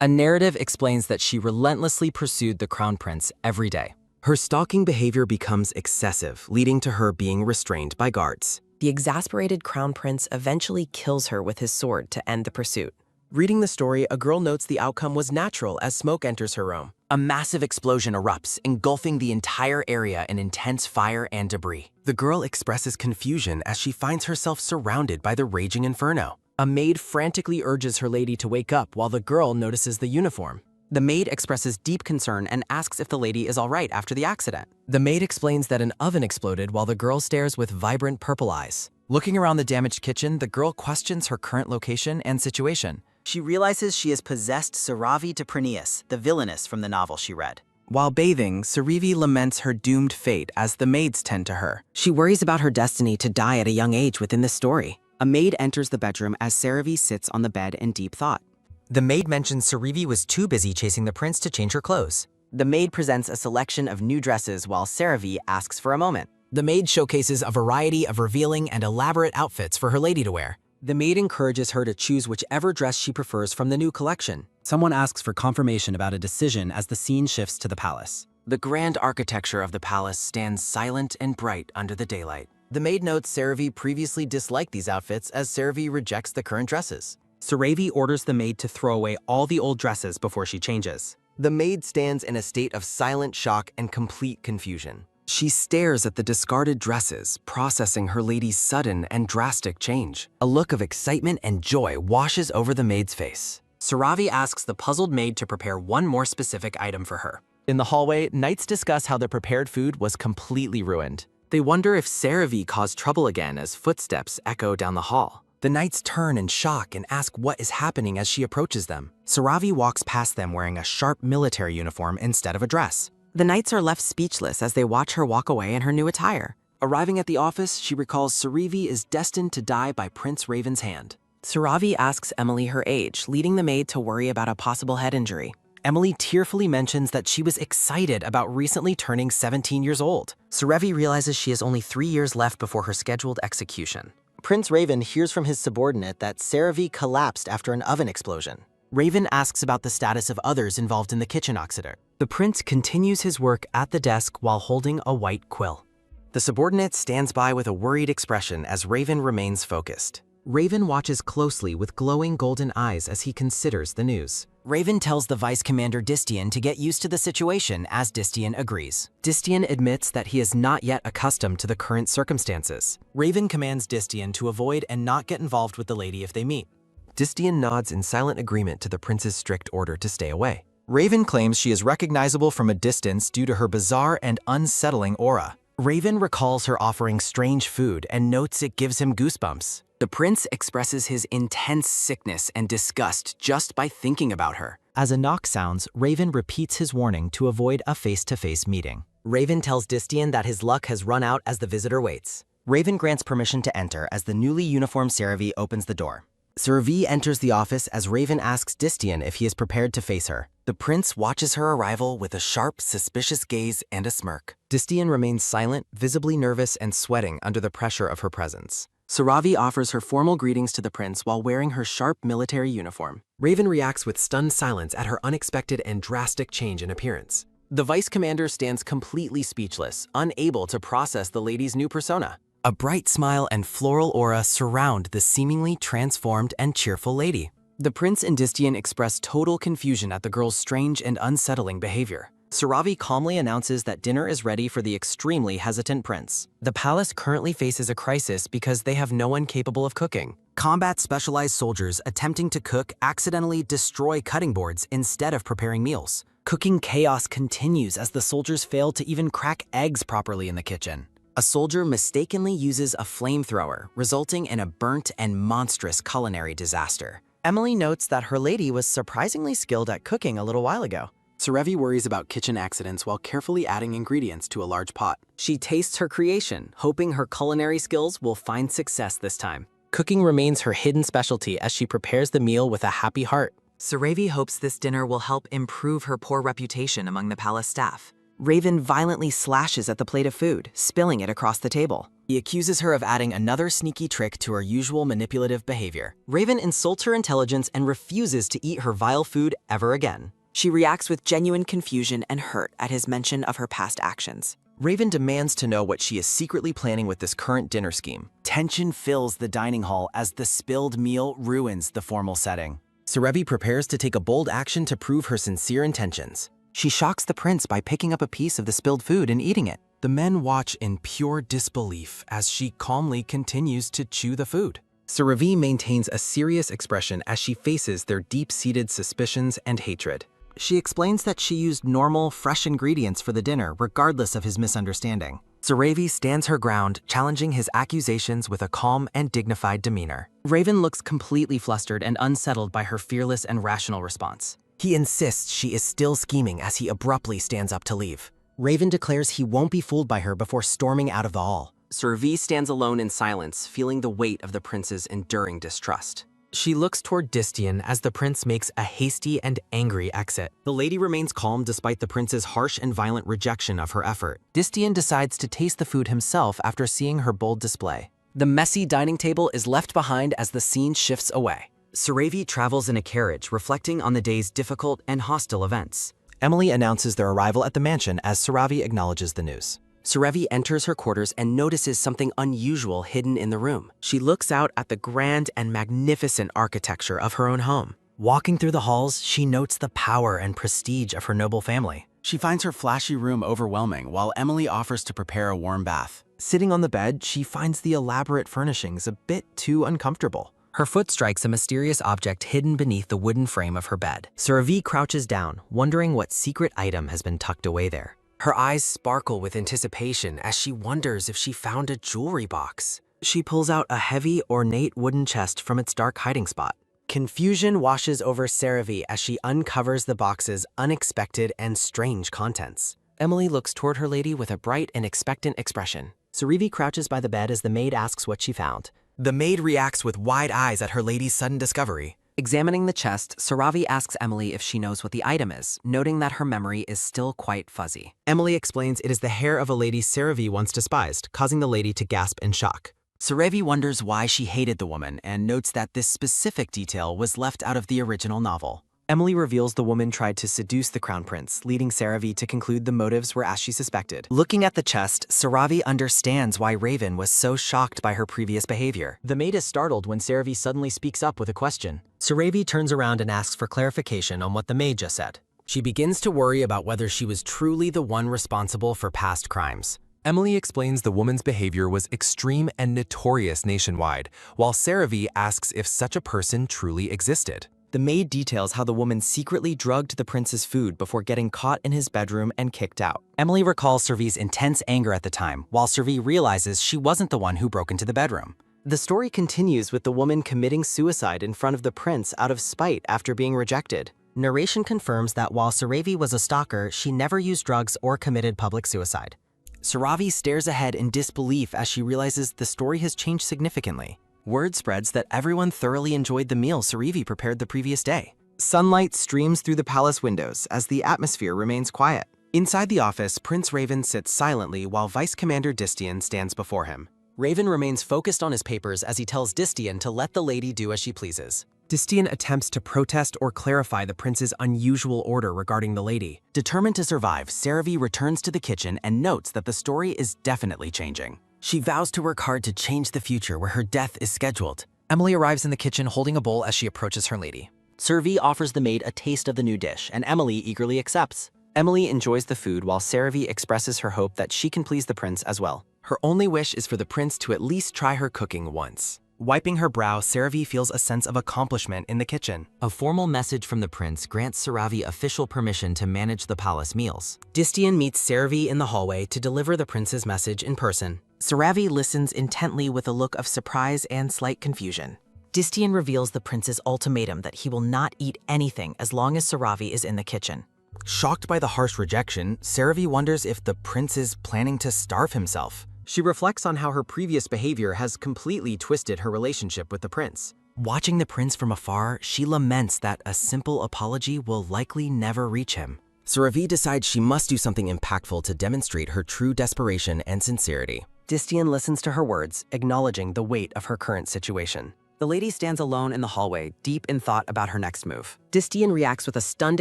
A narrative explains that she relentlessly pursued the crown prince every day. Her stalking behavior becomes excessive, leading to her being restrained by guards. The exasperated crown prince eventually kills her with his sword to end the pursuit. Reading the story, a girl notes the outcome was natural as smoke enters her room. A massive explosion erupts, engulfing the entire area in intense fire and debris. The girl expresses confusion as she finds herself surrounded by the raging inferno. A maid frantically urges her lady to wake up while the girl notices the uniform. The maid expresses deep concern and asks if the lady is all right after the accident. The maid explains that an oven exploded while the girl stares with vibrant purple eyes. Looking around the damaged kitchen, the girl questions her current location and situation. She realizes she has possessed Saravi to Prineus, the villainess from the novel she read. While bathing, Saravi laments her doomed fate as the maids tend to her. She worries about her destiny to die at a young age within the story. A maid enters the bedroom as Saravi sits on the bed in deep thought. The maid mentions Saravi was too busy chasing the prince to change her clothes. The maid presents a selection of new dresses while Saravi asks for a moment. The maid showcases a variety of revealing and elaborate outfits for her lady to wear. The maid encourages her to choose whichever dress she prefers from the new collection. Someone asks for confirmation about a decision as the scene shifts to the palace. The grand architecture of the palace stands silent and bright under the daylight. The maid notes Saravi previously disliked these outfits as Saravi rejects the current dresses. Saravi orders the maid to throw away all the old dresses before she changes. The maid stands in a state of silent shock and complete confusion. She stares at the discarded dresses, processing her lady's sudden and drastic change. A look of excitement and joy washes over the maid's face. Saravi asks the puzzled maid to prepare one more specific item for her. In the hallway, knights discuss how their prepared food was completely ruined. They wonder if Saravi caused trouble again as footsteps echo down the hall. The knights turn in shock and ask what is happening as she approaches them. Saravi walks past them wearing a sharp military uniform instead of a dress. The knights are left speechless as they watch her walk away in her new attire. Arriving at the office, she recalls Saravi is destined to die by Prince Raven's hand. Saravi asks Emily her age, leading the maid to worry about a possible head injury. Emily tearfully mentions that she was excited about recently turning 17 years old. Saravi realizes she has only 3 years left before her scheduled execution. Prince Raven hears from his subordinate that Saravi collapsed after an oven explosion. Raven asks about the status of others involved in the kitchen accident. The prince continues his work at the desk while holding a white quill. The subordinate stands by with a worried expression as Raven remains focused. Raven watches closely with glowing golden eyes as he considers the news. Raven tells the Vice Commander Distian to get used to the situation as Distian agrees. Distian admits that he is not yet accustomed to the current circumstances. Raven commands Distian to avoid and not get involved with the lady if they meet. Distian nods in silent agreement to the prince's strict order to stay away. Raven claims she is recognizable from a distance due to her bizarre and unsettling aura. Raven recalls her offering strange food and notes it gives him goosebumps. The prince expresses his intense sickness and disgust just by thinking about her. As a knock sounds, Raven repeats his warning to avoid a face-to-face meeting. Raven tells Distian that his luck has run out as the visitor waits. Raven grants permission to enter as the newly uniformed Saravi opens the door. Saravi enters the office as Raven asks Distian if he is prepared to face her. The prince watches her arrival with a sharp, suspicious gaze and a smirk. Distian remains silent, visibly nervous and sweating under the pressure of her presence. Saravi offers her formal greetings to the prince while wearing her sharp military uniform. Raven reacts with stunned silence at her unexpected and drastic change in appearance. The vice commander stands completely speechless, unable to process the lady's new persona. A bright smile and floral aura surround the seemingly transformed and cheerful lady. The prince and Distian express total confusion at the girl's strange and unsettling behavior. Saravi calmly announces that dinner is ready for the extremely hesitant prince. The palace currently faces a crisis because they have no one capable of cooking. Combat specialized soldiers attempting to cook accidentally destroy cutting boards instead of preparing meals. Cooking chaos continues as the soldiers fail to even crack eggs properly in the kitchen. A soldier mistakenly uses a flamethrower, resulting in a burnt and monstrous culinary disaster. Emily notes that her lady was surprisingly skilled at cooking a little while ago. Saravi worries about kitchen accidents while carefully adding ingredients to a large pot. She tastes her creation, hoping her culinary skills will find success this time. Cooking remains her hidden specialty as she prepares the meal with a happy heart. Saravi hopes this dinner will help improve her poor reputation among the palace staff. Raven violently slashes at the plate of food, spilling it across the table. He accuses her of adding another sneaky trick to her usual manipulative behavior. Raven insults her intelligence and refuses to eat her vile food ever again. She reacts with genuine confusion and hurt at his mention of her past actions. Raven demands to know what she is secretly planning with this current dinner scheme. Tension fills the dining hall as the spilled meal ruins the formal setting. Serevi prepares to take a bold action to prove her sincere intentions. She shocks the prince by picking up a piece of the spilled food and eating it. The men watch in pure disbelief as she calmly continues to chew the food. Serevi maintains a serious expression as she faces their deep-seated suspicions and hatred. She explains that she used normal, fresh ingredients for the dinner, regardless of his misunderstanding. Serevi stands her ground, challenging his accusations with a calm and dignified demeanor. Raven looks completely flustered and unsettled by her fearless and rational response. He insists she is still scheming as he abruptly stands up to leave. Raven declares he won't be fooled by her before storming out of the hall. Serevi stands alone in silence, feeling the weight of the prince's enduring distrust. She looks toward Distian as the prince makes a hasty and angry exit. The lady remains calm despite the prince's harsh and violent rejection of her effort. Distian decides to taste the food himself after seeing her bold display. The messy dining table is left behind as the scene shifts away. Serevi travels in a carriage, reflecting on the day's difficult and hostile events. Emily announces their arrival at the mansion as Serevi acknowledges the news. Serevi enters her quarters and notices something unusual hidden in the room. She looks out at the grand and magnificent architecture of her own home. Walking through the halls, she notes the power and prestige of her noble family. She finds her flashy room overwhelming, while Emily offers to prepare a warm bath. Sitting on the bed, she finds the elaborate furnishings a bit too uncomfortable. Her foot strikes a mysterious object hidden beneath the wooden frame of her bed. Serevi crouches down, wondering what secret item has been tucked away there. Her eyes sparkle with anticipation as she wonders if she found a jewelry box. She pulls out a heavy, ornate wooden chest from its dark hiding spot. Confusion washes over Serevi as she uncovers the box's unexpected and strange contents. Emily looks toward her lady with a bright and expectant expression. Serevi crouches by the bed as the maid asks what she found. The maid reacts with wide eyes at her lady's sudden discovery. Examining the chest, Serevi asks Emily if she knows what the item is, noting that her memory is still quite fuzzy. Emily explains it is the hair of a lady Serevi once despised, causing the lady to gasp in shock. Serevi wonders why she hated the woman and notes that this specific detail was left out of the original novel. Emily reveals the woman tried to seduce the crown prince, leading Serevi to conclude the motives were as she suspected. Looking at the chest, Serevi understands why Raven was so shocked by her previous behavior. The maid is startled when Serevi suddenly speaks up with a question. Serevi turns around and asks for clarification on what the maid just said. She begins to worry about whether she was truly the one responsible for past crimes. Emily explains the woman's behavior was extreme and notorious nationwide, while Serevi asks if such a person truly existed. The maid details how the woman secretly drugged the prince's food before getting caught in his bedroom and kicked out. Emily recalls Serevi's intense anger at the time, while Serevi realizes she wasn't the one who broke into the bedroom. The story continues with the woman committing suicide in front of the prince out of spite after being rejected. Narration confirms that while Serevi was a stalker, she never used drugs or committed public suicide. Serevi stares ahead in disbelief as she realizes the story has changed significantly. Word spreads that everyone thoroughly enjoyed the meal Serevi prepared the previous day. Sunlight streams through the palace windows as the atmosphere remains quiet. Inside the office, Prince Raven sits silently while Vice Commander Distian stands before him. Raven remains focused on his papers as he tells Distian to let the lady do as she pleases. Distian attempts to protest or clarify the prince's unusual order regarding the lady. Determined to survive, Serevi returns to the kitchen and notes that the story is definitely changing. She vows to work hard to change the future where her death is scheduled. Emily arrives in the kitchen holding a bowl as she approaches her lady. Serevi offers the maid a taste of the new dish, and Emily eagerly accepts. Emily enjoys the food while Serevi expresses her hope that she can please the prince as well. Her only wish is for the prince to at least try her cooking once. Wiping her brow, Serevi feels a sense of accomplishment in the kitchen. A formal message from the prince grants Serevi official permission to manage the palace meals. Distian meets Serevi in the hallway to deliver the prince's message in person. Serevi listens intently with a look of surprise and slight confusion. Distian reveals the prince's ultimatum that he will not eat anything as long as Serevi is in the kitchen. Shocked by the harsh rejection, Serevi wonders if the prince is planning to starve himself. She reflects on how her previous behavior has completely twisted her relationship with the prince. Watching the prince from afar, she laments that a simple apology will likely never reach him. Saravi decides she must do something impactful to demonstrate her true desperation and sincerity. Distian listens to her words, acknowledging the weight of her current situation. The lady stands alone in the hallway, deep in thought about her next move. Distian reacts with a stunned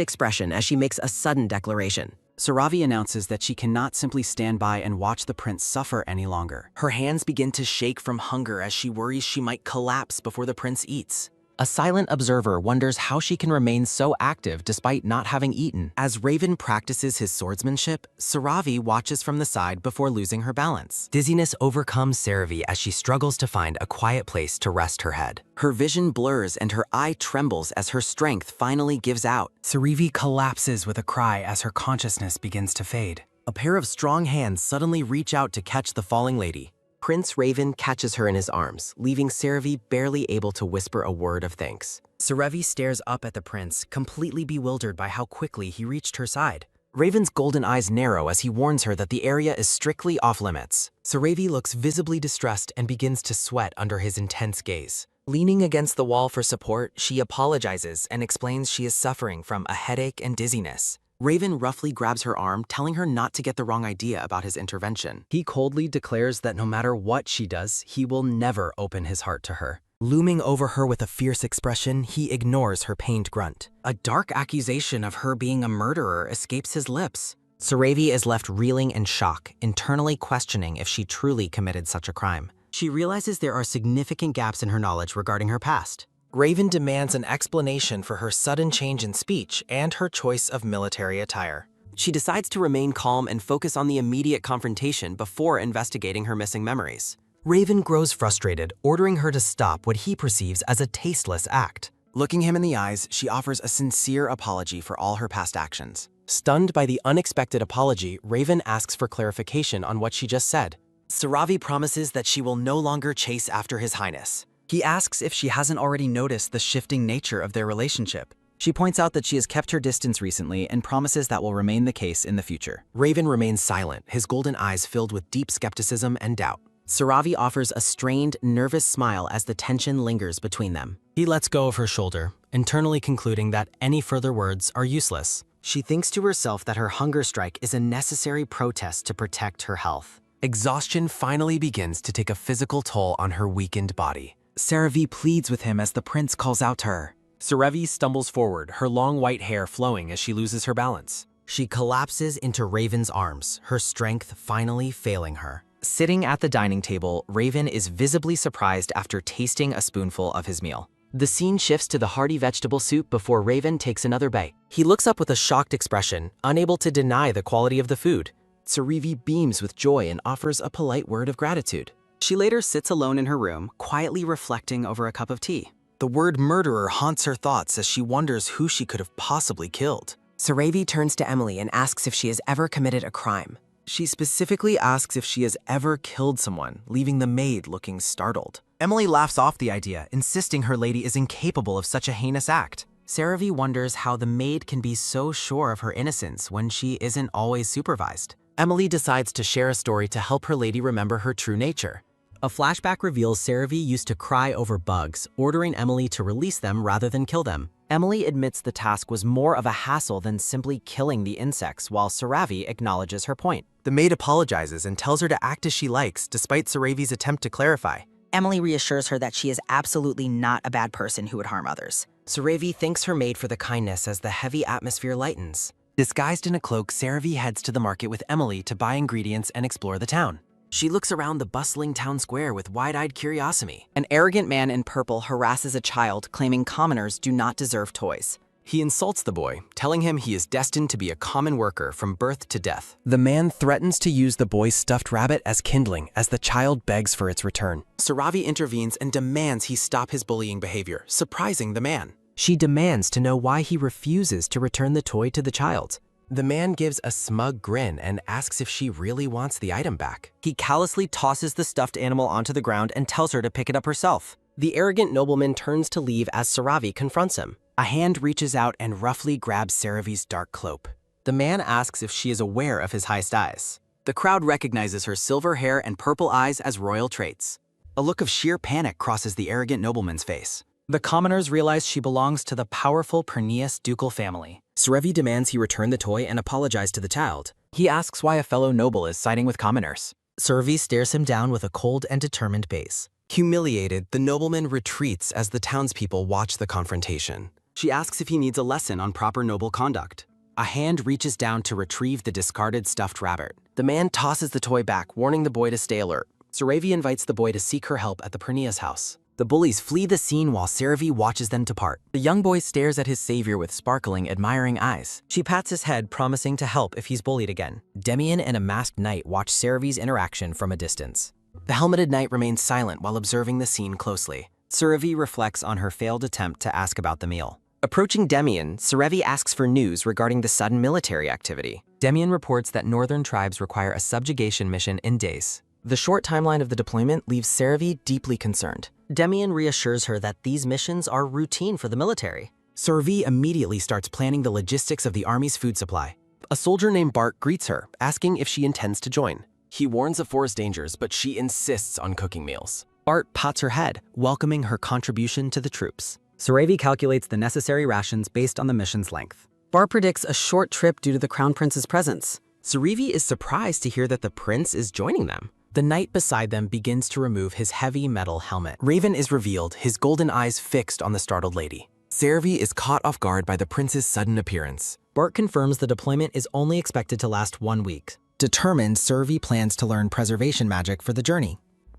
expression as she makes a sudden declaration. Saravi announces that she cannot simply stand by and watch the prince suffer any longer. Her hands begin to shake from hunger as she worries she might collapse before the prince eats. A silent observer wonders how she can remain so active despite not having eaten. As Raven practices his swordsmanship, Saravi watches from the side before losing her balance. Dizziness overcomes Saravi as she struggles to find a quiet place to rest her head. Her vision blurs and her eye trembles as her strength finally gives out. Saravi collapses with a cry as her consciousness begins to fade. A pair of strong hands suddenly reach out to catch the falling lady. Prince Raven catches her in his arms, leaving Saravi barely able to whisper a word of thanks. Saravi stares up at the prince, completely bewildered by how quickly he reached her side. Raven's golden eyes narrow as he warns her that the area is strictly off-limits. Saravi looks visibly distressed and begins to sweat under his intense gaze. Leaning against the wall for support, she apologizes and explains she is suffering from a headache and dizziness. Raven roughly grabs her arm, telling her not to get the wrong idea about his intervention. He coldly declares that no matter what she does, he will never open his heart to her. Looming over her with a fierce expression, he ignores her pained grunt. A dark accusation of her being a murderer escapes his lips. Saravi is left reeling in shock, internally questioning if she truly committed such a crime. She realizes there are significant gaps in her knowledge regarding her past. Raven demands an explanation for her sudden change in speech and her choice of military attire. She decides to remain calm and focus on the immediate confrontation before investigating her missing memories. Raven grows frustrated, ordering her to stop what he perceives as a tasteless act. Looking him in the eyes, she offers a sincere apology for all her past actions. Stunned by the unexpected apology, Raven asks for clarification on what she just said. Saravi promises that she will no longer chase after His Highness. He asks if she hasn't already noticed the shifting nature of their relationship. She points out that she has kept her distance recently and promises that will remain the case in the future. Raven remains silent, his golden eyes filled with deep skepticism and doubt. Saravi offers a strained, nervous smile as the tension lingers between them. He lets go of her shoulder, internally concluding that any further words are useless. She thinks to herself that her hunger strike is a necessary protest to protect her health. Exhaustion finally begins to take a physical toll on her weakened body. Saravi pleads with him as the prince calls out to her. Saravi stumbles forward, her long white hair flowing as she loses her balance. She collapses into Raven's arms, her strength finally failing her. Sitting at the dining table, Raven is visibly surprised after tasting a spoonful of his meal. The scene shifts to the hearty vegetable soup before Raven takes another bite. He looks up with a shocked expression, unable to deny the quality of the food. Saravi beams with joy and offers a polite word of gratitude. She later sits alone in her room, quietly reflecting over a cup of tea. The word murderer haunts her thoughts as she wonders who she could have possibly killed. Saravi turns to Emily and asks if she has ever committed a crime. She specifically asks if she has ever killed someone, leaving the maid looking startled. Emily laughs off the idea, insisting her lady is incapable of such a heinous act. Saravi wonders how the maid can be so sure of her innocence when she isn't always supervised. Emily decides to share a story to help her lady remember her true nature. A flashback reveals Saravi used to cry over bugs, ordering Emily to release them rather than kill them. Emily admits the task was more of a hassle than simply killing the insects, while Saravi acknowledges her point. The maid apologizes and tells her to act as she likes, despite Saravi's attempt to clarify. Emily reassures her that she is absolutely not a bad person who would harm others. Saravi thanks her maid for the kindness as the heavy atmosphere lightens. Disguised in a cloak, Saravi heads to the market with Emily to buy ingredients and explore the town. She looks around the bustling town square with wide-eyed curiosity. An arrogant man in purple harasses a child, claiming commoners do not deserve toys. He insults the boy, telling him he is destined to be a common worker from birth to death. The man threatens to use the boy's stuffed rabbit as kindling as the child begs for its return. Saravi intervenes and demands he stop his bullying behavior, surprising the man. She demands to know why he refuses to return the toy to the child. The man gives a smug grin and asks if she really wants the item back. He callously tosses the stuffed animal onto the ground and tells her to pick it up herself. The arrogant nobleman turns to leave as Saravi confronts him. A hand reaches out and roughly grabs Saravi's dark cloak. The man asks if she is aware of his high styes. The crowd recognizes her silver hair and purple eyes as royal traits. A look of sheer panic crosses the arrogant nobleman's face. The commoners realize she belongs to the powerful Perneus ducal family. Serevi demands he return the toy and apologize to the child. He asks why a fellow noble is siding with commoners. Serevi stares him down with a cold and determined gaze. Humiliated, the nobleman retreats as the townspeople watch the confrontation. She asks if he needs a lesson on proper noble conduct. A hand reaches down to retrieve the discarded stuffed rabbit. The man tosses the toy back, warning the boy to stay alert. Serevi invites the boy to seek her help at the Pernia's house. The bullies flee the scene while Serevi watches them depart. The young boy stares at his savior with sparkling, admiring eyes. She pats his head, promising to help if he's bullied again. Demian and a masked knight watch Serevi's interaction from a distance. The helmeted knight remains silent while observing the scene closely. Serevi reflects on her failed attempt to ask about the meal. Approaching Demian, Serevi asks for news regarding the sudden military activity. Demian reports that northern tribes require a subjugation mission in days. The short timeline of the deployment leaves Serevi deeply concerned. Demian reassures her that these missions are routine for the military. Serevi immediately starts planning the logistics of the army's food supply. A soldier named Bart greets her, asking if she intends to join. He warns of forest dangers, but she insists on cooking meals. Bart pats her head, welcoming her contribution to the troops. Serevi calculates the necessary rations based on the mission's length. Bart predicts a short trip due to the Crown Prince's presence. Serevi is surprised to hear that the prince is joining them. The knight beside them begins to remove his heavy metal helmet. Raven is revealed, his golden eyes fixed on the startled lady. Serevi is caught off guard by the prince's sudden appearance. Bart confirms the deployment is only expected to last 1 week. Determined, Serevi plans to learn preservation magic for the journey.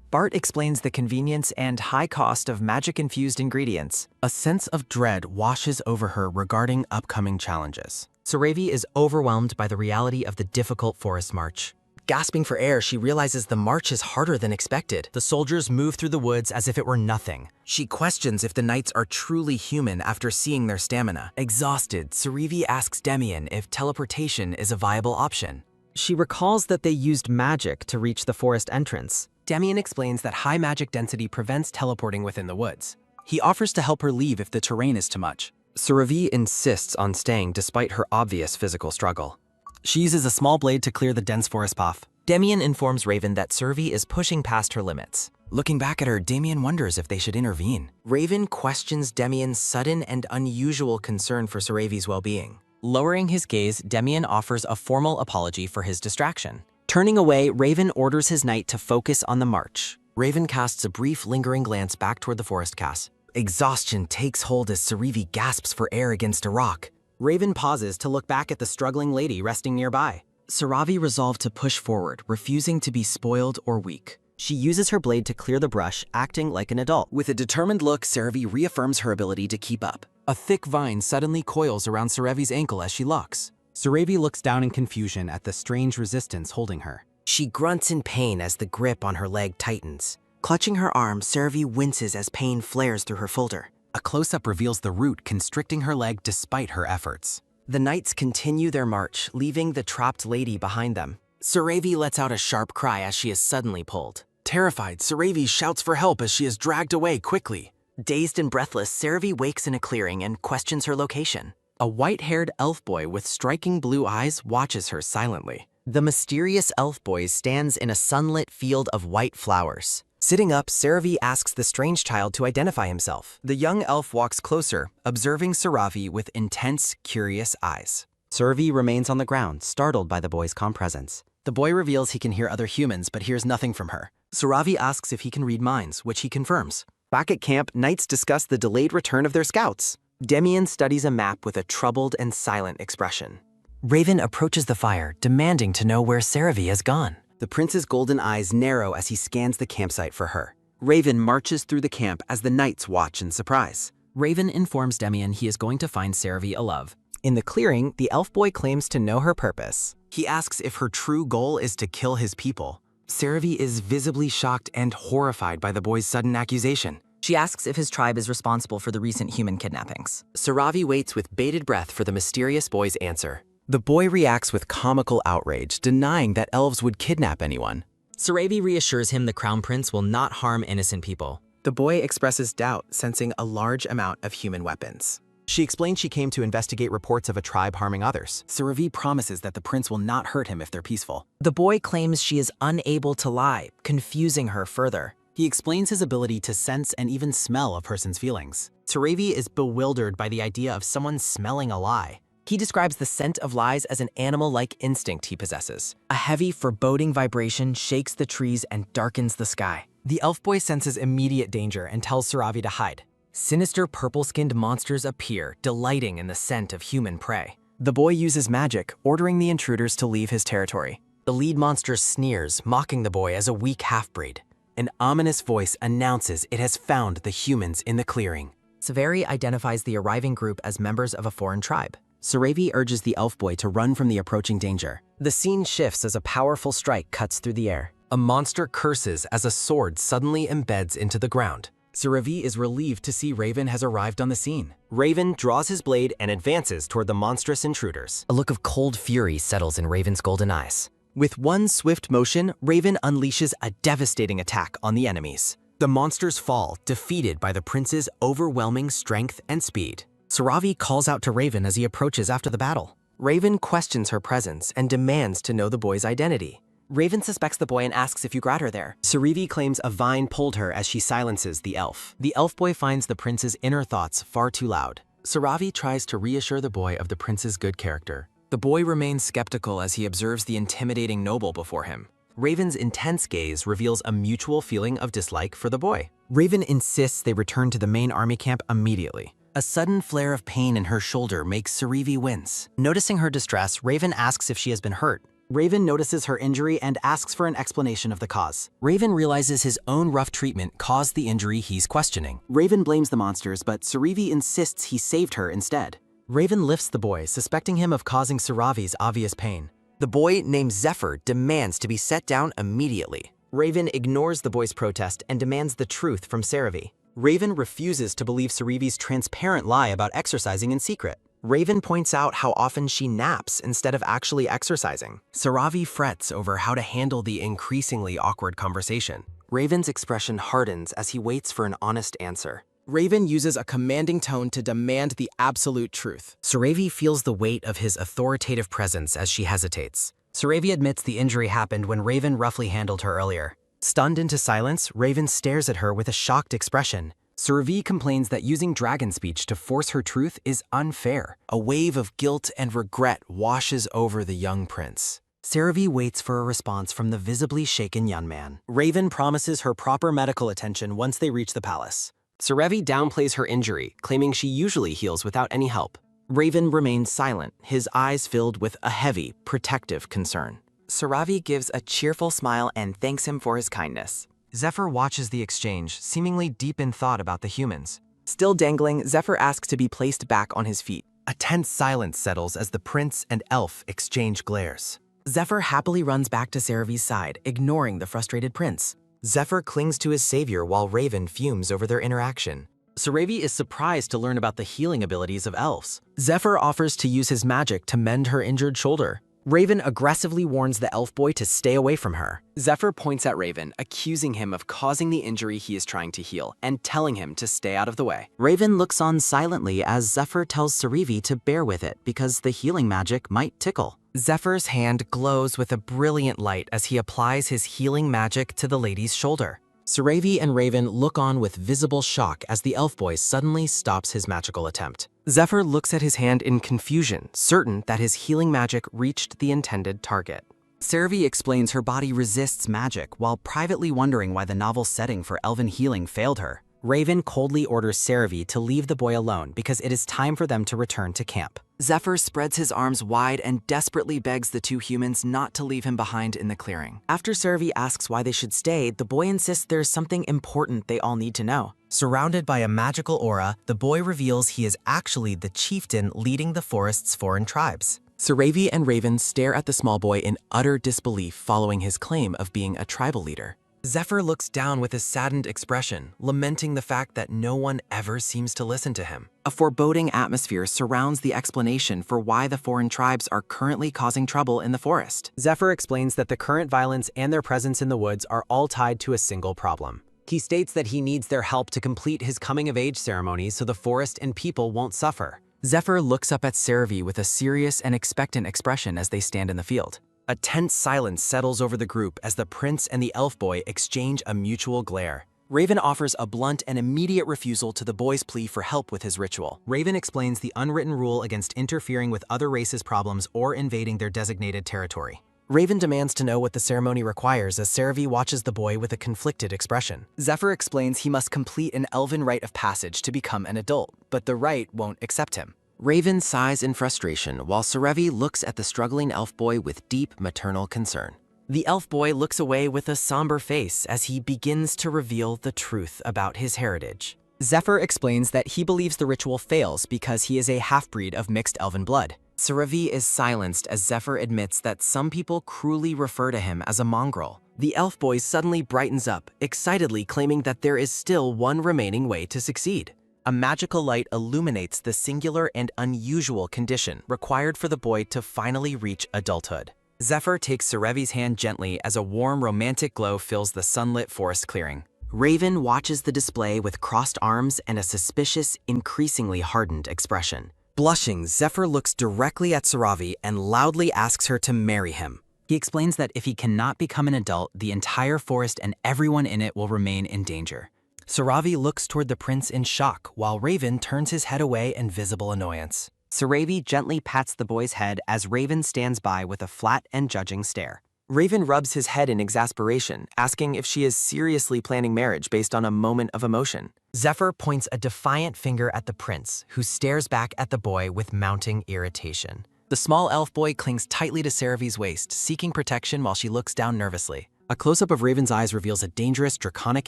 Bart explains the convenience and high cost of magic-infused ingredients. A sense of dread washes over her regarding upcoming challenges. Serevi is overwhelmed by the reality of the difficult forest march. Gasping for air, she realizes the march is harder than expected. The soldiers move through the woods as if it were nothing. She questions if the knights are truly human after seeing their stamina. Exhausted, Serevi asks Demian if teleportation is a viable option. She recalls that they used magic to reach the forest entrance. Demian explains that high magic density prevents teleporting within the woods. He offers to help her leave if the terrain is too much. Serevi insists on staying despite her obvious physical struggle. She uses a small blade to clear the dense forest path. Demian informs Raven that Serevi is pushing past her limits. Looking back at her, Demian wonders if they should intervene. Raven questions Demian's sudden and unusual concern for Serevi's well-being. Lowering his gaze, Demian offers a formal apology for his distraction. Turning away, Raven orders his knight to focus on the march. Raven casts a brief, lingering glance back toward the forest cass. Exhaustion takes hold as Serevi gasps for air against a rock. Raven pauses to look back at the struggling lady resting nearby. Serevi resolved to push forward, refusing to be spoiled or weak. She uses her blade to clear the brush, acting like an adult. With a determined look, Serevi reaffirms her ability to keep up. A thick vine suddenly coils around Serevi's ankle as she locks. Serevi looks down in confusion at the strange resistance holding her. She grunts in pain as the grip on her leg tightens. Clutching her arm, Serevi winces as pain flares through her shoulder. A close-up reveals the root constricting her leg despite her efforts. The knights continue their march, leaving the trapped lady behind them. Serevi lets out a sharp cry as she is suddenly pulled. Terrified, Serevi shouts for help as she is dragged away quickly. Dazed and breathless, Serevi wakes in a clearing and questions her location. A white-haired elf boy with striking blue eyes watches her silently. The mysterious elf boy stands in a sunlit field of white flowers. Sitting up, Serevi asks the strange child to identify himself. The young elf walks closer, observing Serevi with intense, curious eyes. Serevi remains on the ground, startled by the boy's calm presence. The boy reveals he can hear other humans, but hears nothing from her. Serevi asks if he can read minds, which he confirms. Back at camp, knights discuss the delayed return of their scouts. Demian studies a map with a troubled and silent expression. Raven approaches the fire, demanding to know where Serevi has gone. The prince's golden eyes narrow as he scans the campsite for her. Raven marches through the camp as the knights watch in surprise. Raven informs Demian he is going to find Serevi a love. In the clearing, the elf boy claims to know her purpose. He asks if her true goal is to kill his people. Serevi is visibly shocked and horrified by the boy's sudden accusation. She asks if his tribe is responsible for the recent human kidnappings. Serevi waits with bated breath for the mysterious boy's answer. The boy reacts with comical outrage, denying that elves would kidnap anyone. Serevi reassures him the crown prince will not harm innocent people. The boy expresses doubt, sensing a large amount of human weapons. She explains she came to investigate reports of a tribe harming others. Serevi promises that the prince will not hurt him if they're peaceful. The boy claims she is unable to lie, confusing her further. He explains his ability to sense and even smell a person's feelings. Serevi is bewildered by the idea of someone smelling a lie. He describes the scent of lies as an animal-like instinct he possesses. A heavy, foreboding vibration shakes the trees and darkens the sky. The elf boy senses immediate danger and tells Saravi to hide. Sinister purple-skinned monsters appear, delighting in the scent of human prey. The boy uses magic, ordering the intruders to leave his territory. The lead monster sneers, mocking the boy as a weak half-breed. An ominous voice announces it has found the humans in the clearing. Severi identifies the arriving group as members of a foreign tribe. Saravi urges the elf boy to run from the approaching danger. The scene shifts as a powerful strike cuts through the air. A monster curses as a sword suddenly embeds into the ground. Saravi is relieved to see Raven has arrived on the scene. Raven draws his blade and advances toward the monstrous intruders. A look of cold fury settles in Raven's golden eyes. With one swift motion, Raven unleashes a devastating attack on the enemies. The monsters fall, defeated by the prince's overwhelming strength and speed. Saravi calls out to Raven as he approaches after the battle. Raven questions her presence and demands to know the boy's identity. Raven suspects the boy and asks if you brought her there. Saravi claims a vine pulled her as she silences the elf. The elf boy finds the prince's inner thoughts far too loud. Saravi tries to reassure the boy of the prince's good character. The boy remains skeptical as he observes the intimidating noble before him. Raven's intense gaze reveals a mutual feeling of dislike for the boy. Raven insists they return to the main army camp immediately. A sudden flare of pain in her shoulder makes Saravi wince. Noticing her distress, Raven asks if she has been hurt. Raven notices her injury and asks for an explanation of the cause. Raven realizes his own rough treatment caused the injury he's questioning. Raven blames the monsters, but Saravi insists he saved her instead. Raven lifts the boy, suspecting him of causing Saravi's obvious pain. The boy, named Zephyr, demands to be set down immediately. Raven ignores the boy's protest and demands the truth from Saravi. Raven refuses to believe Saravi's transparent lie about exercising in secret. Raven points out how often she naps instead of actually exercising. Saravi frets over how to handle the increasingly awkward conversation. Raven's expression hardens as he waits for an honest answer. Raven uses a commanding tone to demand the absolute truth. Saravi feels the weight of his authoritative presence as she hesitates. Saravi admits the injury happened when Raven roughly handled her earlier. Stunned into silence, Raven stares at her with a shocked expression. Saravi complains that using dragon speech to force her truth is unfair. A wave of guilt and regret washes over the young prince. Saravi waits for a response from the visibly shaken young man. Raven promises her proper medical attention once they reach the palace. Saravi downplays her injury, claiming she usually heals without any help. Raven remains silent, his eyes filled with a heavy, protective concern. Saravi gives a cheerful smile and thanks him for his kindness. Zephyr watches the exchange, seemingly deep in thought about the humans. Still dangling, Zephyr asks to be placed back on his feet. A tense silence settles as the prince and elf exchange glares. Zephyr happily runs back to Saravi's side, ignoring the frustrated prince. Zephyr clings to his savior while Raven fumes over their interaction. Saravi is surprised to learn about the healing abilities of elves. Zephyr offers to use his magic to mend her injured shoulder. Raven aggressively warns the elf boy to stay away from her. Zephyr points at Raven, accusing him of causing the injury he is trying to heal, and telling him to stay out of the way. Raven looks on silently as Zephyr tells Saravi to bear with it because the healing magic might tickle. Zephyr's hand glows with a brilliant light as he applies his healing magic to the lady's shoulder. Saravi and Raven look on with visible shock as the elf boy suddenly stops his magical attempt. Zephyr looks at his hand in confusion, certain that his healing magic reached the intended target. Saravi explains her body resists magic while privately wondering why the novel setting for elven healing failed her. Raven coldly orders Saravi to leave the boy alone because it is time for them to return to camp. Zephyr spreads his arms wide and desperately begs the two humans not to leave him behind in the clearing. After Saravi asks why they should stay, the boy insists there's something important they all need to know. Surrounded by a magical aura, the boy reveals he is actually the chieftain leading the forest's foreign tribes. Saravi and Raven stare at the small boy in utter disbelief following his claim of being a tribal leader. Zephyr looks down with a saddened expression, lamenting the fact that no one ever seems to listen to him. A foreboding atmosphere surrounds the explanation for why the foreign tribes are currently causing trouble in the forest. Zephyr explains that the current violence and their presence in the woods are all tied to a single problem. He states that he needs their help to complete his coming-of-age ceremony so the forest and people won't suffer. Zephyr looks up at Saravi with a serious and expectant expression as they stand in the field. A tense silence settles over the group as the prince and the elf boy exchange a mutual glare. Raven offers a blunt and immediate refusal to the boy's plea for help with his ritual. Raven explains the unwritten rule against interfering with other races' problems or invading their designated territory. Raven demands to know what the ceremony requires as Saravi watches the boy with a conflicted expression. Zephyr explains he must complete an elven rite of passage to become an adult, but the rite won't accept him. Raven sighs in frustration while Saravi looks at the struggling elf boy with deep maternal concern. The elf boy looks away with a somber face as he begins to reveal the truth about his heritage. Zephyr explains that he believes the ritual fails because he is a half-breed of mixed elven blood. Saravi is silenced as Zephyr admits that some people cruelly refer to him as a mongrel. The elf boy suddenly brightens up, excitedly claiming that there is still one remaining way to succeed. A magical light illuminates the singular and unusual condition required for the boy to finally reach adulthood. Zephyr takes Saravi's hand gently as a warm, romantic glow fills the sunlit forest clearing. Raven watches the display with crossed arms and a suspicious, increasingly hardened expression. Blushing, Zephyr looks directly at Saravi and loudly asks her to marry him. He explains that if he cannot become an adult, the entire forest and everyone in it will remain in danger. Saravi looks toward the prince in shock, while Raven turns his head away in visible annoyance. Saravi gently pats the boy's head as Raven stands by with a flat and judging stare. Raven rubs his head in exasperation, asking if she is seriously planning marriage based on a moment of emotion. Zephyr points a defiant finger at the prince, who stares back at the boy with mounting irritation. The small elf boy clings tightly to Saravi's waist, seeking protection while she looks down nervously. A close-up of Raven's eyes reveals a dangerous, draconic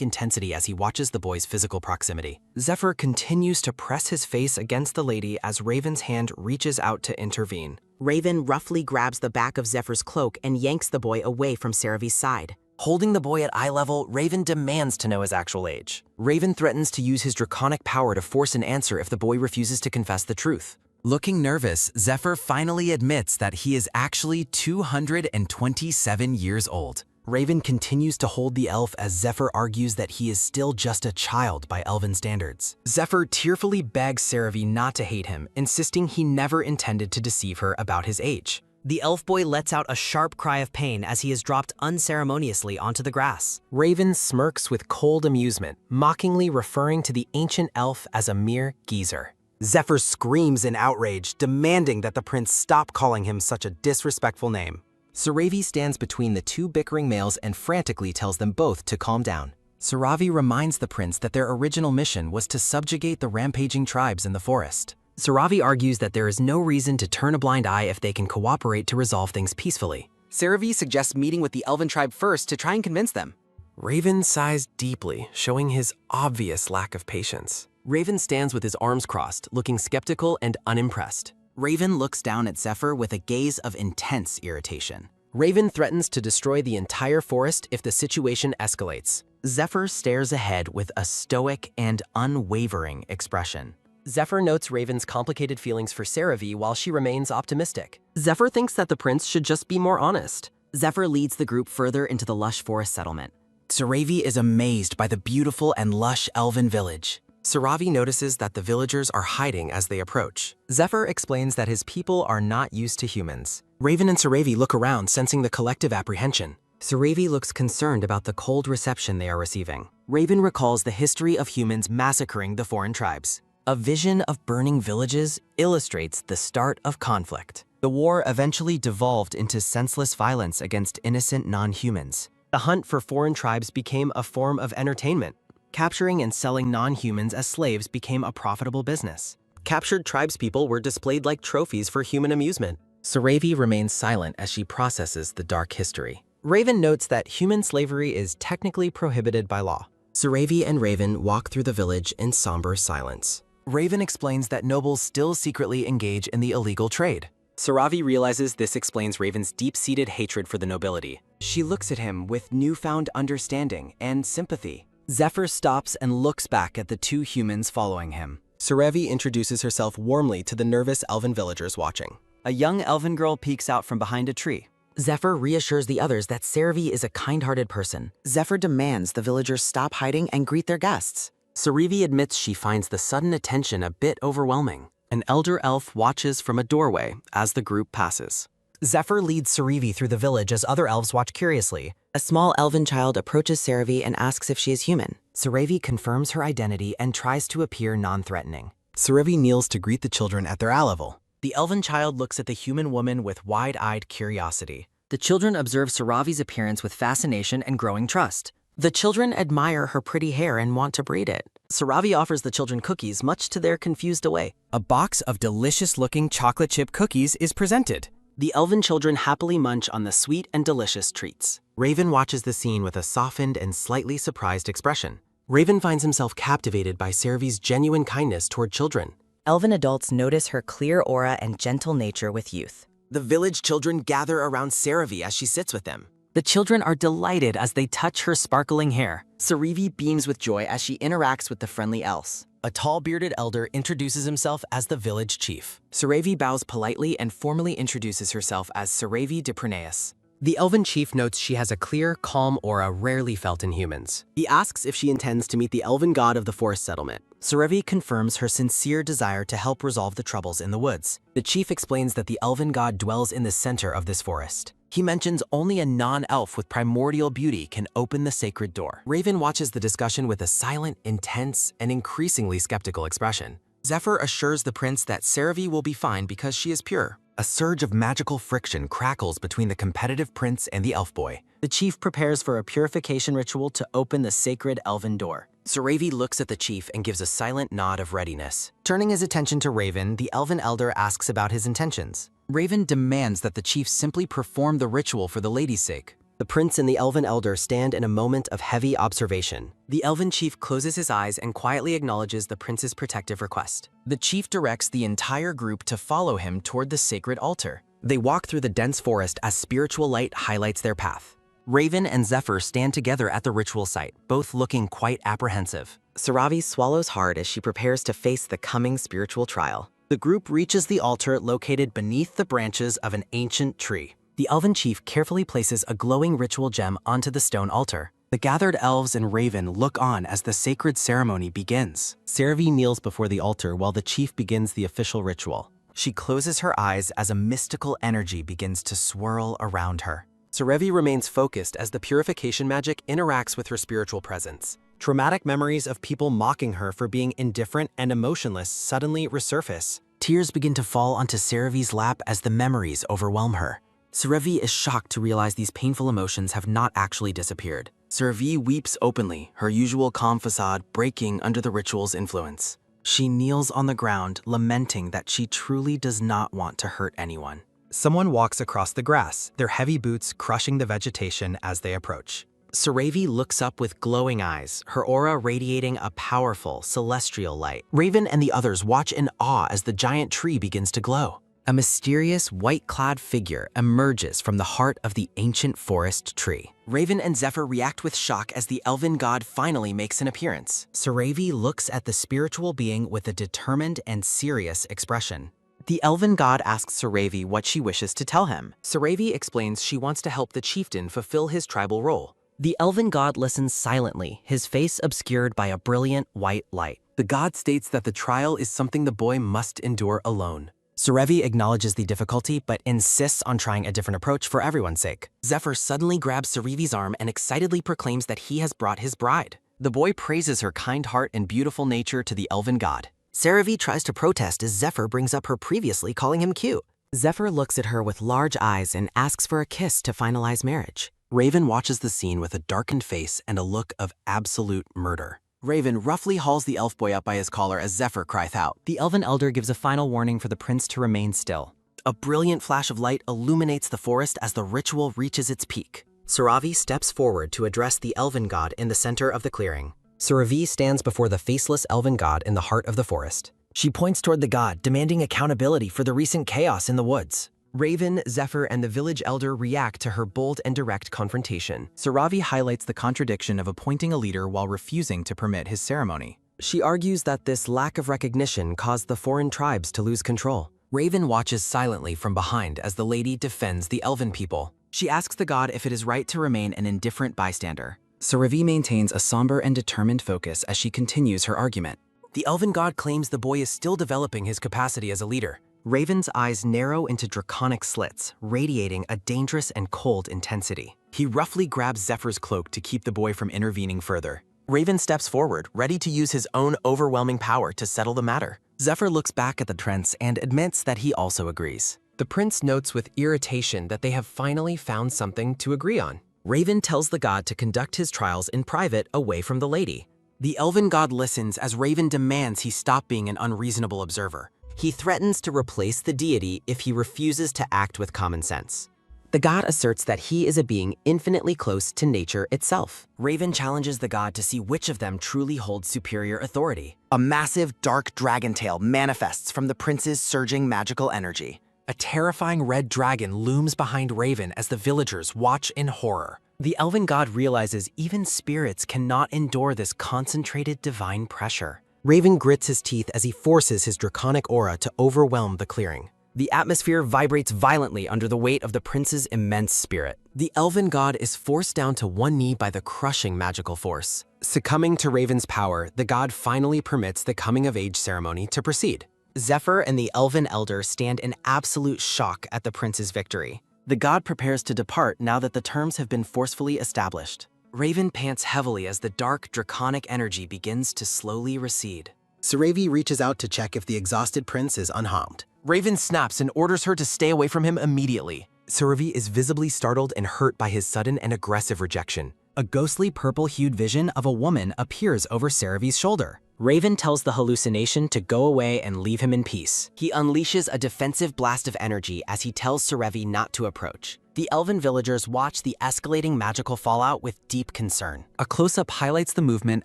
intensity as he watches the boy's physical proximity. Zephyr continues to press his face against the lady as Raven's hand reaches out to intervene. Raven roughly grabs the back of Zephyr's cloak and yanks the boy away from Saravi's side. Holding the boy at eye level, Raven demands to know his actual age. Raven threatens to use his draconic power to force an answer if the boy refuses to confess the truth. Looking nervous, Zephyr finally admits that he is actually 227 years old. Raven continues to hold the elf as Zephyr argues that he is still just a child by elven standards. Zephyr tearfully begs Saravi not to hate him, insisting he never intended to deceive her about his age. The elf boy lets out a sharp cry of pain as he is dropped unceremoniously onto the grass. Raven smirks with cold amusement, mockingly referring to the ancient elf as a mere geezer. Zephyr screams in outrage, demanding that the prince stop calling him such a disrespectful name. Saravi stands between the two bickering males and frantically tells them both to calm down. Saravi reminds the prince that their original mission was to subjugate the rampaging tribes in the forest. Saravi argues that there is no reason to turn a blind eye if they can cooperate to resolve things peacefully. Saravi suggests meeting with the elven tribe first to try and convince them. Raven sighs deeply, showing his obvious lack of patience. Raven stands with his arms crossed, looking skeptical and unimpressed. Raven looks down at Zephyr with a gaze of intense irritation. Raven threatens to destroy the entire forest if the situation escalates. Zephyr stares ahead with a stoic and unwavering expression. Zephyr notes Raven's complicated feelings for Saravi while she remains optimistic. Zephyr thinks that the prince should just be more honest. Zephyr leads the group further into the lush forest settlement. Saravi is amazed by the beautiful and lush elven village. Saravi notices that the villagers are hiding as they approach. Zephyr explains that his people are not used to humans. Raven and Saravi look around, sensing the collective apprehension. Saravi looks concerned about the cold reception they are receiving. Raven recalls the history of humans massacring the foreign tribes. A vision of burning villages illustrates the start of conflict. The war eventually devolved into senseless violence against innocent non-humans. The hunt for foreign tribes became a form of entertainment. Capturing and selling non-humans as slaves became a profitable business. Captured tribespeople were displayed like trophies for human amusement. Saravi remains silent as she processes the dark history. Raven notes that human slavery is technically prohibited by law. Saravi and Raven walk through the village in somber silence. Raven explains that nobles still secretly engage in the illegal trade. Saravi realizes this explains Raven's deep-seated hatred for the nobility. She looks at him with newfound understanding and sympathy. Zephyr stops and looks back at the two humans following him. Saravi introduces herself warmly to the nervous elven villagers watching. A young elven girl peeks out from behind a tree. Zephyr reassures the others that Saravi is a kind-hearted person. Zephyr demands the villagers stop hiding and greet their guests. Saravi admits she finds the sudden attention a bit overwhelming. An elder elf watches from a doorway as the group passes. Zephyr leads Saravi through the village as other elves watch curiously. A small elven child approaches Saravi and asks if she is human. Saravi confirms her identity and tries to appear non-threatening. Saravi kneels to greet the children at their eye level. The elven child looks at the human woman with wide-eyed curiosity. The children observe Saravi's appearance with fascination and growing trust. The children admire her pretty hair and want to braid it. Saravi offers the children cookies, much to their confused away. A box of delicious-looking chocolate chip cookies is presented. The elven children happily munch on the sweet and delicious treats. Raven watches the scene with a softened and slightly surprised expression. Raven finds himself captivated by Saravi's genuine kindness toward children. Elven adults notice her clear aura and gentle nature with youth. The village children gather around Saravi as she sits with them. The children are delighted as they touch her sparkling hair. Saravi beams with joy as she interacts with the friendly elves. A tall bearded elder introduces himself as the village chief. Saravi bows politely and formally introduces herself as Saravi de Perneus. The elven chief notes she has a clear, calm aura rarely felt in humans. He asks if she intends to meet the elven god of the forest settlement. Saravi confirms her sincere desire to help resolve the troubles in the woods. The chief explains that the elven god dwells in the center of this forest. He mentions only a non-elf with primordial beauty can open the sacred door. Raven watches the discussion with a silent, intense, and increasingly skeptical expression. Zephyr assures the prince that Saravi will be fine because she is pure. A surge of magical friction crackles between the competitive prince and the elf boy. The chief prepares for a purification ritual to open the sacred elven door. Saravi looks at the chief and gives a silent nod of readiness. Turning his attention to Raven, the elven elder asks about his intentions. Raven demands that the chief simply perform the ritual for the lady's sake. The prince and the elven elder stand in a moment of heavy observation. The elven chief closes his eyes and quietly acknowledges the prince's protective request. The chief directs the entire group to follow him toward the sacred altar. They walk through the dense forest as spiritual light highlights their path. Raven and Zephyr stand together at the ritual site, both looking quite apprehensive. Saravi swallows hard as she prepares to face the coming spiritual trial. The group reaches the altar located beneath the branches of an ancient tree. The elven chief carefully places a glowing ritual gem onto the stone altar. The gathered elves and Raven look on as the sacred ceremony begins. Saravi kneels before the altar while the chief begins the official ritual. She closes her eyes as a mystical energy begins to swirl around her. Saravi remains focused as the purification magic interacts with her spiritual presence. Traumatic memories of people mocking her for being indifferent and emotionless suddenly resurface. Tears begin to fall onto Saravi's lap as the memories overwhelm her. Saravi is shocked to realize these painful emotions have not actually disappeared. Saravi weeps openly, her usual calm facade breaking under the ritual's influence. She kneels on the ground, lamenting that she truly does not want to hurt anyone. Someone walks across the grass, their heavy boots crushing the vegetation as they approach. Saravi looks up with glowing eyes, her aura radiating a powerful, celestial light. Raven and the others watch in awe as the giant tree begins to glow. A mysterious, white-clad figure emerges from the heart of the ancient forest tree. Raven and Zephyr react with shock as the elven god finally makes an appearance. Saravi looks at the spiritual being with a determined and serious expression. The elven god asks Saravi what she wishes to tell him. Saravi explains she wants to help the chieftain fulfill his tribal role. The elven god listens silently, his face obscured by a brilliant white light. The god states that the trial is something the boy must endure alone. Saravi acknowledges the difficulty but insists on trying a different approach for everyone's sake. Zephyr suddenly grabs Saravi's arm and excitedly proclaims that he has brought his bride. The boy praises her kind heart and beautiful nature to the elven god. Saravi tries to protest as Zephyr brings up her previously calling him cute. Zephyr looks at her with large eyes and asks for a kiss to finalize marriage. Raven watches the scene with a darkened face and a look of absolute murder. Raven roughly hauls the elf boy up by his collar as Zephyr cries out. The elven elder gives a final warning for the prince to remain still. A brilliant flash of light illuminates the forest as the ritual reaches its peak. Saravi steps forward to address the elven god in the center of the clearing. Saravi stands before the faceless elven god in the heart of the forest. She points toward the god, demanding accountability for the recent chaos in the woods. Raven, Zephyr, and the village elder react to her bold and direct confrontation. Saravi highlights the contradiction of appointing a leader while refusing to permit his ceremony. She argues that this lack of recognition caused the foreign tribes to lose control. Raven watches silently from behind as the lady defends the elven people. She asks the god if it is right to remain an indifferent bystander. Saravi maintains a somber and determined focus as she continues her argument. The elven god claims the boy is still developing his capacity as a leader. Raven's eyes narrow into draconic slits, radiating a dangerous and cold intensity. He roughly grabs Zephyr's cloak to keep the boy from intervening further. Raven steps forward, ready to use his own overwhelming power to settle the matter. Zephyr looks back at the prince and admits that he also agrees. The prince notes with irritation that they have finally found something to agree on. Raven tells the god to conduct his trials in private away from the lady. The elven god listens as Raven demands he stop being an unreasonable observer. He threatens to replace the deity if he refuses to act with common sense. The god asserts that he is a being infinitely close to nature itself. Raven challenges the god to see which of them truly holds superior authority. A massive dark dragon tail manifests from the prince's surging magical energy. A terrifying red dragon looms behind Raven as the villagers watch in horror. The elven god realizes even spirits cannot endure this concentrated divine pressure. Raven grits his teeth as he forces his draconic aura to overwhelm the clearing. The atmosphere vibrates violently under the weight of the prince's immense spirit. The elven god is forced down to one knee by the crushing magical force. Succumbing to Raven's power, the god finally permits the coming-of-age ceremony to proceed. Zephyr and the elven elder stand in absolute shock at the prince's victory. The god prepares to depart now that the terms have been forcefully established. Raven pants heavily as the dark, draconic energy begins to slowly recede. Serevi reaches out to check if the exhausted prince is unharmed. Raven snaps and orders her to stay away from him immediately. Serevi is visibly startled and hurt by his sudden and aggressive rejection. A ghostly purple-hued vision of a woman appears over Serevi's shoulder. Raven tells the hallucination to go away and leave him in peace. He unleashes a defensive blast of energy as he tells Serevi not to approach. The elven villagers watch the escalating magical fallout with deep concern. A close-up highlights the movement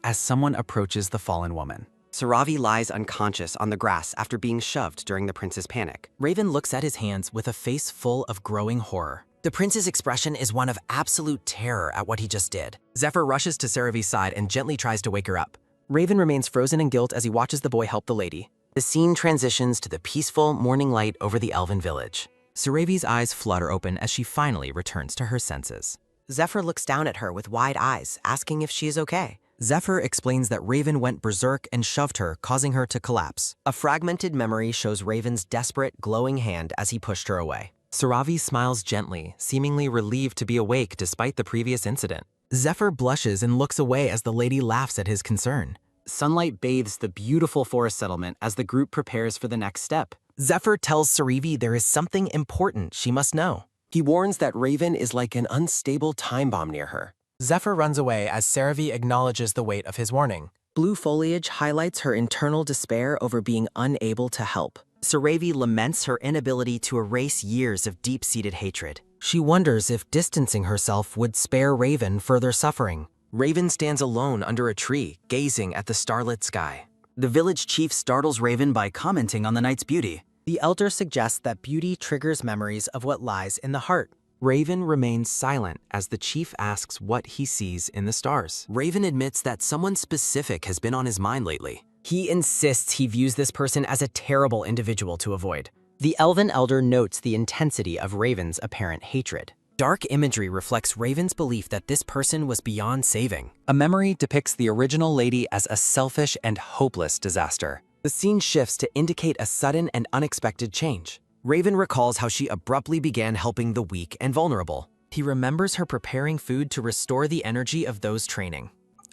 as someone approaches the fallen woman. Serevi lies unconscious on the grass after being shoved during the prince's panic. Raven looks at his hands with a face full of growing horror. The prince's expression is one of absolute terror at what he just did. Zephyr rushes to Serevi's side and gently tries to wake her up. Raven remains frozen in guilt as he watches the boy help the lady. The scene transitions to the peaceful morning light over the elven village. Serevi's eyes flutter open as she finally returns to her senses. Zephyr looks down at her with wide eyes, asking if she is okay. Zephyr explains that Raven went berserk and shoved her, causing her to collapse. A fragmented memory shows Raven's desperate, glowing hand as he pushed her away. Serevi smiles gently, seemingly relieved to be awake despite the previous incident. Zephyr blushes and looks away as the lady laughs at his concern. Sunlight bathes the beautiful forest settlement as the group prepares for the next step. Zephyr tells Serevi there is something important she must know. He warns that Raven is like an unstable time bomb near her. Zephyr runs away as Serevi acknowledges the weight of his warning. Blue foliage highlights her internal despair over being unable to help. Serevi laments her inability to erase years of deep-seated hatred. She wonders if distancing herself would spare Raven further suffering. Raven stands alone under a tree, gazing at the starlit sky. The village chief startles Raven by commenting on the night's beauty. The elder suggests that beauty triggers memories of what lies in the heart. Raven remains silent as the chief asks what he sees in the stars. Raven admits that someone specific has been on his mind lately. He insists he views this person as a terrible individual to avoid. The elven elder notes the intensity of Raven's apparent hatred. Dark imagery reflects Raven's belief that this person was beyond saving. A memory depicts the original lady as a selfish and hopeless disaster. The scene shifts to indicate a sudden and unexpected change. Raven recalls how she abruptly began helping the weak and vulnerable. He remembers her preparing food to restore the energy of those training.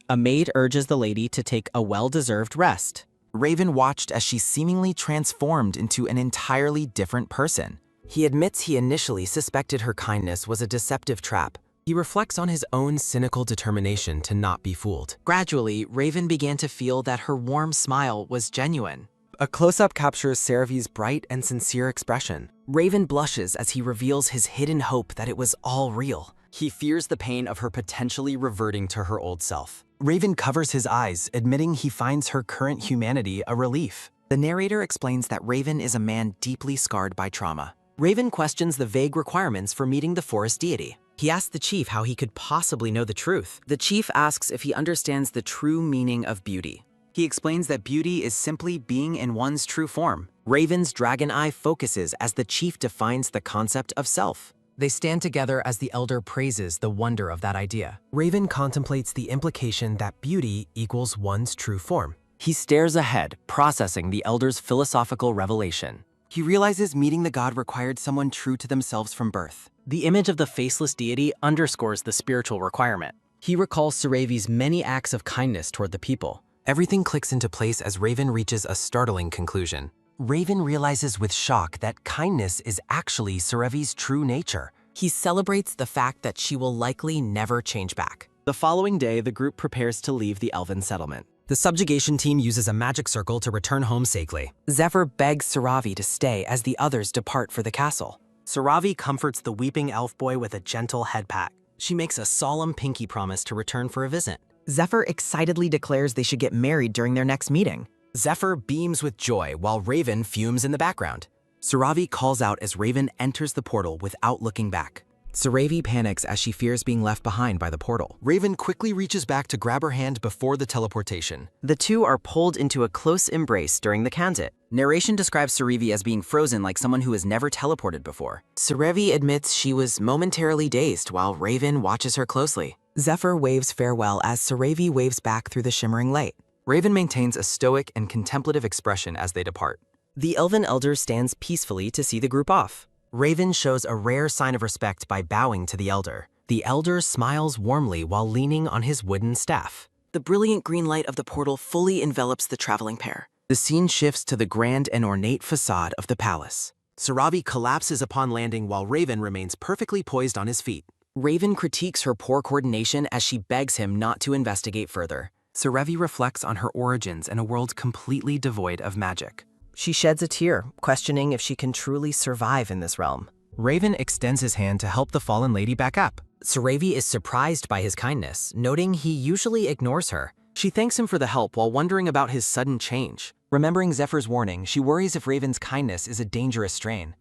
A maid urges the lady to take a well-deserved rest. Raven watched as she seemingly transformed into an entirely different person. He admits he initially suspected her kindness was a deceptive trap. He reflects on his own cynical determination to not be fooled. Gradually, Raven began to feel that her warm smile was genuine. A close-up captures Serevi's bright and sincere expression. Raven blushes as he reveals his hidden hope that it was all real. He fears the pain of her potentially reverting to her old self. Raven covers his eyes, admitting he finds her current humanity a relief. The narrator explains that Raven is a man deeply scarred by trauma. Raven questions the vague requirements for meeting the forest deity. He asks the chief how he could possibly know the truth. The chief asks if he understands the true meaning of beauty. He explains that beauty is simply being in one's true form. Raven's dragon eye focuses as the chief defines the concept of self. They stand together as the elder praises the wonder of that idea. Raven contemplates the implication that beauty equals one's true form. He stares ahead, processing the elder's philosophical revelation. He realizes meeting the god required someone true to themselves from birth. The image of the faceless deity underscores the spiritual requirement. He recalls Saravi's many acts of kindness toward the people. Everything clicks into place as Raven reaches a startling conclusion. Raven realizes with shock that kindness is actually Saravi's true nature. He celebrates the fact that she will likely never change back. The following day, the group prepares to leave the elven settlement. The subjugation team uses a magic circle to return home safely. Zephyr begs Saravi to stay as the others depart for the castle. Saravi comforts the weeping elf boy with a gentle head pat. She makes a solemn pinky promise to return for a visit. Zephyr excitedly declares they should get married during their next meeting. Zephyr beams with joy while Raven fumes in the background. Saravi calls out as Raven enters the portal without looking back. Saravi panics as she fears being left behind by the portal. Raven quickly reaches back to grab her hand before the teleportation. The two are pulled into a close embrace during the Kanzit. Narration describes Saravi as being frozen like someone who has never teleported before. Saravi admits she was momentarily dazed while Raven watches her closely. Zephyr waves farewell as Saravi waves back through the shimmering light. Raven maintains a stoic and contemplative expression as they depart. The elven elder stands peacefully to see the group off. Raven shows a rare sign of respect by bowing to the elder. The elder smiles warmly while leaning on his wooden staff. The brilliant green light of the portal fully envelops the traveling pair. The scene shifts to the grand and ornate facade of the palace. Saravi collapses upon landing while Raven remains perfectly poised on his feet. Raven critiques her poor coordination as she begs him not to investigate further. Saravi reflects on her origins in a world completely devoid of magic. She sheds a tear, questioning if she can truly survive in this realm. Raven extends his hand to help the fallen lady back up. Saravi is surprised by his kindness, noting he usually ignores her. She thanks him for the help while wondering about his sudden change. Remembering Zephyr's warning, she worries if Raven's kindness is a dangerous strain.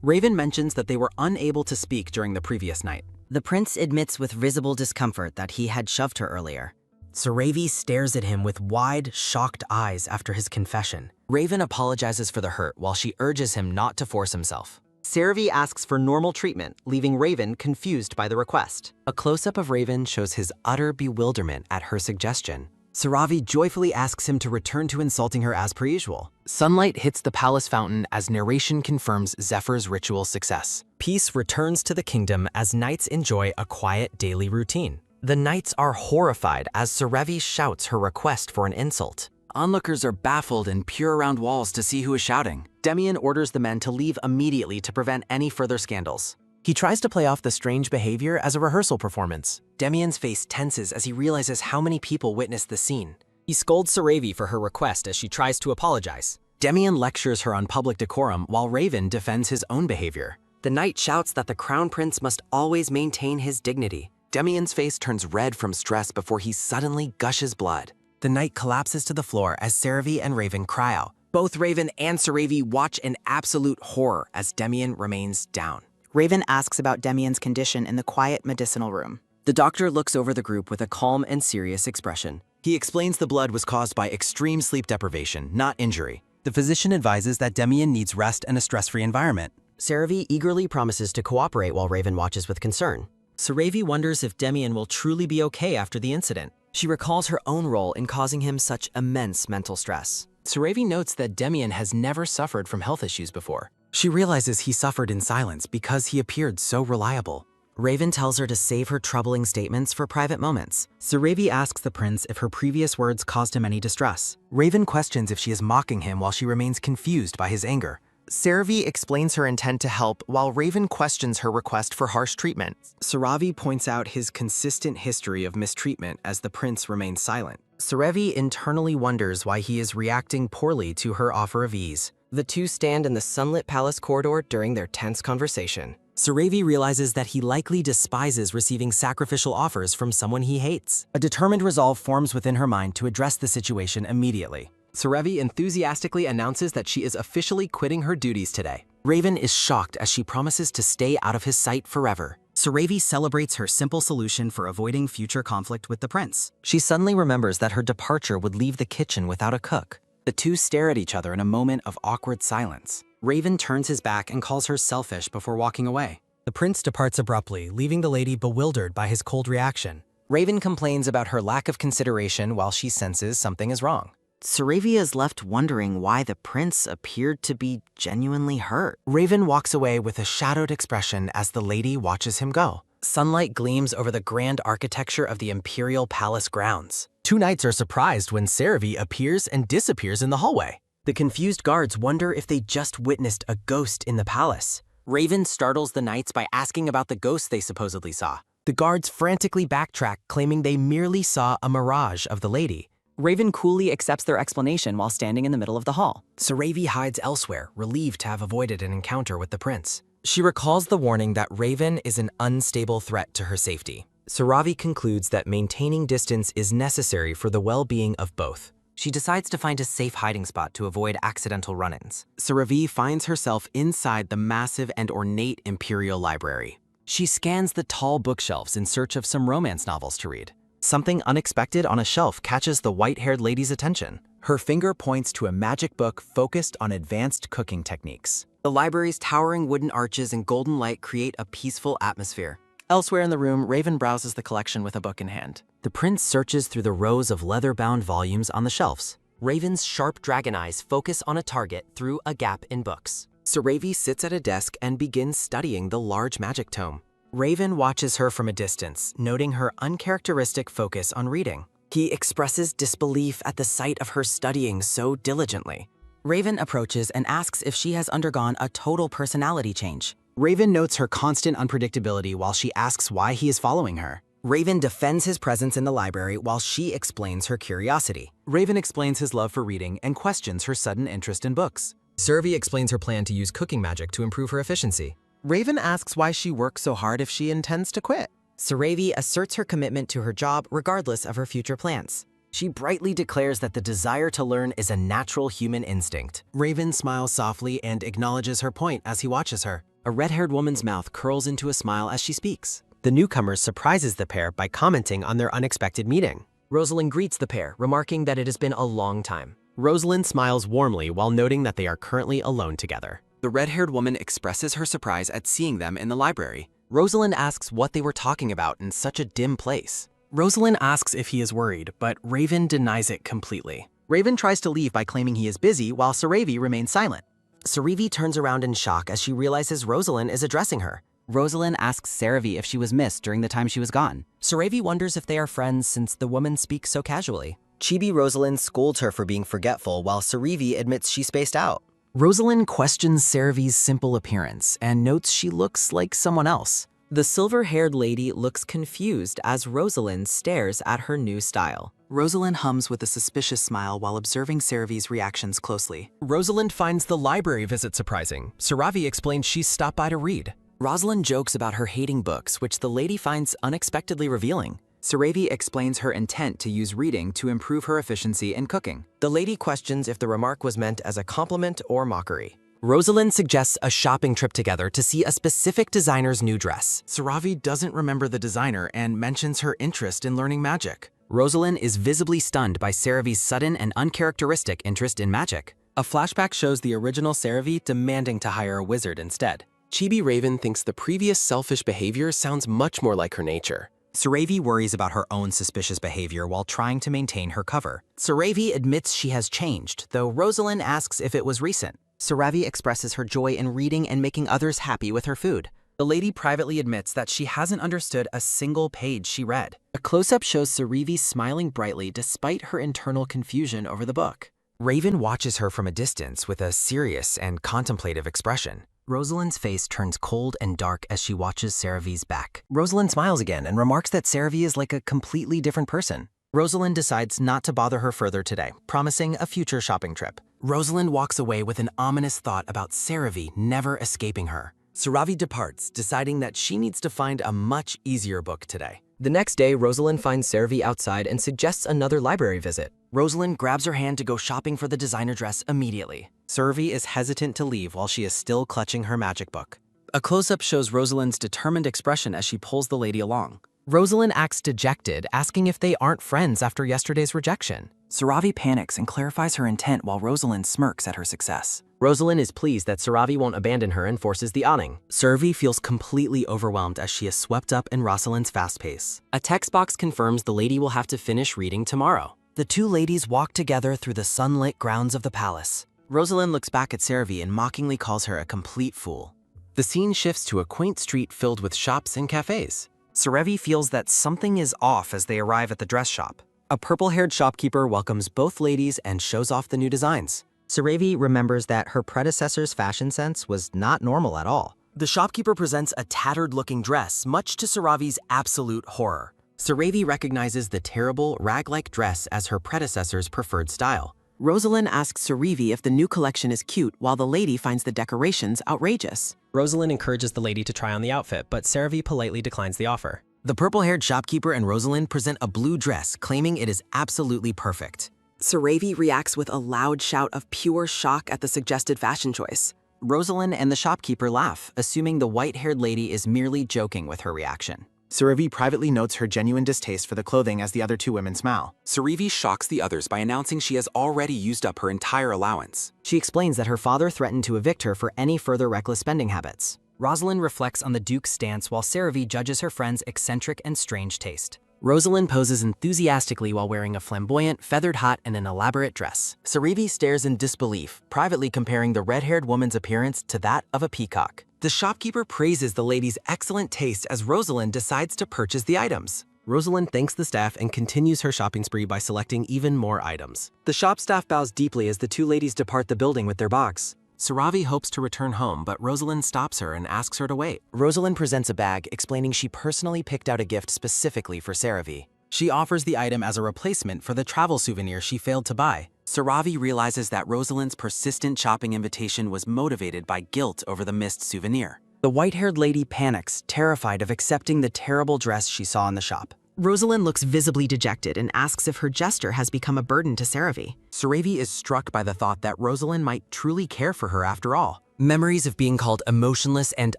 Raven mentions that they were unable to speak during the previous night. The prince admits with visible discomfort that he had shoved her earlier. Saravi stares at him with wide, shocked eyes after his confession. Raven apologizes for the hurt while she urges him not to force himself. Saravi asks for normal treatment, leaving Raven confused by the request. A close-up of Raven shows his utter bewilderment at her suggestion. Saravi joyfully asks him to return to insulting her as per usual. Sunlight hits the palace fountain as narration confirms Zephyr's ritual success. Peace returns to the kingdom as knights enjoy a quiet daily routine. The knights are horrified as Saravi shouts her request for an insult. Onlookers are baffled and peer around walls to see who is shouting. Demian orders the men to leave immediately to prevent any further scandals. He tries to play off the strange behavior as a rehearsal performance. Demian's face tenses as he realizes how many people witnessed the scene. He scolds Saravi for her request as she tries to apologize. Demian lectures her on public decorum while Raven defends his own behavior. The knight shouts that the crown prince must always maintain his dignity. Demian's face turns red from stress before he suddenly gushes blood. The knight collapses to the floor as Saravi and Raven cry out. Both Raven and Saravi watch in absolute horror as Demian remains down. Raven asks about Demian's condition in the quiet medicinal room. The doctor looks over the group with a calm and serious expression. He explains the blood was caused by extreme sleep deprivation, not injury. The physician advises that Demian needs rest and a stress-free environment. Saravi eagerly promises to cooperate while Raven watches with concern. Saravi wonders if Demian will truly be okay after the incident. She recalls her own role in causing him such immense mental stress. Saravi notes that Demian has never suffered from health issues before. She realizes he suffered in silence because he appeared so reliable. Raven tells her to save her troubling statements for private moments. Saravi asks the prince if her previous words caused him any distress. Raven questions if she is mocking him while she remains confused by his anger. Saravi explains her intent to help while Raven questions her request for harsh treatment. Saravi points out his consistent history of mistreatment as the prince remains silent. Saravi internally wonders why he is reacting poorly to her offer of ease. The two stand in the sunlit palace corridor during their tense conversation. Saravi realizes that he likely despises receiving sacrificial offers from someone he hates. A determined resolve forms within her mind to address the situation immediately. Saravi enthusiastically announces that she is officially quitting her duties today. Raven is shocked as she promises to stay out of his sight forever. Saravi celebrates her simple solution for avoiding future conflict with the prince. She suddenly remembers that her departure would leave the kitchen without a cook. The two stare at each other in a moment of awkward silence. Raven turns his back and calls her selfish before walking away. The prince departs abruptly, leaving the lady bewildered by his cold reaction. Raven complains about her lack of consideration while she senses something is wrong. Saravia is left wondering why the prince appeared to be genuinely hurt. Raven walks away with a shadowed expression as the lady watches him go. Sunlight gleams over the grand architecture of the Imperial Palace grounds. Two knights are surprised when Saravi appears and disappears in the hallway. The confused guards wonder if they just witnessed a ghost in the palace. Raven startles the knights by asking about the ghost they supposedly saw. The guards frantically backtrack, claiming they merely saw a mirage of the lady. Raven coolly accepts their explanation while standing in the middle of the hall. Saravi hides elsewhere, relieved to have avoided an encounter with the prince. She recalls the warning that Raven is an unstable threat to her safety. Saravi concludes that maintaining distance is necessary for the well-being of both. She decides to find a safe hiding spot to avoid accidental run-ins. Saravi finds herself inside the massive and ornate Imperial Library. She scans the tall bookshelves in search of some romance novels to read. Something unexpected on a shelf catches the white-haired lady's attention. Her finger points to a magic book focused on advanced cooking techniques. The library's towering wooden arches and golden light create a peaceful atmosphere. Elsewhere in the room, Raven browses the collection with a book in hand. The prince searches through the rows of leather-bound volumes on the shelves. Raven's sharp dragon eyes focus on a target through a gap in books. Saravi sits at a desk and begins studying the large magic tome. Raven watches her from a distance, noting her uncharacteristic focus on reading. He expresses disbelief at the sight of her studying so diligently. Raven approaches and asks if she has undergone a total personality change. Raven notes her constant unpredictability while she asks why he is following her. Raven defends his presence in the library while she explains her curiosity. Raven explains his love for reading and questions her sudden interest in books. Saravi explains her plan to use cooking magic to improve her efficiency. Raven asks why she works so hard if she intends to quit. Saravi asserts her commitment to her job regardless of her future plans. She brightly declares that the desire to learn is a natural human instinct. Raven smiles softly and acknowledges her point as he watches her. A red-haired woman's mouth curls into a smile as she speaks. The newcomer surprises the pair by commenting on their unexpected meeting. Rosalind greets the pair, remarking that it has been a long time. Rosalind smiles warmly while noting that they are currently alone together. The red-haired woman expresses her surprise at seeing them in the library. Rosalind asks what they were talking about in such a dim place. Rosalind asks if he is worried, but Raven denies it completely. Raven tries to leave by claiming he is busy while Saravi remains silent. Saravi turns around in shock as she realizes Rosalind is addressing her. Rosalind asks Saravi if she was missed during the time she was gone. Saravi wonders if they are friends since the woman speaks so casually. Chibi Rosalind scolds her for being forgetful while Saravi admits she spaced out. Rosalind questions Saravi's simple appearance and notes she looks like someone else. The silver-haired lady looks confused as Rosalind stares at her new style. Rosalind hums with a suspicious smile while observing Saravi's reactions closely. Rosalind finds the library visit surprising. Saravi explains she's stopped by to read. Rosalind jokes about her hating books, which the lady finds unexpectedly revealing. Saravi explains her intent to use reading to improve her efficiency in cooking. The lady questions if the remark was meant as a compliment or mockery. Rosalind suggests a shopping trip together to see a specific designer's new dress. Saravi doesn't remember the designer and mentions her interest in learning magic. Rosalind is visibly stunned by Saravi's sudden and uncharacteristic interest in magic. A flashback shows the original Saravi demanding to hire a wizard instead. Chibi Raven thinks the previous selfish behavior sounds much more like her nature. Saravi worries about her own suspicious behavior while trying to maintain her cover. Saravi admits she has changed, though Rosalind asks if it was recent. Saravi expresses her joy in reading and making others happy with her food. The lady privately admits that she hasn't understood a single page she read. A close-up shows Saravi smiling brightly despite her internal confusion over the book. Raven watches her from a distance with a serious and contemplative expression. Rosalind's face turns cold and dark as she watches Saravi's back. Rosalind smiles again and remarks that Saravi is like a completely different person. Rosalind decides not to bother her further today, promising a future shopping trip. Rosalind walks away with an ominous thought about Saravi never escaping her. Saravi departs, deciding that she needs to find a much easier book today. The next day, Rosalind finds Saravi outside and suggests another library visit. Rosalind grabs her hand to go shopping for the designer dress immediately. Saravi is hesitant to leave while she is still clutching her magic book. A close-up shows Rosalind's determined expression as she pulls the lady along. Rosalind acts dejected, asking if they aren't friends after yesterday's rejection. Saravi panics and clarifies her intent while Rosalind smirks at her success. Rosalind is pleased that Saravi won't abandon her and forces the awning. Saravi feels completely overwhelmed as she is swept up in Rosalind's fast pace. A text box confirms the lady will have to finish reading tomorrow. The two ladies walk together through the sunlit grounds of the palace. Rosalind looks back at Saravi and mockingly calls her a complete fool. The scene shifts to a quaint street filled with shops and cafes. Saravi feels that something is off as they arrive at the dress shop. A purple-haired shopkeeper welcomes both ladies and shows off the new designs. Saravi remembers that her predecessor's fashion sense was not normal at all. The shopkeeper presents a tattered-looking dress, much to Saravi's absolute horror. Saravi recognizes the terrible, rag-like dress as her predecessor's preferred style. Rosalind asks Saravi if the new collection is cute, while the lady finds the decorations outrageous. Rosalind encourages the lady to try on the outfit, but Saravi politely declines the offer. The purple-haired shopkeeper and Rosalind present a blue dress, claiming it is absolutely perfect. Saravi reacts with a loud shout of pure shock at the suggested fashion choice. Rosalind and the shopkeeper laugh, assuming the white-haired lady is merely joking with her reaction. Saravi privately notes her genuine distaste for the clothing as the other two women smile. Saravi shocks the others by announcing she has already used up her entire allowance. She explains that her father threatened to evict her for any further reckless spending habits. Rosalind reflects on the Duke's stance while Saravi judges her friend's eccentric and strange taste. Rosalind poses enthusiastically while wearing a flamboyant, feathered hat and an elaborate dress. Saravi stares in disbelief, privately comparing the red-haired woman's appearance to that of a peacock. The shopkeeper praises the lady's excellent taste as Rosalind decides to purchase the items. Rosalind thanks the staff and continues her shopping spree by selecting even more items. The shop staff bows deeply as the two ladies depart the building with their box. Saravi hopes to return home, but Rosalind stops her and asks her to wait. Rosalind presents a bag, explaining she personally picked out a gift specifically for Saravi. She offers the item as a replacement for the travel souvenir she failed to buy. Saravi realizes that Rosalind's persistent shopping invitation was motivated by guilt over the missed souvenir. The white-haired lady panics, terrified of accepting the terrible dress she saw in the shop. Rosalind looks visibly dejected and asks if her gesture has become a burden to Saravi. Saravi is struck by the thought that Rosalind might truly care for her after all. Memories of being called emotionless and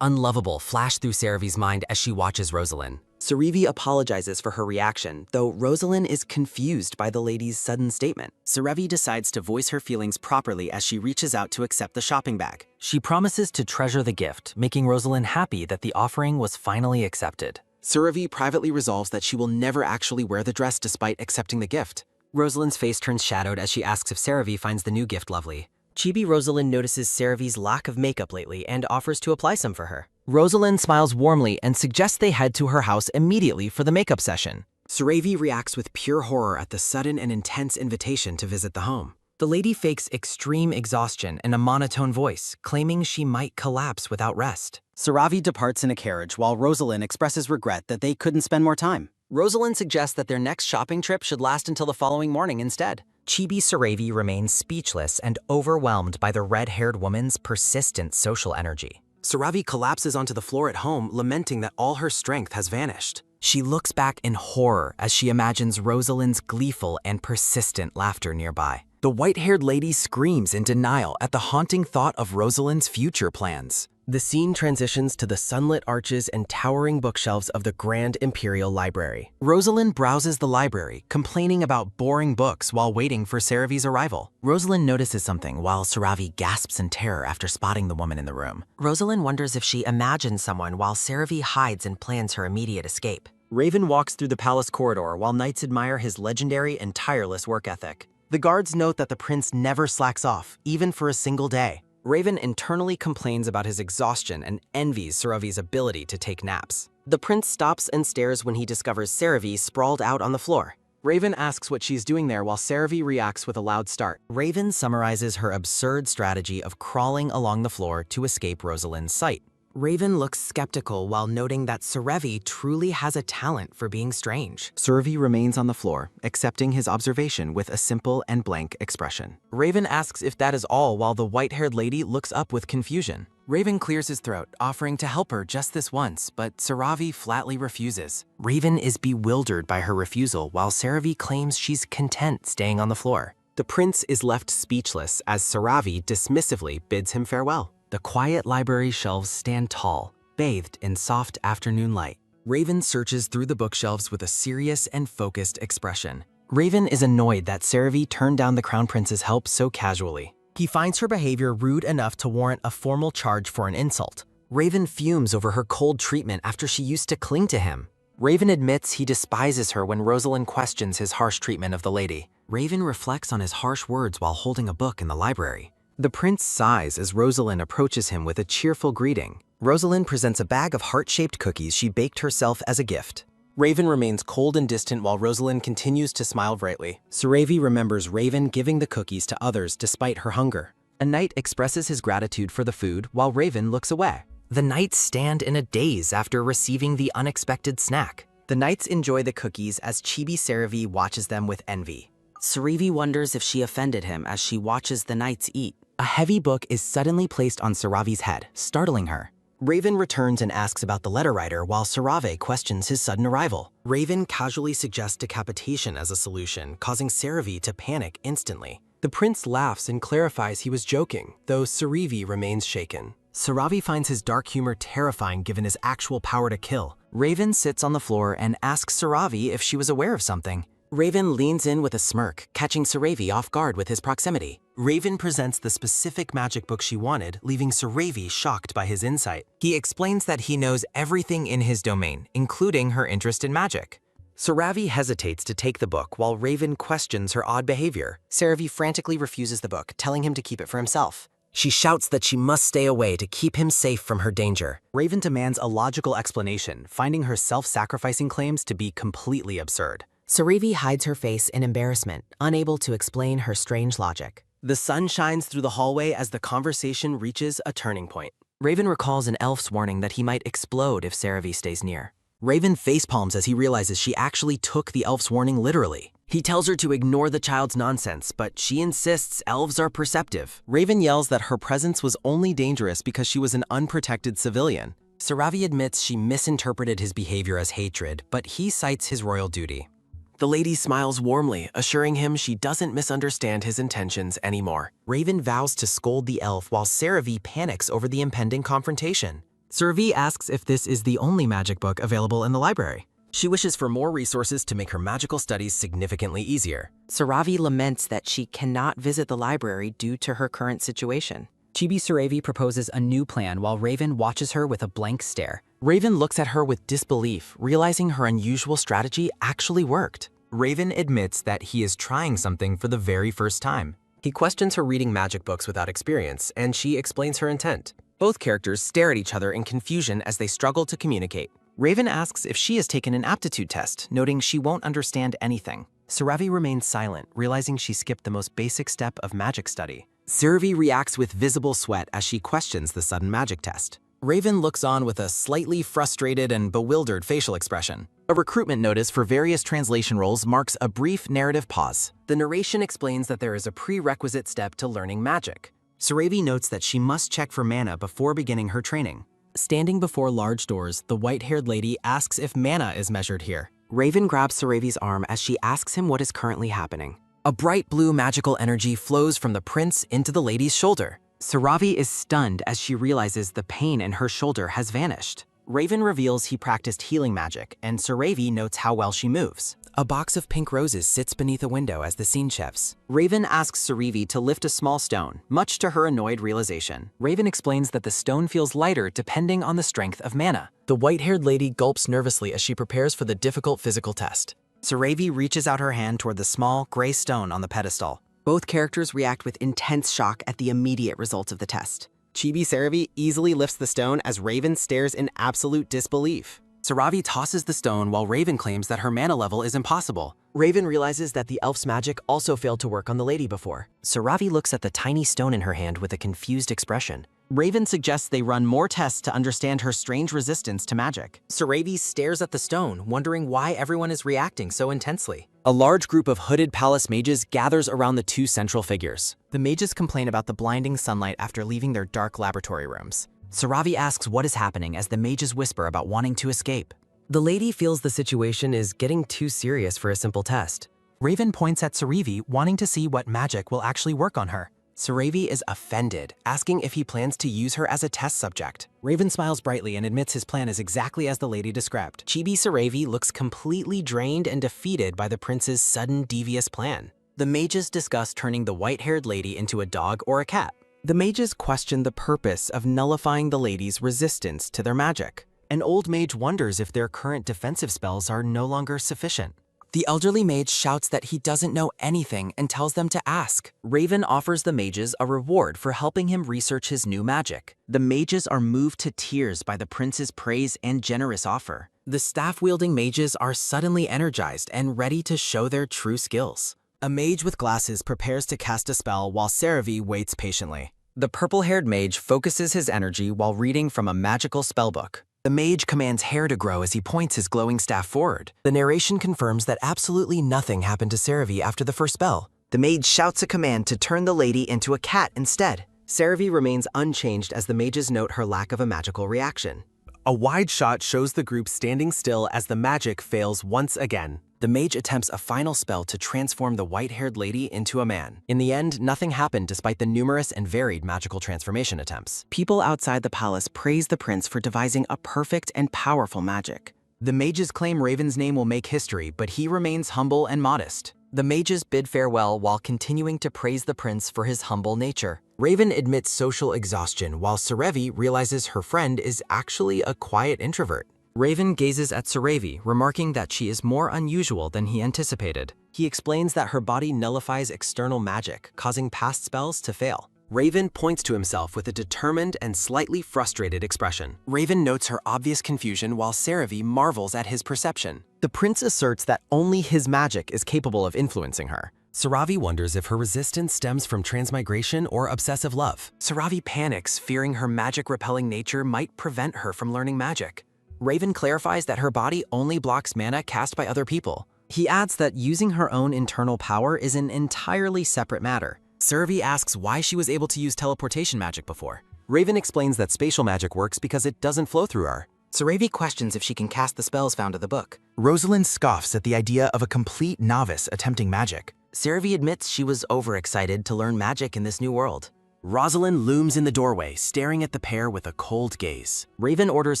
unlovable flash through Saravi's mind as she watches Rosalind. Saravi apologizes for her reaction, though Rosalind is confused by the lady's sudden statement. Saravi decides to voice her feelings properly as she reaches out to accept the shopping bag. She promises to treasure the gift, making Rosalind happy that the offering was finally accepted. Saravi privately resolves that she will never actually wear the dress despite accepting the gift. Rosalind's face turns shadowed as she asks if Saravi finds the new gift lovely. Chibi Rosalind notices Saravi's lack of makeup lately and offers to apply some for her. Rosalind smiles warmly and suggests they head to her house immediately for the makeup session. Saravi reacts with pure horror at the sudden and intense invitation to visit the home. The lady fakes extreme exhaustion in a monotone voice, claiming she might collapse without rest. Saravi departs in a carriage while Rosalind expresses regret that they couldn't spend more time. Rosalind suggests that their next shopping trip should last until the following morning instead. Chibi Saravi remains speechless and overwhelmed by the red-haired woman's persistent social energy. Saravi collapses onto the floor at home, lamenting that all her strength has vanished. She looks back in horror as she imagines Rosalind's gleeful and persistent laughter nearby. The white-haired lady screams in denial at the haunting thought of Rosalind's future plans. The scene transitions to the sunlit arches and towering bookshelves of the Grand Imperial Library. Rosalind browses the library, complaining about boring books while waiting for Saravi's arrival. Rosalind notices something while Saravi gasps in terror after spotting the woman in the room. Rosalind wonders if she imagines someone while Saravi hides and plans her immediate escape. Raven walks through the palace corridor while knights admire his legendary and tireless work ethic. The guards note that the prince never slacks off, even for a single day. Raven internally complains about his exhaustion and envies Saravi's ability to take naps. The prince stops and stares when he discovers Saravi sprawled out on the floor. Raven asks what she's doing there while Saravi reacts with a loud start. Raven summarizes her absurd strategy of crawling along the floor to escape Rosalind's sight. Raven looks skeptical while noting that Saravi truly has a talent for being strange. Saravi remains on the floor, accepting his observation with a simple and blank expression. Raven asks if that is all while the white-haired lady looks up with confusion. Raven clears his throat, offering to help her just this once, but Saravi flatly refuses. Raven is bewildered by her refusal while Saravi claims she's content staying on the floor. The prince is left speechless as Saravi dismissively bids him farewell. The quiet library shelves stand tall, bathed in soft afternoon light. Raven searches through the bookshelves with a serious and focused expression. Raven is annoyed that Saravi turned down the Crown Prince's help so casually. He finds her behavior rude enough to warrant a formal charge for an insult. Raven fumes over her cold treatment after she used to cling to him. Raven admits he despises her when Rosalind questions his harsh treatment of the lady. Raven reflects on his harsh words while holding a book in the library. The prince sighs as Rosalind approaches him with a cheerful greeting. Rosalind presents a bag of heart-shaped cookies she baked herself as a gift. Raven remains cold and distant while Rosalind continues to smile brightly. Saravi remembers Raven giving the cookies to others despite her hunger. A knight expresses his gratitude for the food while Raven looks away. The knights stand in a daze after receiving the unexpected snack. The knights enjoy the cookies as Chibi Saravi watches them with envy. Saravi wonders if she offended him as she watches the knights eat. A heavy book is suddenly placed on Saravi's head, startling her. Raven returns and asks about the letter writer while Sarave questions his sudden arrival. Raven casually suggests decapitation as a solution, causing Saravi to panic instantly. The prince laughs and clarifies he was joking, though Saravi remains shaken. Saravi finds his dark humor terrifying given his actual power to kill. Raven sits on the floor and asks Saravi if she was aware of something. Raven leans in with a smirk, catching Saravi off guard with his proximity. Raven presents the specific magic book she wanted, leaving Saravi shocked by his insight. He explains that he knows everything in his domain, including her interest in magic. Saravi hesitates to take the book while Raven questions her odd behavior. Saravi frantically refuses the book, telling him to keep it for himself. She shouts that she must stay away to keep him safe from her danger. Raven demands a logical explanation, finding her self-sacrificing claims to be completely absurd. Saravi hides her face in embarrassment, unable to explain her strange logic. The sun shines through the hallway as the conversation reaches a turning point. Raven recalls an elf's warning that he might explode if Saravi stays near. Raven facepalms as he realizes she actually took the elf's warning literally. He tells her to ignore the child's nonsense, but she insists elves are perceptive. Raven yells that her presence was only dangerous because she was an unprotected civilian. Saravi admits she misinterpreted his behavior as hatred, but he cites his royal duty. The lady smiles warmly, assuring him she doesn't misunderstand his intentions anymore. Raven vows to scold the elf while Saravi panics over the impending confrontation. Saravi asks if this is the only magic book available in the library. She wishes for more resources to make her magical studies significantly easier. Saravi laments that she cannot visit the library due to her current situation. Chibi Saravi proposes a new plan while Raven watches her with a blank stare. Raven looks at her with disbelief, realizing her unusual strategy actually worked. Raven admits that he is trying something for the very first time. He questions her reading magic books without experience, and she explains her intent. Both characters stare at each other in confusion as they struggle to communicate. Raven asks if she has taken an aptitude test, noting she won't understand anything. Saravi remains silent, realizing she skipped the most basic step of magic study. Saravi reacts with visible sweat as she questions the sudden magic test. Raven looks on with a slightly frustrated and bewildered facial expression. A recruitment notice for various translation roles marks a brief narrative pause. The narration explains that there is a prerequisite step to learning magic. Saravi notes that she must check for mana before beginning her training. Standing before large doors, the white-haired lady asks if mana is measured here. Raven grabs Saravi's arm as she asks him what is currently happening. A bright blue magical energy flows from the prince into the lady's shoulder. Saravi is stunned as she realizes the pain in her shoulder has vanished. Raven reveals he practiced healing magic, and Saravi notes how well she moves. A box of pink roses sits beneath a window as the scene shifts. Raven asks Saravi to lift a small stone, much to her annoyed realization. Raven explains that the stone feels lighter depending on the strength of mana. The white-haired lady gulps nervously as she prepares for the difficult physical test. Saravi reaches out her hand toward the small, gray stone on the pedestal. Both characters react with intense shock at the immediate results of the test. Chibi Saravi easily lifts the stone as Raven stares in absolute disbelief. Saravi tosses the stone while Raven claims that her mana level is impossible. Raven realizes that the elf's magic also failed to work on the lady before. Saravi looks at the tiny stone in her hand with a confused expression. Raven suggests they run more tests to understand her strange resistance to magic. Saravi stares at the stone, wondering why everyone is reacting so intensely. A large group of hooded palace mages gathers around the two central figures. The mages complain about the blinding sunlight after leaving their dark laboratory rooms. Saravi asks what is happening as the mages whisper about wanting to escape. The lady feels the situation is getting too serious for a simple test. Raven points at Saravi, wanting to see what magic will actually work on her. Saravi is offended, asking if he plans to use her as a test subject. Raven smiles brightly and admits his plan is exactly as the lady described. Chibi Saravi looks completely drained and defeated by the prince's sudden devious plan. The mages discuss turning the white-haired lady into a dog or a cat. The mages question the purpose of nullifying the lady's resistance to their magic. An old mage wonders if their current defensive spells are no longer sufficient. The elderly mage shouts that he doesn't know anything and tells them to ask. Raven offers the mages a reward for helping him research his new magic. The mages are moved to tears by the prince's praise and generous offer. The staff-wielding mages are suddenly energized and ready to show their true skills. A mage with glasses prepares to cast a spell while Saravi waits patiently. The purple-haired mage focuses his energy while reading from a magical spellbook. The mage commands hair to grow as he points his glowing staff forward. The narration confirms that absolutely nothing happened to Saravi after the first spell. The mage shouts a command to turn the lady into a cat instead. Saravi remains unchanged as the mages note her lack of a magical reaction. A wide shot shows the group standing still as the magic fails once again. The mage attempts a final spell to transform the white-haired lady into a man. In the end, nothing happened despite the numerous and varied magical transformation attempts. People outside the palace praise the prince for devising a perfect and powerful magic. The mages claim Raven's name will make history, but he remains humble and modest. The mages bid farewell while continuing to praise the prince for his humble nature. Raven admits social exhaustion while Saravi realizes her friend is actually a quiet introvert. Raven gazes at Saravi, remarking that she is more unusual than he anticipated. He explains that her body nullifies external magic, causing past spells to fail. Raven points to himself with a determined and slightly frustrated expression. Raven notes her obvious confusion while Saravi marvels at his perception. The prince asserts that only his magic is capable of influencing her. Saravi wonders if her resistance stems from transmigration or obsessive love. Saravi panics, fearing her magic-repelling nature might prevent her from learning magic. Raven clarifies that her body only blocks mana cast by other people. He adds that using her own internal power is an entirely separate matter. Saravi asks why she was able to use teleportation magic before. Raven explains that spatial magic works because it doesn't flow through her. Saravi questions if she can cast the spells found in the book. Rosalind scoffs at the idea of a complete novice attempting magic. Saravi admits she was overexcited to learn magic in this new world. Rosalind looms in the doorway, staring at the pair with a cold gaze. Raven orders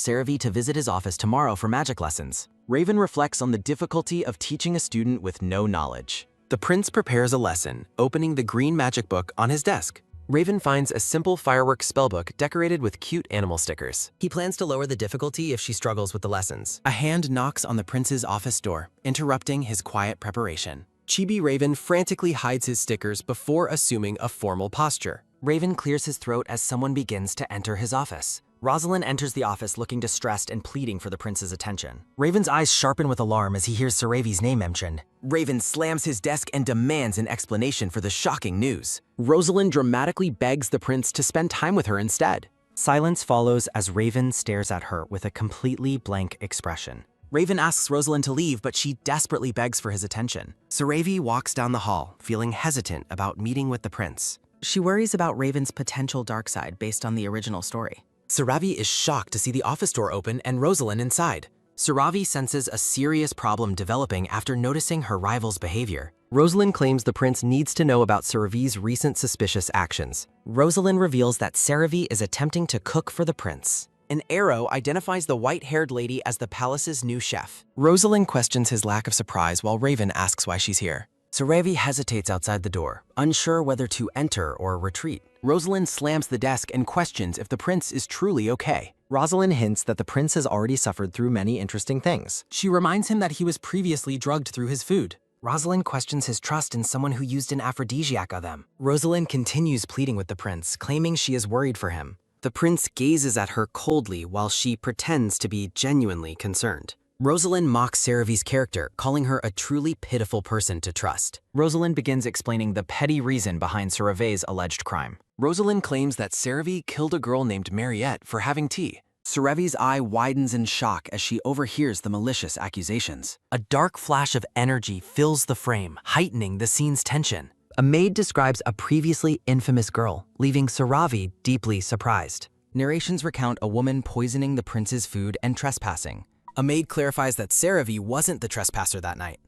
Saravi to visit his office tomorrow for magic lessons. Raven reflects on the difficulty of teaching a student with no knowledge. The prince prepares a lesson, opening the green magic book on his desk. Raven finds a simple fireworks spellbook decorated with cute animal stickers. He plans to lower the difficulty if she struggles with the lessons. A hand knocks on the prince's office door, interrupting his quiet preparation. Chibi Raven frantically hides his stickers before assuming a formal posture. Raven clears his throat as someone begins to enter his office. Rosalind enters the office looking distressed and pleading for the prince's attention. Raven's eyes sharpen with alarm as he hears Saravi's name mentioned. Raven slams his desk and demands an explanation for the shocking news. Rosalind dramatically begs the prince to spend time with her instead. Silence follows as Raven stares at her with a completely blank expression. Raven asks Rosalind to leave, but she desperately begs for his attention. Saravi walks down the hall, feeling hesitant about meeting with the prince. She worries about Raven's potential dark side based on the original story. Saravi is shocked to see the office door open and Rosalind inside. Saravi senses a serious problem developing after noticing her rival's behavior. Rosalind claims the prince needs to know about Saravi's recent suspicious actions. Rosalind reveals that Saravi is attempting to cook for the prince. An arrow identifies the white-haired lady as the palace's new chef. Rosalind questions his lack of surprise while Raven asks why she's here. Saravi hesitates outside the door, unsure whether to enter or retreat. Rosalind slams the desk and questions if the prince is truly okay. Rosalind hints that the prince has already suffered through many interesting things. She reminds him that he was previously drugged through his food. Rosalind questions his trust in someone who used an aphrodisiac on them. Rosalind continues pleading with the prince, claiming she is worried for him. The prince gazes at her coldly while she pretends to be genuinely concerned. Rosalind mocks Saravi's character, calling her a truly pitiful person to trust. Rosalind begins explaining the petty reason behind Saravi's alleged crime. Rosalind claims that Saravi killed a girl named Mariette for having tea. Saravi's eye widens in shock as she overhears the malicious accusations. A dark flash of energy fills the frame, heightening the scene's tension. A maid describes a previously infamous girl, leaving Saravi deeply surprised. Narrations recount a woman poisoning the prince's food and trespassing. A maid clarifies that Saravi wasn't the trespasser that night.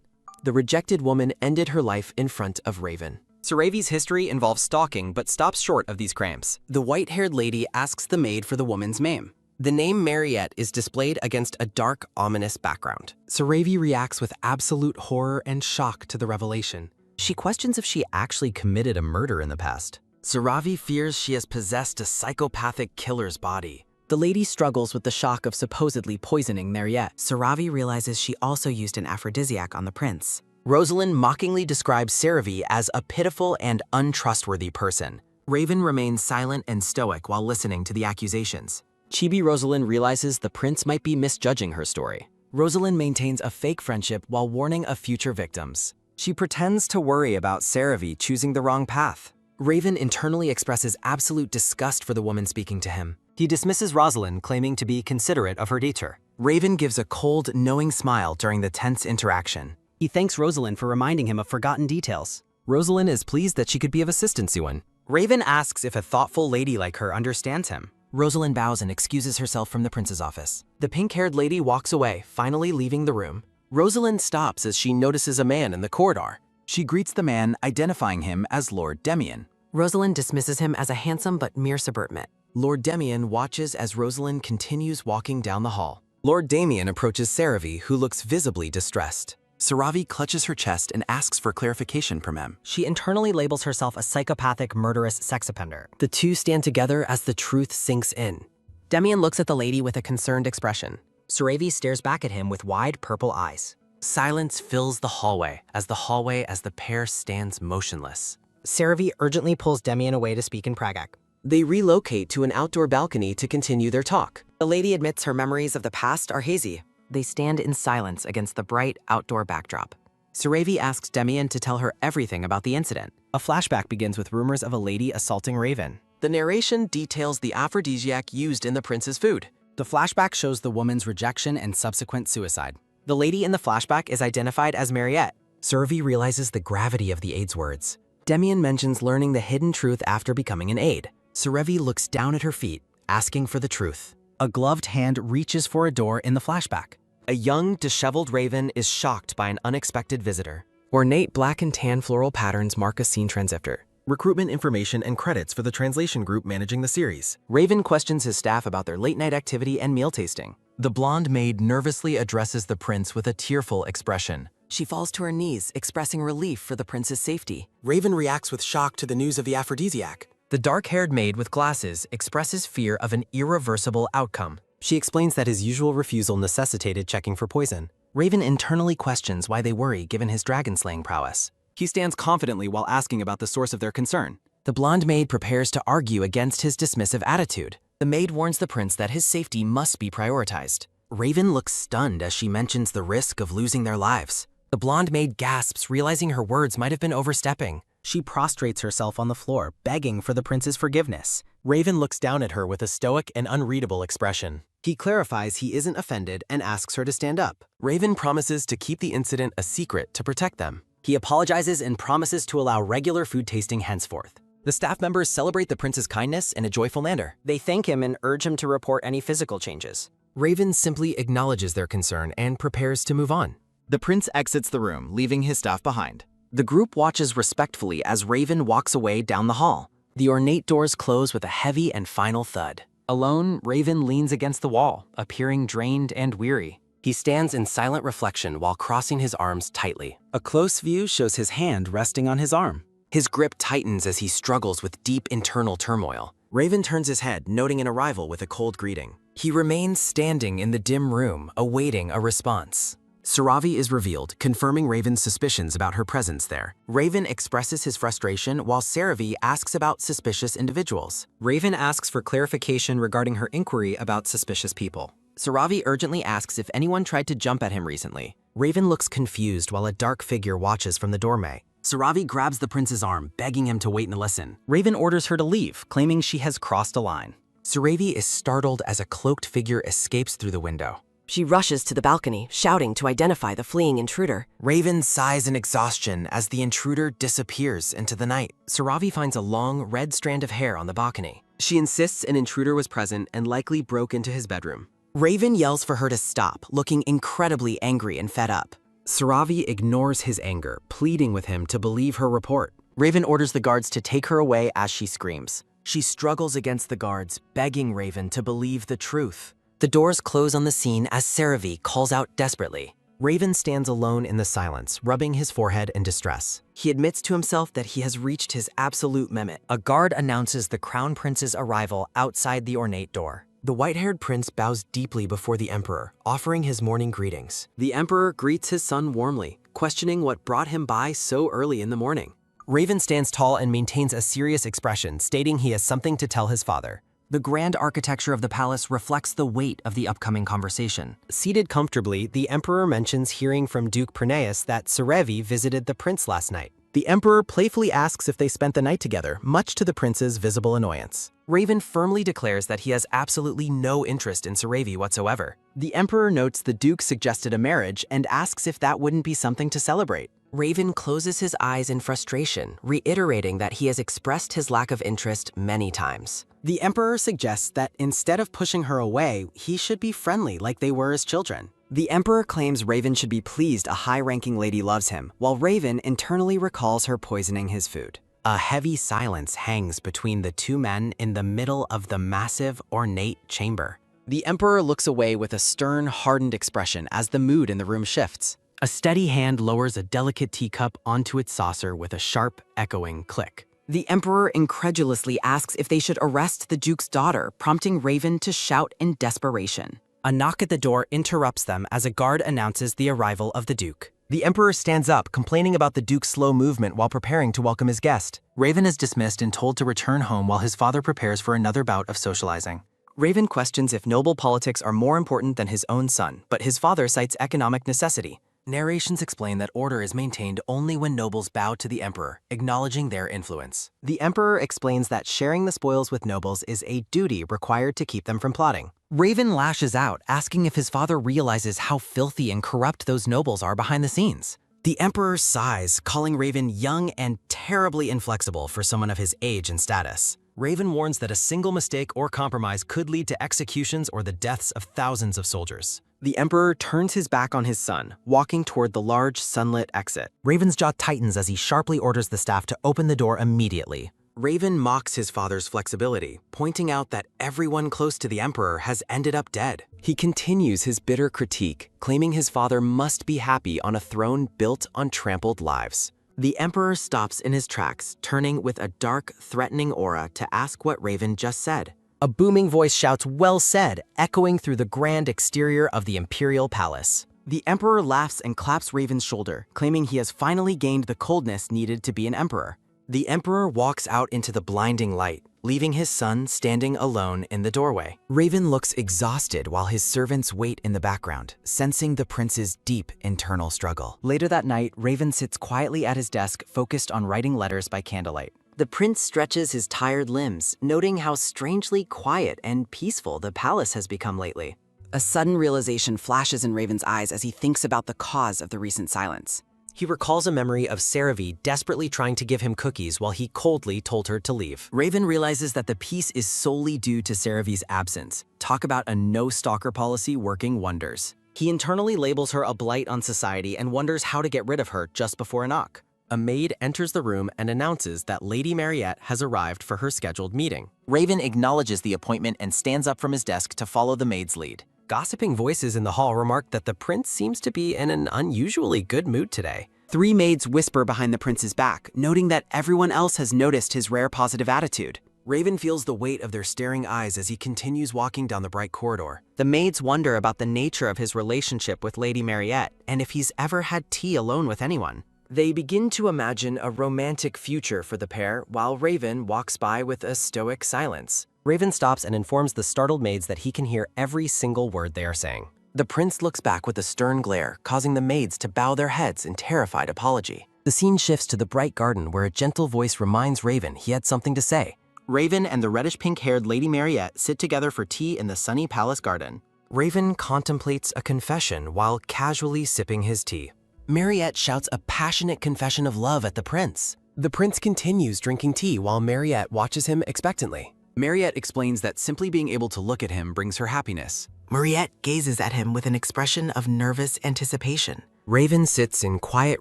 The rejected woman ended her life in front of Raven. Saravi's history involves stalking but stops short of these crimes. The white-haired lady asks the maid for the woman's name. The name Mariette is displayed against a dark, ominous background. Saravi reacts with absolute horror and shock to the revelation. She questions if she actually committed a murder in the past. Saravi fears she has possessed a psychopathic killer's body. The lady struggles with the shock of supposedly poisoning Mariette. Saravi realizes she also used an aphrodisiac on the prince. Rosalind mockingly describes Saravi as a pitiful and untrustworthy person. Raven remains silent and stoic while listening to the accusations. Chibi Rosalind realizes the prince might be misjudging her story. Rosalind maintains a fake friendship while warning of future victims. She pretends to worry about Saravi choosing the wrong path. Raven internally expresses absolute disgust for the woman speaking to him. He dismisses Rosalind, claiming to be considerate of her teacher. Raven gives a cold, knowing smile during the tense interaction. He thanks Rosalind for reminding him of forgotten details. Rosalind is pleased that she could be of assistance to him. Raven asks if a thoughtful lady like her understands him. Rosalind bows and excuses herself from the prince's office. The pink-haired lady walks away, finally leaving the room. Rosalind stops as she notices a man in the corridor. She greets the man, identifying him as Lord Demian. Rosalind dismisses him as a handsome but mere subordinate. Lord Demian watches as Rosalind continues walking down the hall. Lord Damian approaches Saravi, who looks visibly distressed. Saravi clutches her chest and asks for clarification from him. She internally labels herself a psychopathic, murderous sex offender. The two stand together as the truth sinks in. Demian looks at the lady with a concerned expression. Saravi stares back at him with wide purple eyes. Silence fills the hallway as the pair stands motionless. Saravi urgently pulls Demian away to speak in Pragak. They relocate to an outdoor balcony to continue their talk. The lady admits her memories of the past are hazy. They stand in silence against the bright outdoor backdrop. Saravi asks Demian to tell her everything about the incident. A flashback begins with rumors of a lady assaulting Raven. The narration details the aphrodisiac used in the prince's food. The flashback shows the woman's rejection and subsequent suicide. The lady in the flashback is identified as Mariette. Saravi realizes the gravity of the aide's words. Demian mentions learning the hidden truth after becoming an aide. Saravi looks down at her feet, asking for the truth. A gloved hand reaches for a door in the flashback. A young, disheveled Raven is shocked by an unexpected visitor. Ornate black and tan floral patterns mark a scene transifter. Recruitment information and credits for the translation group managing the series. Raven questions his staff about their late-night activity and meal tasting. The blonde maid nervously addresses the prince with a tearful expression. She falls to her knees, expressing relief for the prince's safety. Raven reacts with shock to the news of the aphrodisiac. The dark-haired maid with glasses expresses fear of an irreversible outcome. She explains that his usual refusal necessitated checking for poison. Raven internally questions why they worry given his dragon-slaying prowess. He stands confidently while asking about the source of their concern. The blonde maid prepares to argue against his dismissive attitude. The maid warns the prince that his safety must be prioritized. Raven looks stunned as she mentions the risk of losing their lives. The blonde maid gasps, realizing her words might have been overstepping. She prostrates herself on the floor, begging for the prince's forgiveness. Raven looks down at her with a stoic and unreadable expression. He clarifies he isn't offended and asks her to stand up. Raven promises to keep the incident a secret to protect them. He apologizes and promises to allow regular food tasting henceforth. The staff members celebrate the prince's kindness in a joyful manner. They thank him and urge him to report any physical changes. Raven simply acknowledges their concern and prepares to move on. The prince exits the room, leaving his staff behind. The group watches respectfully as Raven walks away down the hall. The ornate doors close with a heavy and final thud. Alone, Raven leans against the wall, appearing drained and weary. He stands in silent reflection while crossing his arms tightly. A close view shows his hand resting on his arm. His grip tightens as he struggles with deep internal turmoil. Raven turns his head, noting an arrival with a cold greeting. He remains standing in the dim room, awaiting a response. Saravi is revealed, confirming Raven's suspicions about her presence there. Raven expresses his frustration while Saravi asks about suspicious individuals. Raven asks for clarification regarding her inquiry about suspicious people. Saravi urgently asks if anyone tried to jump at him recently. Raven looks confused while a dark figure watches from the doorway. Saravi grabs the prince's arm, begging him to wait and listen. Raven orders her to leave, claiming she has crossed a line. Saravi is startled as a cloaked figure escapes through the window. She rushes to the balcony, shouting to identify the fleeing intruder. Raven sighs in exhaustion as the intruder disappears into the night. Saravi finds a long, red strand of hair on the balcony. She insists an intruder was present and likely broke into his bedroom. Raven yells for her to stop, looking incredibly angry and fed up. Saravi ignores his anger, pleading with him to believe her report. Raven orders the guards to take her away as she screams. She struggles against the guards, begging Raven to believe the truth. The doors close on the scene as Saravi calls out desperately. Raven stands alone in the silence, rubbing his forehead in distress. He admits to himself that he has reached his absolute limit. A guard announces the crown prince's arrival outside the ornate door. The white-haired prince bows deeply before the emperor, offering his morning greetings. The emperor greets his son warmly, questioning what brought him by so early in the morning. Raven stands tall and maintains a serious expression, stating he has something to tell his father. The grand architecture of the palace reflects the weight of the upcoming conversation. Seated comfortably, the emperor mentions hearing from Duke Perneus that Serevi visited the prince last night. The emperor playfully asks if they spent the night together, much to the prince's visible annoyance. Raven firmly declares that he has absolutely no interest in Serevi whatsoever. The emperor notes the duke suggested a marriage and asks if that wouldn't be something to celebrate. Raven closes his eyes in frustration, reiterating that he has expressed his lack of interest many times. The emperor suggests that instead of pushing her away, he should be friendly like they were as children. The emperor claims Raven should be pleased a high-ranking lady loves him, while Raven internally recalls her poisoning his food. A heavy silence hangs between the two men in the middle of the massive, ornate chamber. The emperor looks away with a stern, hardened expression as the mood in the room shifts. A steady hand lowers a delicate teacup onto its saucer with a sharp, echoing click. The emperor incredulously asks if they should arrest the duke's daughter, prompting Raven to shout in desperation. A knock at the door interrupts them as a guard announces the arrival of the duke. The emperor stands up, complaining about the duke's slow movement while preparing to welcome his guest. Raven is dismissed and told to return home while his father prepares for another bout of socializing. Raven questions if noble politics are more important than his own son, but his father cites economic necessity. Narrations explain that order is maintained only when nobles bow to the emperor, acknowledging their influence. The emperor explains that sharing the spoils with nobles is a duty required to keep them from plotting. Raven lashes out, asking if his father realizes how filthy and corrupt those nobles are behind the scenes. The emperor sighs, calling Raven young and terribly inflexible for someone of his age and status. Raven warns that a single mistake or compromise could lead to executions or the deaths of thousands of soldiers. The emperor turns his back on his son, walking toward the large sunlit exit. Raven's jaw tightens as he sharply orders the staff to open the door immediately. Raven mocks his father's flexibility, pointing out that everyone close to the emperor has ended up dead. He continues his bitter critique, claiming his father must be happy on a throne built on trampled lives. The emperor stops in his tracks, turning with a dark, threatening aura to ask what Raven just said. A booming voice shouts, "Well said," echoing through the grand exterior of the imperial palace. The emperor laughs and claps Raven's shoulder, claiming he has finally gained the coldness needed to be an emperor. The emperor walks out into the blinding light, leaving his son standing alone in the doorway. Raven looks exhausted while his servants wait in the background, sensing the prince's deep internal struggle. Later that night, Raven sits quietly at his desk, focused on writing letters by candlelight. The prince stretches his tired limbs, noting how strangely quiet and peaceful the palace has become lately. A sudden realization flashes in Raven's eyes as he thinks about the cause of the recent silence. He recalls a memory of Serevi desperately trying to give him cookies while he coldly told her to leave. Raven realizes that the peace is solely due to Serevi's absence. Talk about a no-stalker policy working wonders. He internally labels her a blight on society and wonders how to get rid of her just before a knock. A maid enters the room and announces that Lady Mariette has arrived for her scheduled meeting. Raven acknowledges the appointment and stands up from his desk to follow the maid's lead. Gossiping voices in the hall remark that the prince seems to be in an unusually good mood today. 3 maids whisper behind the prince's back, noting that everyone else has noticed his rare positive attitude. Raven feels the weight of their staring eyes as he continues walking down the bright corridor. The maids wonder about the nature of his relationship with Lady Mariette and if he's ever had tea alone with anyone. They begin to imagine a romantic future for the pair while Raven walks by with a stoic silence. Raven stops and informs the startled maids that he can hear every single word they are saying. The prince looks back with a stern glare, causing the maids to bow their heads in terrified apology. The scene shifts to the bright garden where a gentle voice reminds Raven he had something to say. Raven and the reddish-pink-haired Lady Mariette sit together for tea in the sunny palace garden. Raven contemplates a confession while casually sipping his tea. Mariette shouts a passionate confession of love at the prince. The prince continues drinking tea while Mariette watches him expectantly. Mariette explains that simply being able to look at him brings her happiness. Mariette gazes at him with an expression of nervous anticipation. Raven sits in quiet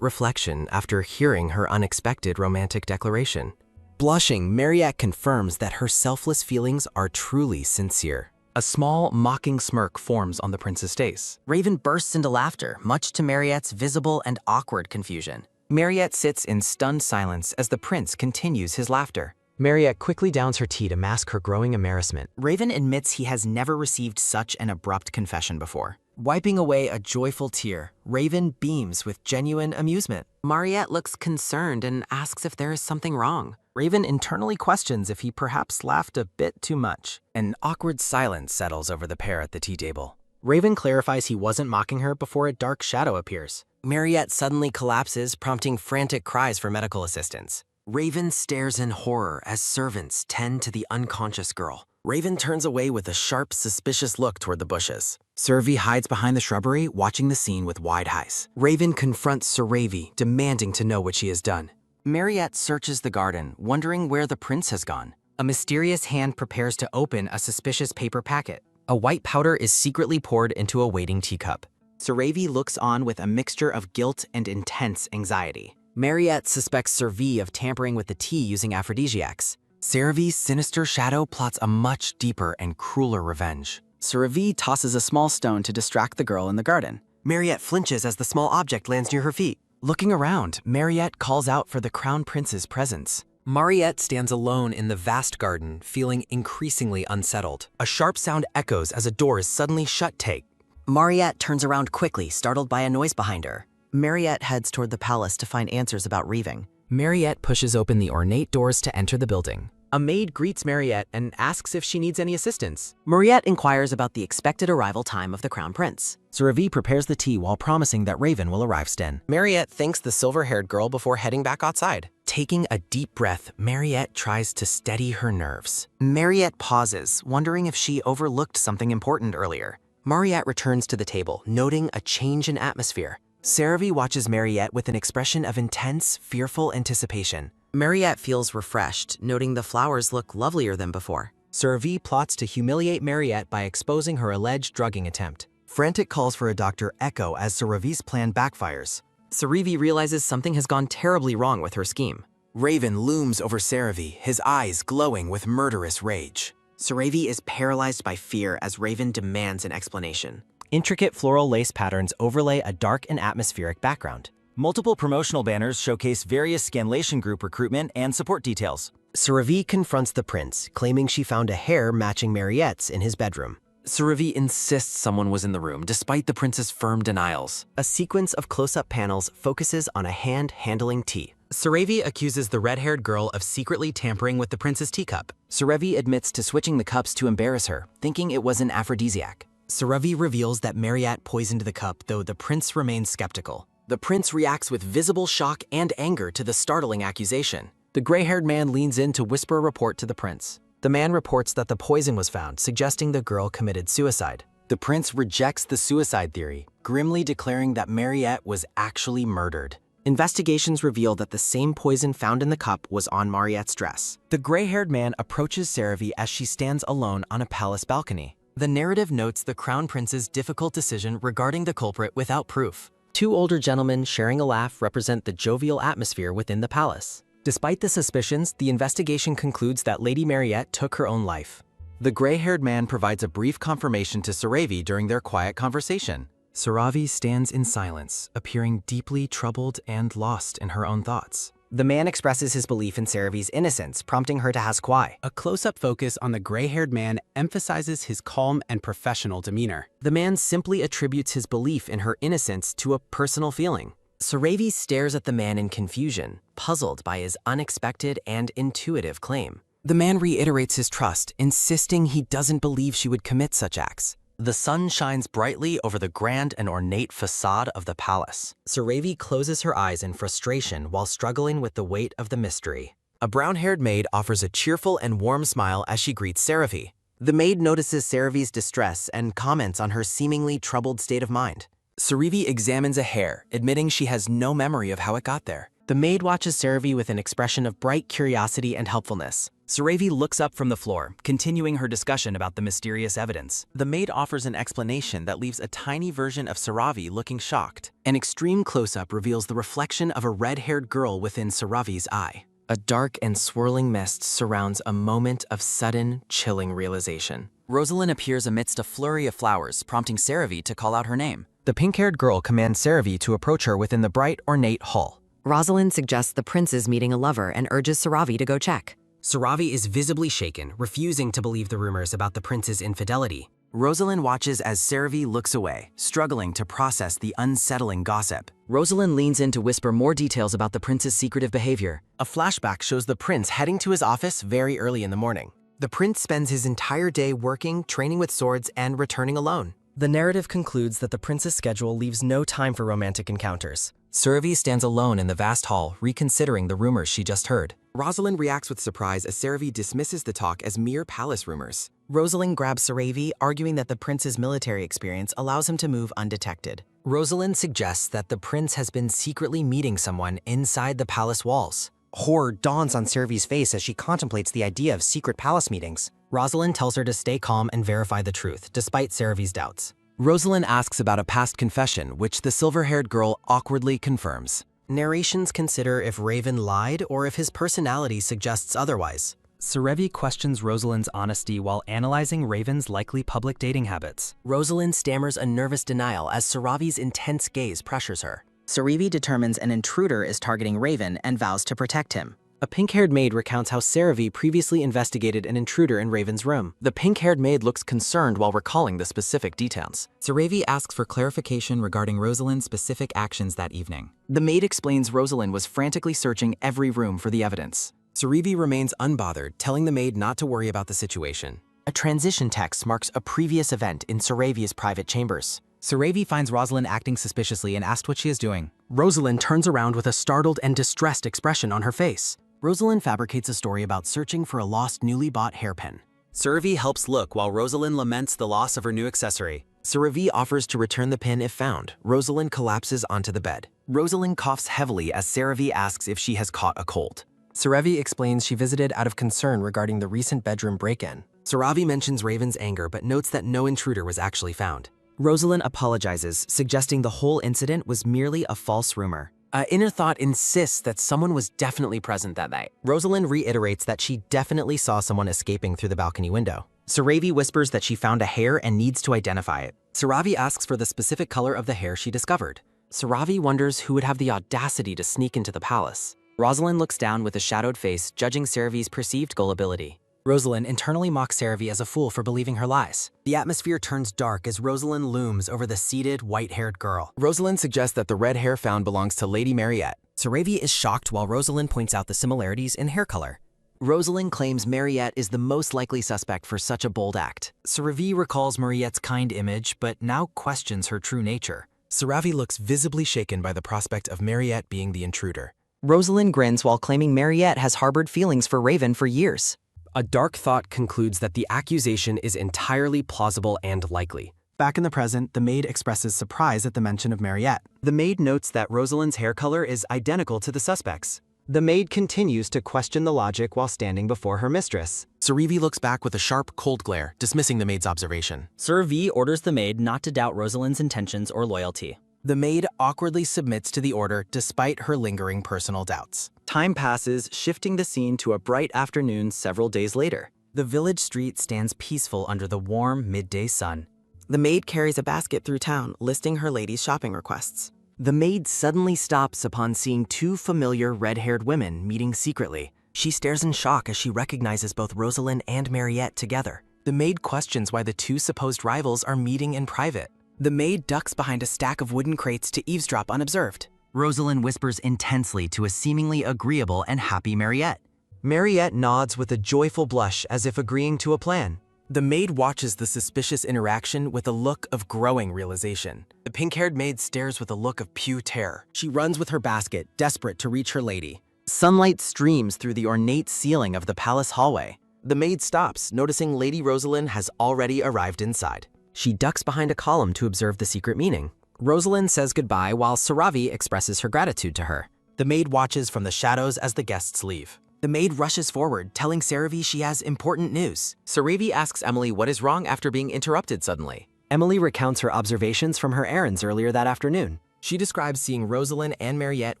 reflection after hearing her unexpected romantic declaration. Blushing, Mariette confirms that her selfless feelings are truly sincere. A small, mocking smirk forms on the prince's face. Raven bursts into laughter, much to Mariette's visible and awkward confusion. Mariette sits in stunned silence as the prince continues his laughter. Mariette quickly downs her tea to mask her growing embarrassment. Raven admits he has never received such an abrupt confession before. Wiping away a joyful tear, Raven beams with genuine amusement. Mariette looks concerned and asks if there is something wrong. Raven internally questions if he perhaps laughed a bit too much. An awkward silence settles over the pair at the tea table. Raven clarifies he wasn't mocking her before a dark shadow appears. Mariette suddenly collapses, prompting frantic cries for medical assistance. Raven stares in horror as servants tend to the unconscious girl. Raven turns away with a sharp, suspicious look toward the bushes. Saravi hides behind the shrubbery, watching the scene with wide eyes. Raven confronts Saravi, demanding to know what she has done. Mariette searches the garden, wondering where the prince has gone. A mysterious hand prepares to open a suspicious paper packet. A white powder is secretly poured into a waiting teacup. Saravi looks on with a mixture of guilt and intense anxiety. Mariette suspects Saravi of tampering with the tea using aphrodisiacs. Saravi's sinister shadow plots a much deeper and crueler revenge. Saravi tosses a small stone to distract the girl in the garden. Mariette flinches as the small object lands near her feet. Looking around, Mariette calls out for the crown prince's presence. Mariette stands alone in the vast garden, feeling increasingly unsettled. A sharp sound echoes as a door is suddenly shut tight. Mariette turns around quickly, startled by a noise behind her. Mariette heads toward the palace to find answers about Reaving. Mariette pushes open the ornate doors to enter the building. A maid greets Mariette and asks if she needs any assistance. Mariette inquires about the expected arrival time of the crown prince. Saravi prepares the tea while promising that Raven will arrive soon. Mariette thanks the silver-haired girl before heading back outside. Taking a deep breath, Mariette tries to steady her nerves. Mariette pauses, wondering if she overlooked something important earlier. Mariette returns to the table, noting a change in atmosphere. Saravi watches Mariette with an expression of intense, fearful anticipation. Mariette feels refreshed, noting the flowers look lovelier than before. Saravi plots to humiliate Mariette by exposing her alleged drugging attempt. Frantic calls for a doctor echo as Saravi's plan backfires. Saravi realizes something has gone terribly wrong with her scheme. Raven looms over Saravi, his eyes glowing with murderous rage. Saravi is paralyzed by fear as Raven demands an explanation. Intricate floral lace patterns overlay a dark and atmospheric background. Multiple promotional banners showcase various Scanlation Group recruitment and support details. Saravi confronts the prince, claiming she found a hair matching Mariette's in his bedroom. Saravi insists someone was in the room, despite the prince's firm denials. A sequence of close-up panels focuses on a hand handling tea. Saravi accuses the red-haired girl of secretly tampering with the prince's teacup. Saravi admits to switching the cups to embarrass her, thinking it was an aphrodisiac. Saravi reveals that Mariette poisoned the cup, though the prince remains skeptical. The prince reacts with visible shock and anger to the startling accusation. The gray-haired man leans in to whisper a report to the prince. The man reports that the poison was found, suggesting the girl committed suicide. The prince rejects the suicide theory, grimly declaring that Mariette was actually murdered. Investigations reveal that the same poison found in the cup was on Mariette's dress. The gray-haired man approaches Saravi as she stands alone on a palace balcony. The narrative notes the crown prince's difficult decision regarding the culprit without proof. Two older gentlemen sharing a laugh represent the jovial atmosphere within the palace. Despite the suspicions, the investigation concludes that Lady Mariette took her own life. The gray-haired man provides a brief confirmation to Saravi during their quiet conversation. Saravi stands in silence, appearing deeply troubled and lost in her own thoughts. The man expresses his belief in Saravi's innocence, prompting her to ask why. A close-up focus on the gray-haired man emphasizes his calm and professional demeanor. The man simply attributes his belief in her innocence to a personal feeling. Saravi stares at the man in confusion, puzzled by his unexpected and intuitive claim. The man reiterates his trust, insisting he doesn't believe she would commit such acts. The sun shines brightly over the grand and ornate facade of the palace. Saravi closes her eyes in frustration while struggling with the weight of the mystery. A brown-haired maid offers a cheerful and warm smile as she greets Saravi. The maid notices Saravi's distress and comments on her seemingly troubled state of mind. Saravi examines a hair, admitting she has no memory of how it got there. The maid watches Saravi with an expression of bright curiosity and helpfulness. Saravi looks up from the floor, continuing her discussion about the mysterious evidence. The maid offers an explanation that leaves a tiny version of Saravi looking shocked. An extreme close-up reveals the reflection of a red-haired girl within Saravi's eye. A dark and swirling mist surrounds a moment of sudden, chilling realization. Rosalind appears amidst a flurry of flowers, prompting Saravi to call out her name. The pink-haired girl commands Saravi to approach her within the bright, ornate hall. Rosalind suggests the prince is meeting a lover and urges Saravi to go check. Saravi is visibly shaken, refusing to believe the rumors about the prince's infidelity. Rosalind watches as Saravi looks away, struggling to process the unsettling gossip. Rosalind leans in to whisper more details about the prince's secretive behavior. A flashback shows the prince heading to his office very early in the morning. The prince spends his entire day working, training with swords, and returning alone. The narrative concludes that the prince's schedule leaves no time for romantic encounters. Saravi stands alone in the vast hall, reconsidering the rumors she just heard. Rosalind reacts with surprise as Saravi dismisses the talk as mere palace rumors. Rosalind grabs Saravi, arguing that the prince's military experience allows him to move undetected. Rosalind suggests that the prince has been secretly meeting someone inside the palace walls. Horror dawns on Saravi's face as she contemplates the idea of secret palace meetings. Rosalind tells her to stay calm and verify the truth, despite Saravi's doubts. Rosalind asks about a past confession, which the silver-haired girl awkwardly confirms. Narrations consider if Raven lied or if his personality suggests otherwise. Saravi questions Rosalind's honesty while analyzing Raven's likely public dating habits. Rosalind stammers a nervous denial as Saravi's intense gaze pressures her. Saravi determines an intruder is targeting Raven and vows to protect him. A pink-haired maid recounts how Saravi previously investigated an intruder in Raven's room. The pink-haired maid looks concerned while recalling the specific details. Saravi asks for clarification regarding Rosalind's specific actions that evening. The maid explains Rosalind was frantically searching every room for the evidence. Saravi remains unbothered, telling the maid not to worry about the situation. A transition text marks a previous event in Saravi's private chambers. Saravi finds Rosalind acting suspiciously and asks what she is doing. Rosalind turns around with a startled and distressed expression on her face. Rosalind fabricates a story about searching for a lost newly bought hairpin. Saravi helps look while Rosalind laments the loss of her new accessory. Saravi offers to return the pin if found. Rosalind collapses onto the bed. Rosalind coughs heavily as Saravi asks if she has caught a cold. Saravi explains she visited out of concern regarding the recent bedroom break-in. Saravi mentions Raven's anger but notes that no intruder was actually found. Rosalind apologizes, suggesting the whole incident was merely a false rumor. Inner thought insists that someone was definitely present that night. Rosalind reiterates that she definitely saw someone escaping through the balcony window. Saravi whispers that she found a hair and needs to identify it. Saravi asks for the specific color of the hair she discovered. Saravi wonders who would have the audacity to sneak into the palace. Rosalind looks down with a shadowed face, judging Saravi's perceived gullibility. Rosalind internally mocks Saravi as a fool for believing her lies. The atmosphere turns dark as Rosalind looms over the seated, white-haired girl. Rosalind suggests that the red hair found belongs to Lady Mariette. Saravi is shocked while Rosalind points out the similarities in hair color. Rosalind claims Mariette is the most likely suspect for such a bold act. Saravi recalls Mariette's kind image, but now questions her true nature. Saravi looks visibly shaken by the prospect of Mariette being the intruder. Rosalind grins while claiming Mariette has harbored feelings for Raven for years. A dark thought concludes that the accusation is entirely plausible and likely. Back in the present, the maid expresses surprise at the mention of Mariette. The maid notes that Rosalind's hair color is identical to the suspect's. The maid continues to question the logic while standing before her mistress. Saravi looks back with a sharp, cold glare, dismissing the maid's observation. Saravi orders the maid not to doubt Rosalind's intentions or loyalty. The maid awkwardly submits to the order despite her lingering personal doubts. Time passes, shifting the scene to a bright afternoon several days later. The village street stands peaceful under the warm midday sun. The maid carries a basket through town, listing her lady's shopping requests. The maid suddenly stops upon seeing two familiar red-haired women meeting secretly. She stares in shock as she recognizes both Rosalind and Mariette together. The maid questions why the two supposed rivals are meeting in private. The maid ducks behind a stack of wooden crates to eavesdrop unobserved. Rosalind whispers intensely to a seemingly agreeable and happy Mariette. Mariette nods with a joyful blush as if agreeing to a plan. The maid watches the suspicious interaction with a look of growing realization. The pink-haired maid stares with a look of pure terror. She runs with her basket, desperate to reach her lady. Sunlight streams through the ornate ceiling of the palace hallway. The maid stops, noticing Lady Rosalind has already arrived inside. She ducks behind a column to observe the secret meaning. Rosalind says goodbye while Saravi expresses her gratitude to her. The maid watches from the shadows as the guests leave. The maid rushes forward, telling Saravi she has important news. Saravi asks Emily what is wrong after being interrupted suddenly. Emily recounts her observations from her errands earlier that afternoon. She describes seeing Rosalind and Mariette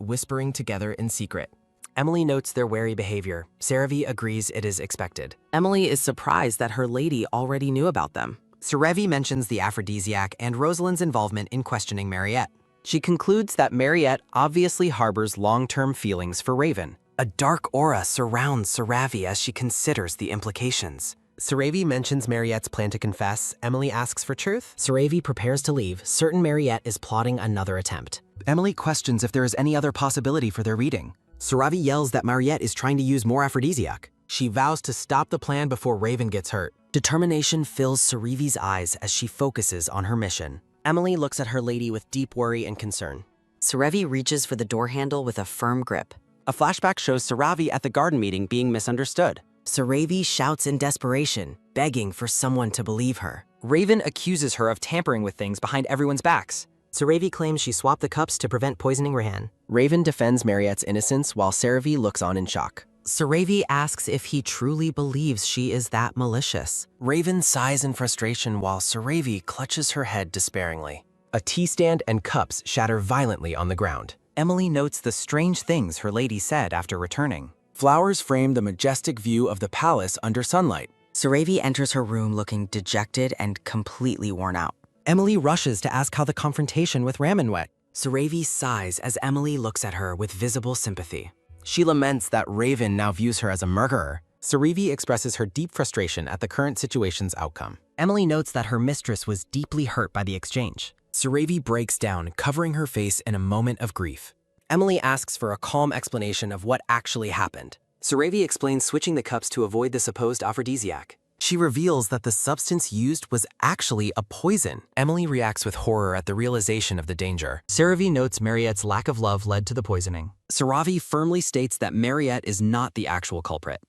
whispering together in secret. Emily notes their wary behavior. Saravi agrees it is expected. Emily is surprised that her lady already knew about them. Saravi mentions the aphrodisiac and Rosalind's involvement in questioning Mariette. She concludes that Mariette obviously harbors long-term feelings for Raven. A dark aura surrounds Saravi as she considers the implications. Saravi mentions Mariette's plan to confess. Emily asks for truth. Saravi prepares to leave, certain Mariette is plotting another attempt. Emily questions if there is any other possibility for their reading. Saravi yells that Mariette is trying to use more aphrodisiac. She vows to stop the plan before Raven gets hurt. Determination fills Saravi's eyes as she focuses on her mission. Emily looks at her lady with deep worry and concern. Saravi reaches for the door handle with a firm grip. A flashback shows Saravi at the garden meeting being misunderstood. Saravi shouts in desperation, begging for someone to believe her. Raven accuses her of tampering with things behind everyone's backs. Saravi claims she swapped the cups to prevent poisoning Rehan. Raven defends Mariette's innocence while Saravi looks on in shock. Saravi asks if he truly believes she is that malicious. Raven sighs in frustration while Saravi clutches her head despairingly. A tea stand and cups shatter violently on the ground. Emily notes the strange things her lady said after returning. Flowers frame the majestic view of the palace under sunlight. Saravi enters her room looking dejected and completely worn out. Emily rushes to ask how the confrontation with Ramen went. Saravi sighs as Emily looks at her with visible sympathy. She laments that Raven now views her as a murderer. Saravi expresses her deep frustration at the current situation's outcome. Emily notes that her mistress was deeply hurt by the exchange. Saravi breaks down, covering her face in a moment of grief. Emily asks for a calm explanation of what actually happened. Saravi explains switching the cups to avoid the supposed aphrodisiac. She reveals that the substance used was actually a poison. Emily reacts with horror at the realization of the danger. Saravi notes Mariette's lack of love led to the poisoning. Saravi firmly states that Mariette is not the actual culprit.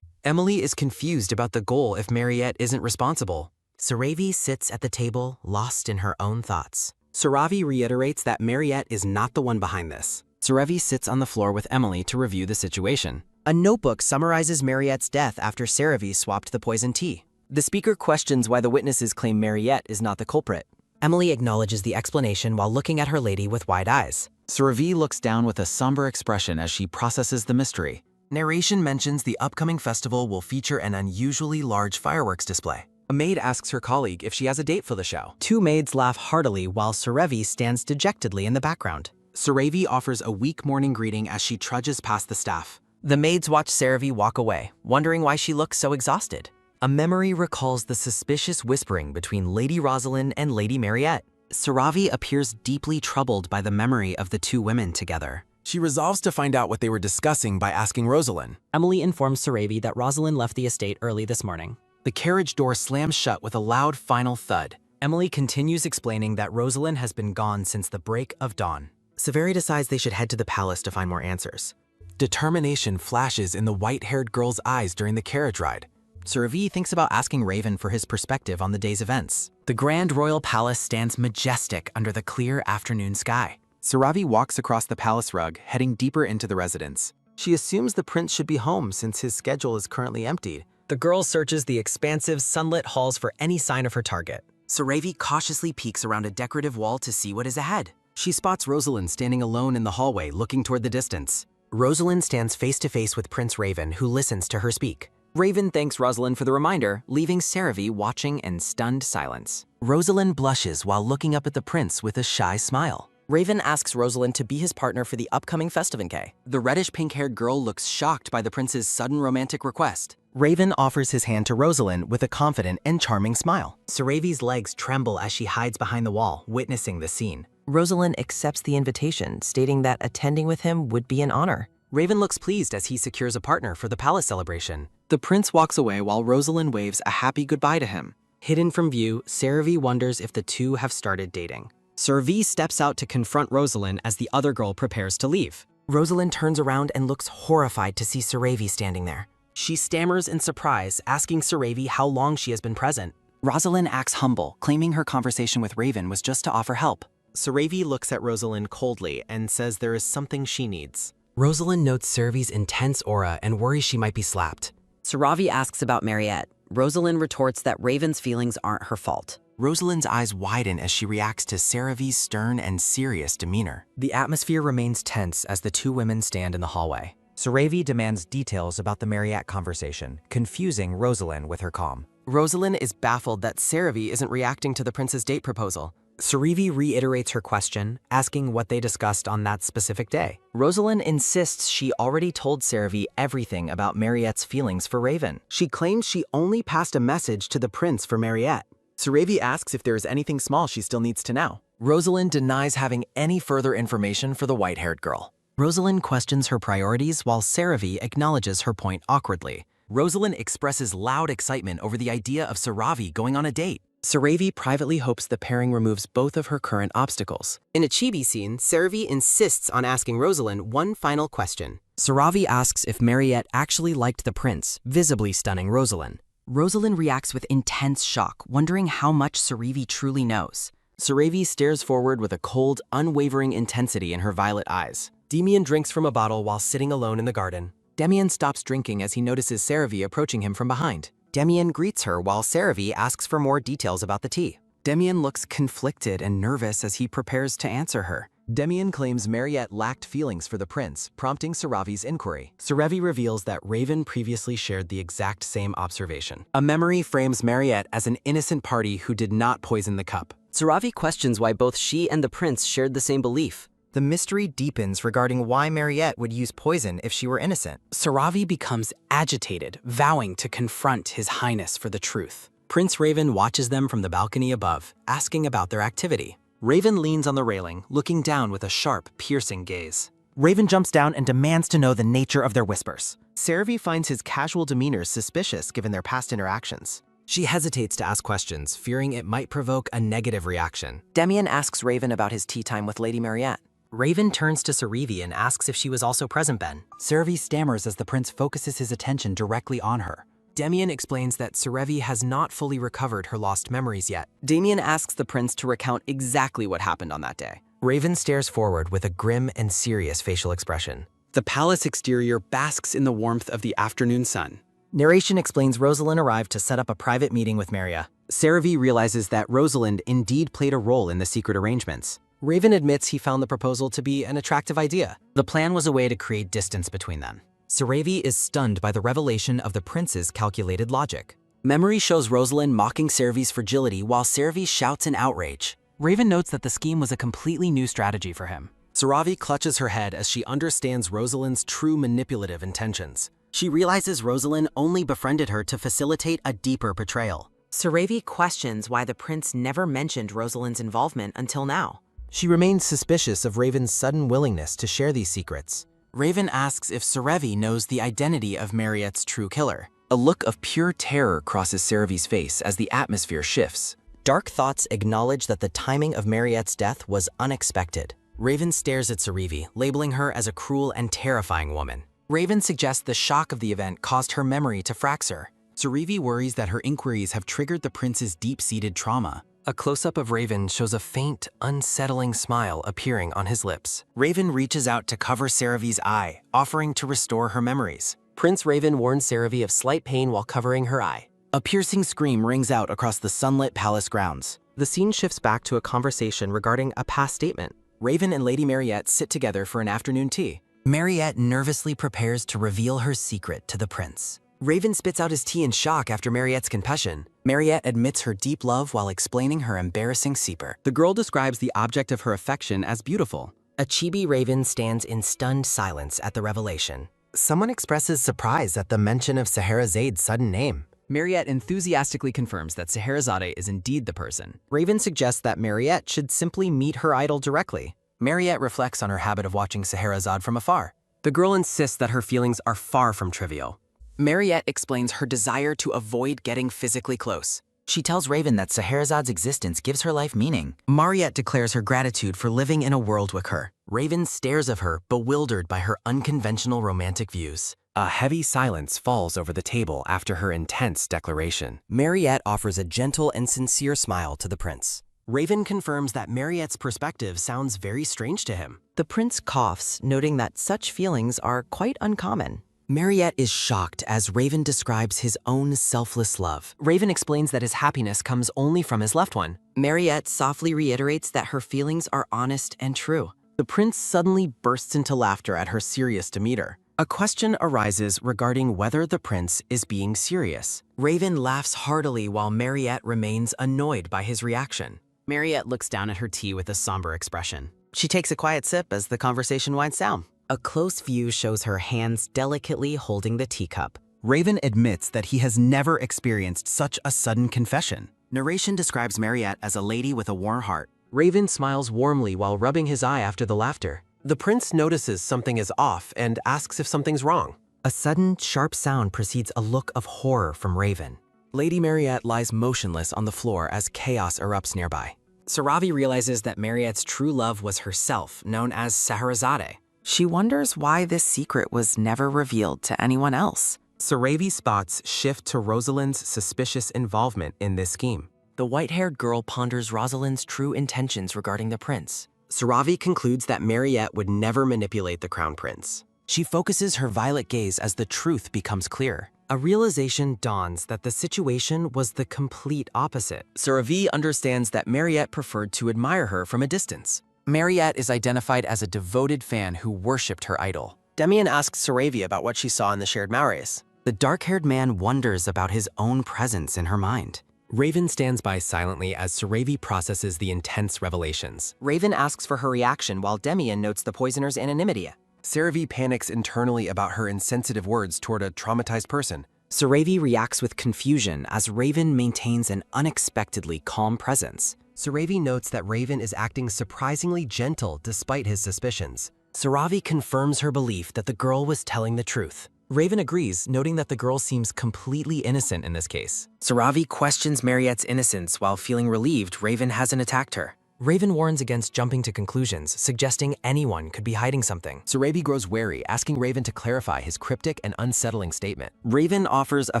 Emily is confused about the goal if Mariette isn't responsible. Saravi sits at the table, lost in her own thoughts. Saravi reiterates that Mariette is not the one behind this. Saravi sits on the floor with Emily to review the situation. A notebook summarizes Mariette's death after Saravi swapped the poison tea. The speaker questions why the witnesses claim Mariette is not the culprit. Emily acknowledges the explanation while looking at her lady with wide eyes. Saravi looks down with a somber expression as she processes the mystery. Narration mentions the upcoming festival will feature an unusually large fireworks display. A maid asks her colleague if she has a date for the show. Two maids laugh heartily while Saravi stands dejectedly in the background. Saravi offers a weak morning greeting as she trudges past the staff. The maids watch Saravi walk away, wondering why she looks so exhausted. A memory recalls the suspicious whispering between Lady Rosalind and Lady Mariette. Saravi appears deeply troubled by the memory of the two women together. She resolves to find out what they were discussing by asking Rosalind. Emily informs Saravi that Rosalind left the estate early this morning. The carriage door slams shut with a loud final thud. Emily continues explaining that Rosalind has been gone since the break of dawn. Severi decides they should head to the palace to find more answers. Determination flashes in the white-haired girl's eyes during the carriage ride. Saravi thinks about asking Raven for his perspective on the day's events. The Grand Royal Palace stands majestic under the clear afternoon sky. Saravi walks across the palace rug, heading deeper into the residence. She assumes the prince should be home since his schedule is currently emptied. The girl searches the expansive, sunlit halls for any sign of her target. Saravi cautiously peeks around a decorative wall to see what is ahead. She spots Rosalind standing alone in the hallway, looking toward the distance. Rosalind stands face-to-face with Prince Raven, who listens to her speak. Raven thanks Rosalind for the reminder, leaving Saravi watching in stunned silence. Rosalind blushes while looking up at the prince with a shy smile. Raven asks Rosalind to be his partner for the upcoming festival. The reddish-pink-haired girl looks shocked by the prince's sudden romantic request. Raven offers his hand to Rosalind with a confident and charming smile. Saravi's legs tremble as she hides behind the wall, witnessing the scene. Rosalind accepts the invitation, stating that attending with him would be an honor. Raven looks pleased as he secures a partner for the palace celebration. The prince walks away while Rosalind waves a happy goodbye to him. Hidden from view, Saravi wonders if the two have started dating. Saravi steps out to confront Rosalind as the other girl prepares to leave. Rosalind turns around and looks horrified to see Saravi standing there. She stammers in surprise, asking Saravi how long she has been present. Rosalind acts humble, claiming her conversation with Raven was just to offer help. Saravi looks at Rosalind coldly and says there is something she needs. Rosalind notes Saravi's intense aura and worries she might be slapped. Saravi asks about Mariette. Rosalind retorts that Raven's feelings aren't her fault. Rosalind's eyes widen as she reacts to Saravi's stern and serious demeanor. The atmosphere remains tense as the two women stand in the hallway. Saravi demands details about the Mariette conversation, confusing Rosalind with her calm. Rosalind is baffled that Saravi isn't reacting to the prince's date proposal. Sarivi reiterates her question, asking what they discussed on that specific day. Rosalind insists she already told Saravi everything about Mariette's feelings for Raven. She claims she only passed a message to the prince for Mariette. Saravi asks if there is anything small she still needs to know. Rosalind denies having any further information for the white-haired girl. Rosalind questions her priorities while Saravi acknowledges her point awkwardly. Rosalind expresses loud excitement over the idea of Saravi going on a date. Saravi privately hopes the pairing removes both of her current obstacles. In a chibi scene, Saravi insists on asking Rosalind one final question. Saravi asks if Mariette actually liked the prince, visibly stunning Rosalind. Rosalind reacts with intense shock, wondering how much Saravi truly knows. Saravi stares forward with a cold, unwavering intensity in her violet eyes. Demian drinks from a bottle while sitting alone in the garden. Demian stops drinking as he notices Saravi approaching him from behind. Demian greets her while Saravi asks for more details about the tea. Demian looks conflicted and nervous as he prepares to answer her. Demian claims Mariette lacked feelings for the prince, prompting Saravi's inquiry. Saravi reveals that Raven previously shared the exact same observation. A memory frames Mariette as an innocent party who did not poison the cup. Saravi questions why both she and the prince shared the same belief. The mystery deepens regarding why Mariette would use poison if she were innocent. Saravi becomes agitated, vowing to confront His Highness for the truth. Prince Raven watches them from the balcony above, asking about their activity. Raven leans on the railing, looking down with a sharp, piercing gaze. Raven jumps down and demands to know the nature of their whispers. Saravi finds his casual demeanor suspicious given their past interactions. She hesitates to ask questions, fearing it might provoke a negative reaction. Demian asks Raven about his tea time with Lady Mariette. Raven turns to Saravi and asks if she was also present, Ben. Saravi stammers as the prince focuses his attention directly on her. Demian explains that Saravi has not fully recovered her lost memories yet. Demian asks the prince to recount exactly what happened on that day. Raven stares forward with a grim and serious facial expression. The palace exterior basks in the warmth of the afternoon sun. Narration explains Rosalind arrived to set up a private meeting with Maria. Saravi realizes that Rosalind indeed played a role in the secret arrangements. Raven admits he found the proposal to be an attractive idea. The plan was a way to create distance between them. Saravi is stunned by the revelation of the prince's calculated logic. Memory shows Rosalind mocking Saravi's fragility while Saravi shouts in outrage. Raven notes that the scheme was a completely new strategy for him. Saravi clutches her head as she understands Rosalind's true manipulative intentions. She realizes Rosalind only befriended her to facilitate a deeper betrayal. Saravi questions why the prince never mentioned Rosalind's involvement until now. She remains suspicious of Raven's sudden willingness to share these secrets. Raven asks if Saravi knows the identity of Mariette's true killer. A look of pure terror crosses Saravi's face as the atmosphere shifts. Dark thoughts acknowledge that the timing of Mariette's death was unexpected. Raven stares at Saravi, labeling her as a cruel and terrifying woman. Raven suggests the shock of the event caused her memory to fracture. Saravi worries that her inquiries have triggered the prince's deep-seated trauma. A close-up of Raven shows a faint, unsettling smile appearing on his lips. Raven reaches out to cover Saravi's eye, offering to restore her memories. Prince Raven warns Saravi of slight pain while covering her eye. A piercing scream rings out across the sunlit palace grounds. The scene shifts back to a conversation regarding a past statement. Raven and Lady Mariette sit together for an afternoon tea. Mariette nervously prepares to reveal her secret to the prince. Raven spits out his tea in shock after Mariette's confession. Mariette admits her deep love while explaining her embarrassing secret. The girl describes the object of her affection as beautiful. A chibi Raven stands in stunned silence at the revelation. Someone expresses surprise at the mention of Saharazade's sudden name. Mariette enthusiastically confirms that Scheherazade is indeed the person. Raven suggests that Mariette should simply meet her idol directly. Mariette reflects on her habit of watching Scheherazade from afar. The girl insists that her feelings are far from trivial. Mariette explains her desire to avoid getting physically close. She tells Raven that Scheherazade's existence gives her life meaning. Mariette declares her gratitude for living in a world with her. Raven stares at her, bewildered by her unconventional romantic views. A heavy silence falls over the table after her intense declaration. Mariette offers a gentle and sincere smile to the prince. Raven confirms that Mariette's perspective sounds very strange to him. The prince coughs, noting that such feelings are quite uncommon. Mariette is shocked as Raven describes his own selfless love. Raven explains that his happiness comes only from his loved one. Mariette softly reiterates that her feelings are honest and true. The prince suddenly bursts into laughter at her serious demeanor. A question arises regarding whether the prince is being serious. Raven laughs heartily while Mariette remains annoyed by his reaction. Mariette looks down at her tea with a somber expression. She takes a quiet sip as the conversation winds down. A close view shows her hands delicately holding the teacup. Raven admits that he has never experienced such a sudden confession. Narration describes Mariette as a lady with a warm heart. Raven smiles warmly while rubbing his eye after the laughter. The prince notices something is off and asks if something's wrong. A sudden, sharp sound precedes a look of horror from Raven. Lady Mariette lies motionless on the floor as chaos erupts nearby. Saravi realizes that Mariette's true love was herself, known as Scheherazade. She wonders why this secret was never revealed to anyone else. Saravi's spots shift to Rosalind's suspicious involvement in this scheme. The white-haired girl ponders Rosalind's true intentions regarding the prince. Saravi concludes that Mariette would never manipulate the crown prince. She focuses her violet gaze as the truth becomes clear. A realization dawns that the situation was the complete opposite. Saravi understands that Mariette preferred to admire her from a distance. Mariette is identified as a devoted fan who worshipped her idol. Demian asks Saravi about what she saw in the shared memories. The dark-haired man wonders about his own presence in her mind. Raven stands by silently as Saravi processes the intense revelations. Raven asks for her reaction while Demian notes the poisoner's anonymity. Saravi panics internally about her insensitive words toward a traumatized person. Saravi reacts with confusion as Raven maintains an unexpectedly calm presence. Saravi notes that Raven is acting surprisingly gentle despite his suspicions. Saravi confirms her belief that the girl was telling the truth. Raven agrees, noting that the girl seems completely innocent in this case. Saravi questions Mariette's innocence while feeling relieved Raven hasn't attacked her. Raven warns against jumping to conclusions, suggesting anyone could be hiding something. Saravi grows wary, asking Raven to clarify his cryptic and unsettling statement. Raven offers a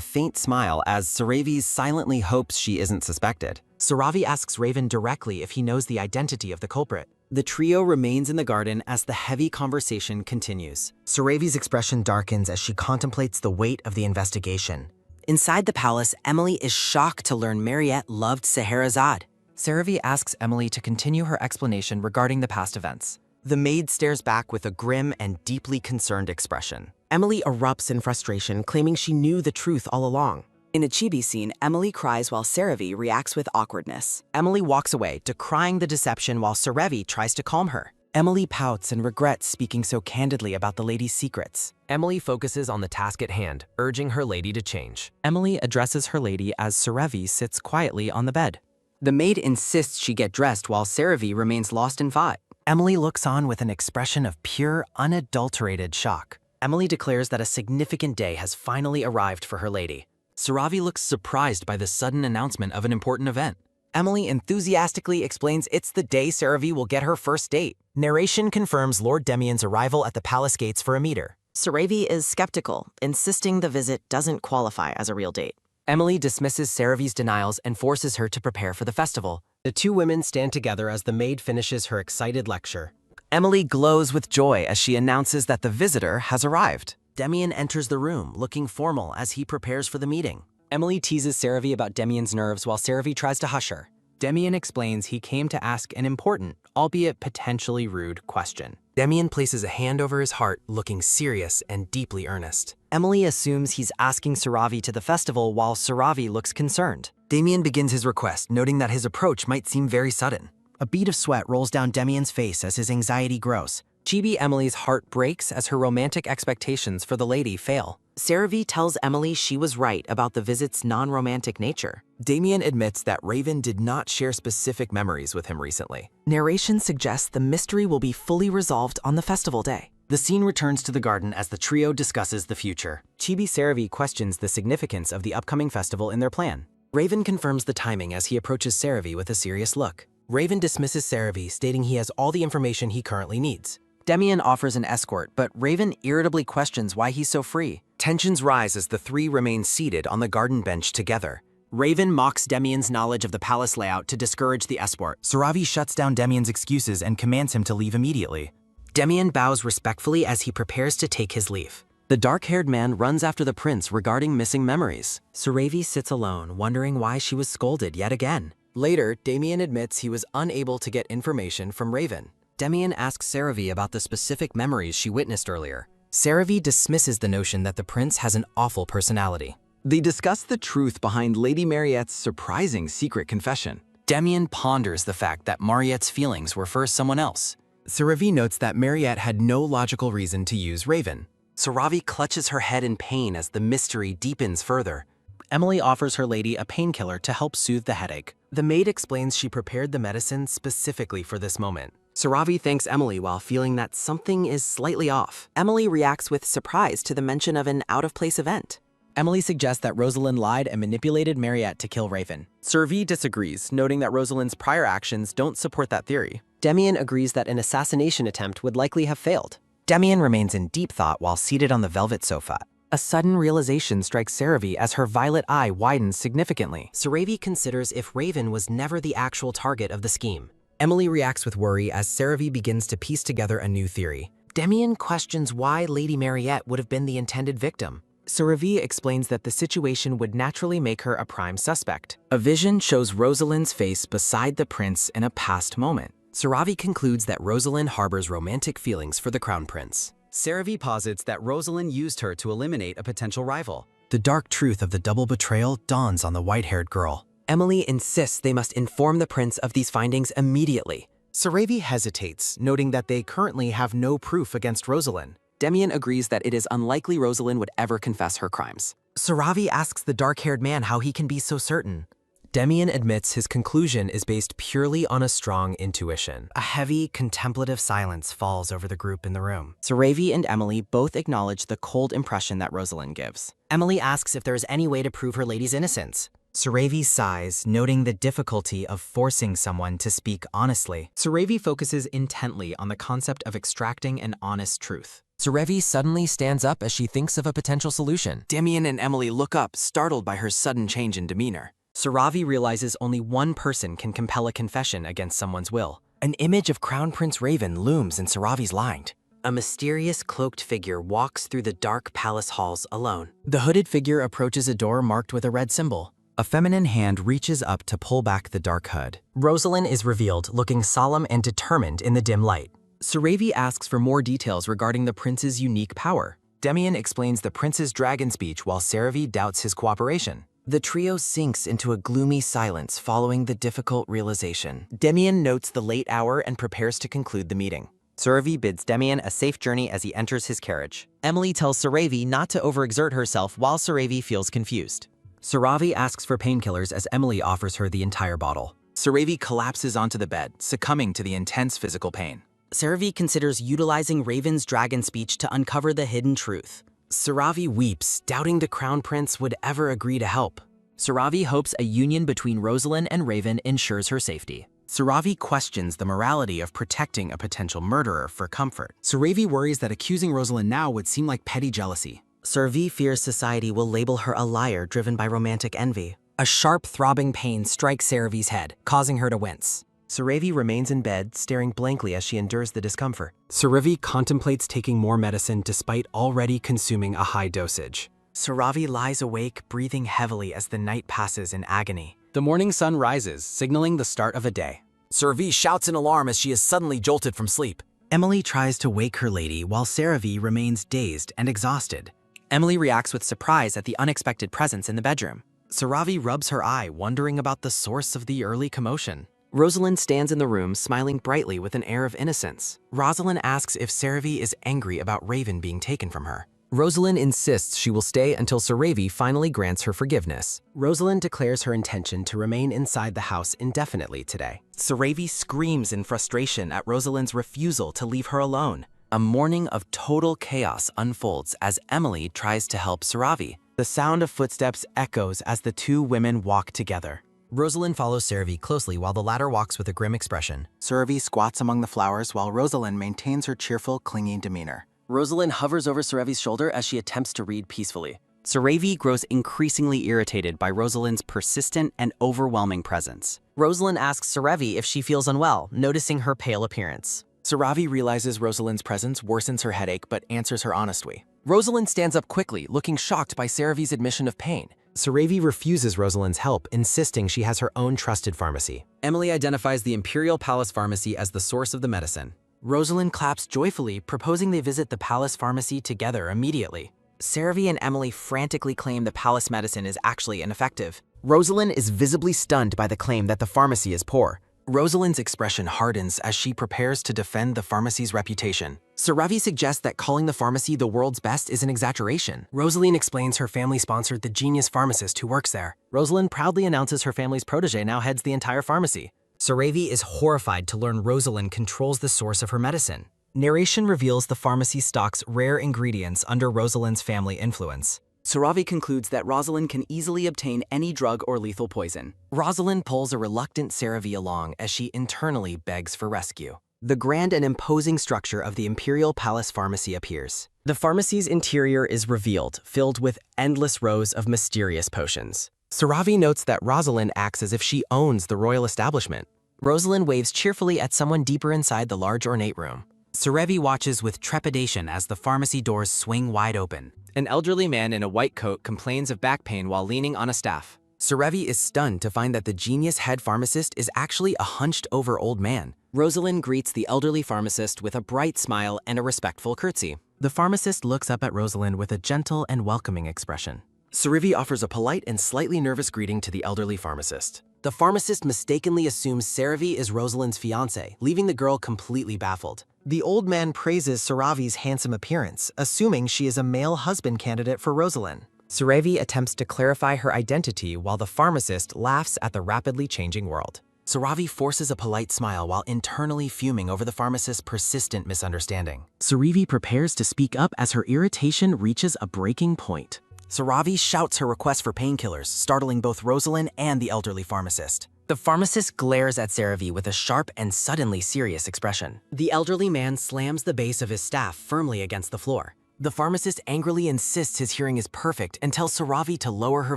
faint smile as Saravi silently hopes she isn't suspected. Saravi asks Raven directly if he knows the identity of the culprit. The trio remains in the garden as the heavy conversation continues. Saravi's expression darkens as she contemplates the weight of the investigation. Inside the palace, Emily is shocked to learn Mariette loved Scheherazade. Saravi asks Emily to continue her explanation regarding the past events. The maid stares back with a grim and deeply concerned expression. Emily erupts in frustration, claiming she knew the truth all along. In a chibi scene, Emily cries while Saravi reacts with awkwardness. Emily walks away, decrying the deception while Saravi tries to calm her. Emily pouts and regrets speaking so candidly about the lady's secrets. Emily focuses on the task at hand, urging her lady to change. Emily addresses her lady as Saravi sits quietly on the bed. The maid insists she get dressed while Saravi remains lost in thought. Emily looks on with an expression of pure, unadulterated shock. Emily declares that a significant day has finally arrived for her lady. Saravi looks surprised by the sudden announcement of an important event. Emily enthusiastically explains it's the day Saravi will get her first date. Narration confirms Lord Demian's arrival at the palace gates for a meter. Saravi is skeptical, insisting the visit doesn't qualify as a real date. Emily dismisses Saravi's denials and forces her to prepare for the festival. The two women stand together as the maid finishes her excited lecture. Emily glows with joy as she announces that the visitor has arrived. Demian enters the room, looking formal as he prepares for the meeting. Emily teases Saravi about Demian's nerves while Saravi tries to hush her. Demian explains he came to ask an important, albeit potentially rude, question. Demian places a hand over his heart, looking serious and deeply earnest. Emily assumes he's asking Saravi to the festival while Saravi looks concerned. Demian begins his request, noting that his approach might seem very sudden. A bead of sweat rolls down Demian's face as his anxiety grows. Chibi Emily's heart breaks as her romantic expectations for the lady fail. Saravi tells Emily she was right about the visit's non-romantic nature. Demian admits that Raven did not share specific memories with him recently. Narration suggests the mystery will be fully resolved on the festival day. The scene returns to the garden as the trio discusses the future. Chibi Saravi questions the significance of the upcoming festival in their plan. Raven confirms the timing as he approaches Saravi with a serious look. Raven dismisses Saravi, stating he has all the information he currently needs. Demian offers an escort, but Raven irritably questions why he's so free. Tensions rise as the three remain seated on the garden bench together. Raven mocks Demian's knowledge of the palace layout to discourage the escort. Saravi shuts down Demian's excuses and commands him to leave immediately. Demian bows respectfully as he prepares to take his leave. The dark-haired man runs after the prince regarding missing memories. Saravi sits alone, wondering why she was scolded yet again. Later, Demian admits he was unable to get information from Raven. Demian asks Saravi about the specific memories she witnessed earlier. Saravi dismisses the notion that the prince has an awful personality. They discuss the truth behind Lady Mariette's surprising secret confession. Demian ponders the fact that Mariette's feelings were for someone else. Saravi notes that Mariette had no logical reason to use Raven. Saravi clutches her head in pain as the mystery deepens further. Emily offers her lady a painkiller to help soothe the headache. The maid explains she prepared the medicine specifically for this moment. Saravi thanks Emily while feeling that something is slightly off. Emily reacts with surprise to the mention of an out-of-place event. Emily suggests that Rosalind lied and manipulated Mariette to kill Raven. Saravi disagrees, noting that Rosalind's prior actions don't support that theory. Demian agrees that an assassination attempt would likely have failed. Demian remains in deep thought while seated on the velvet sofa. A sudden realization strikes Saravi as her violet eye widens significantly. Saravi considers if Raven was never the actual target of the scheme. Emily reacts with worry as Saravi begins to piece together a new theory. Demian questions why Lady Mariette would have been the intended victim. Saravi explains that the situation would naturally make her a prime suspect. A vision shows Rosalind's face beside the prince in a past moment. Saravi concludes that Rosalind harbors romantic feelings for the crown prince. Saravi posits that Rosalind used her to eliminate a potential rival. The dark truth of the double betrayal dawns on the white-haired girl. Emily insists they must inform the prince of these findings immediately. Saravi hesitates, noting that they currently have no proof against Rosalind. Demian agrees that it is unlikely Rosalind would ever confess her crimes. Saravi asks the dark-haired man how he can be so certain. Demian admits his conclusion is based purely on a strong intuition. A heavy, contemplative silence falls over the group in the room. Saravi and Emily both acknowledge the cold impression that Rosalind gives. Emily asks if there is any way to prove her lady's innocence. Saravi sighs, noting the difficulty of forcing someone to speak honestly. Saravi focuses intently on the concept of extracting an honest truth. Saravi suddenly stands up as she thinks of a potential solution. Demian and Emily look up, startled by her sudden change in demeanor. Saravi realizes only one person can compel a confession against someone's will. An image of Crown Prince Raven looms in Saravi's mind. A mysterious cloaked figure walks through the dark palace halls alone. The hooded figure approaches a door marked with a red symbol. A feminine hand reaches up to pull back the dark hood. Rosalind is revealed, looking solemn and determined in the dim light. Saravi asks for more details regarding the prince's unique power. Demian explains the prince's dragon speech while Saravi doubts his cooperation. The trio sinks into a gloomy silence following the difficult realization. Demian notes the late hour and prepares to conclude the meeting. Saravi bids Demian a safe journey as he enters his carriage. Emily tells Saravi not to overexert herself while Saravi feels confused. Saravi asks for painkillers as Emily offers her the entire bottle. Saravi collapses onto the bed, succumbing to the intense physical pain. Saravi considers utilizing Raven's dragon speech to uncover the hidden truth. Saravi weeps, doubting the Crown Prince would ever agree to help. Saravi hopes a union between Rosalind and Raven ensures her safety. Saravi questions the morality of protecting a potential murderer for comfort. Saravi worries that accusing Rosalind now would seem like petty jealousy. Saravi fears society will label her a liar driven by romantic envy. A sharp, throbbing pain strikes Saravi's head, causing her to wince. Saravi remains in bed, staring blankly as she endures the discomfort. Saravi contemplates taking more medicine despite already consuming a high dosage. Saravi lies awake, breathing heavily as the night passes in agony. The morning sun rises, signaling the start of a day. Saravi shouts in alarm as she is suddenly jolted from sleep. Emily tries to wake her lady while Saravi remains dazed and exhausted. Emily reacts with surprise at the unexpected presence in the bedroom. Saravi rubs her eye, wondering about the source of the early commotion. Rosalind stands in the room, smiling brightly with an air of innocence. Rosalind asks if Saravi is angry about Raven being taken from her. Rosalind insists she will stay until Saravi finally grants her forgiveness. Rosalind declares her intention to remain inside the house indefinitely today. Saravi screams in frustration at Rosalind's refusal to leave her alone. A morning of total chaos unfolds as Emily tries to help Saravi. The sound of footsteps echoes as the two women walk together. Rosalind follows Saravi closely while the latter walks with a grim expression. Saravi squats among the flowers while Rosalind maintains her cheerful, clinging demeanor. Rosalind hovers over Saravi's shoulder as she attempts to read peacefully. Saravi grows increasingly irritated by Rosalind's persistent and overwhelming presence. Rosalind asks Saravi if she feels unwell, noticing her pale appearance. Saravi realizes Rosalind's presence worsens her headache but answers her honestly. Rosalind stands up quickly, looking shocked by Saravi's admission of pain. Saravi refuses Rosalind's help, insisting she has her own trusted pharmacy. Emily identifies the Imperial Palace Pharmacy as the source of the medicine. Rosalind claps joyfully, proposing they visit the palace pharmacy together immediately. Saravi and Emily frantically claim the palace medicine is actually ineffective. Rosalind is visibly stunned by the claim that the pharmacy is poor. Rosalind's expression hardens as she prepares to defend the pharmacy's reputation. Saravi suggests that calling the pharmacy the world's best is an exaggeration. Rosalind explains her family sponsored the genius pharmacist who works there. Rosalind proudly announces her family's protege now heads the entire pharmacy. Saravi is horrified to learn Rosalind controls the source of her medicine. Narration reveals the pharmacy stocks rare ingredients under Rosalind's family influence. Saravi concludes that Rosalind can easily obtain any drug or lethal poison. Rosalind pulls a reluctant Saravi along as she internally begs for rescue. The grand and imposing structure of the Imperial Palace Pharmacy appears. The pharmacy's interior is revealed, filled with endless rows of mysterious potions. Saravi notes that Rosalind acts as if she owns the royal establishment. Rosalind waves cheerfully at someone deeper inside the large ornate room. Saravi watches with trepidation as the pharmacy doors swing wide open. An elderly man in a white coat complains of back pain while leaning on a staff. Saravi is stunned to find that the genius head pharmacist is actually a hunched-over old man. Rosalind greets the elderly pharmacist with a bright smile and a respectful curtsy. The pharmacist looks up at Rosalind with a gentle and welcoming expression. Saravi offers a polite and slightly nervous greeting to the elderly pharmacist. The pharmacist mistakenly assumes Saravi is Rosalind's fiancé, leaving the girl completely baffled. The old man praises Saravi's handsome appearance, assuming she is a male husband candidate for Rosalind. Saravi attempts to clarify her identity while the pharmacist laughs at the rapidly changing world. Saravi forces a polite smile while internally fuming over the pharmacist's persistent misunderstanding. Saravi prepares to speak up as her irritation reaches a breaking point. Saravi shouts her request for painkillers, startling both Rosalind and the elderly pharmacist. The pharmacist glares at Saravi with a sharp and suddenly serious expression. The elderly man slams the base of his staff firmly against the floor. The pharmacist angrily insists his hearing is perfect and tells Saravi to lower her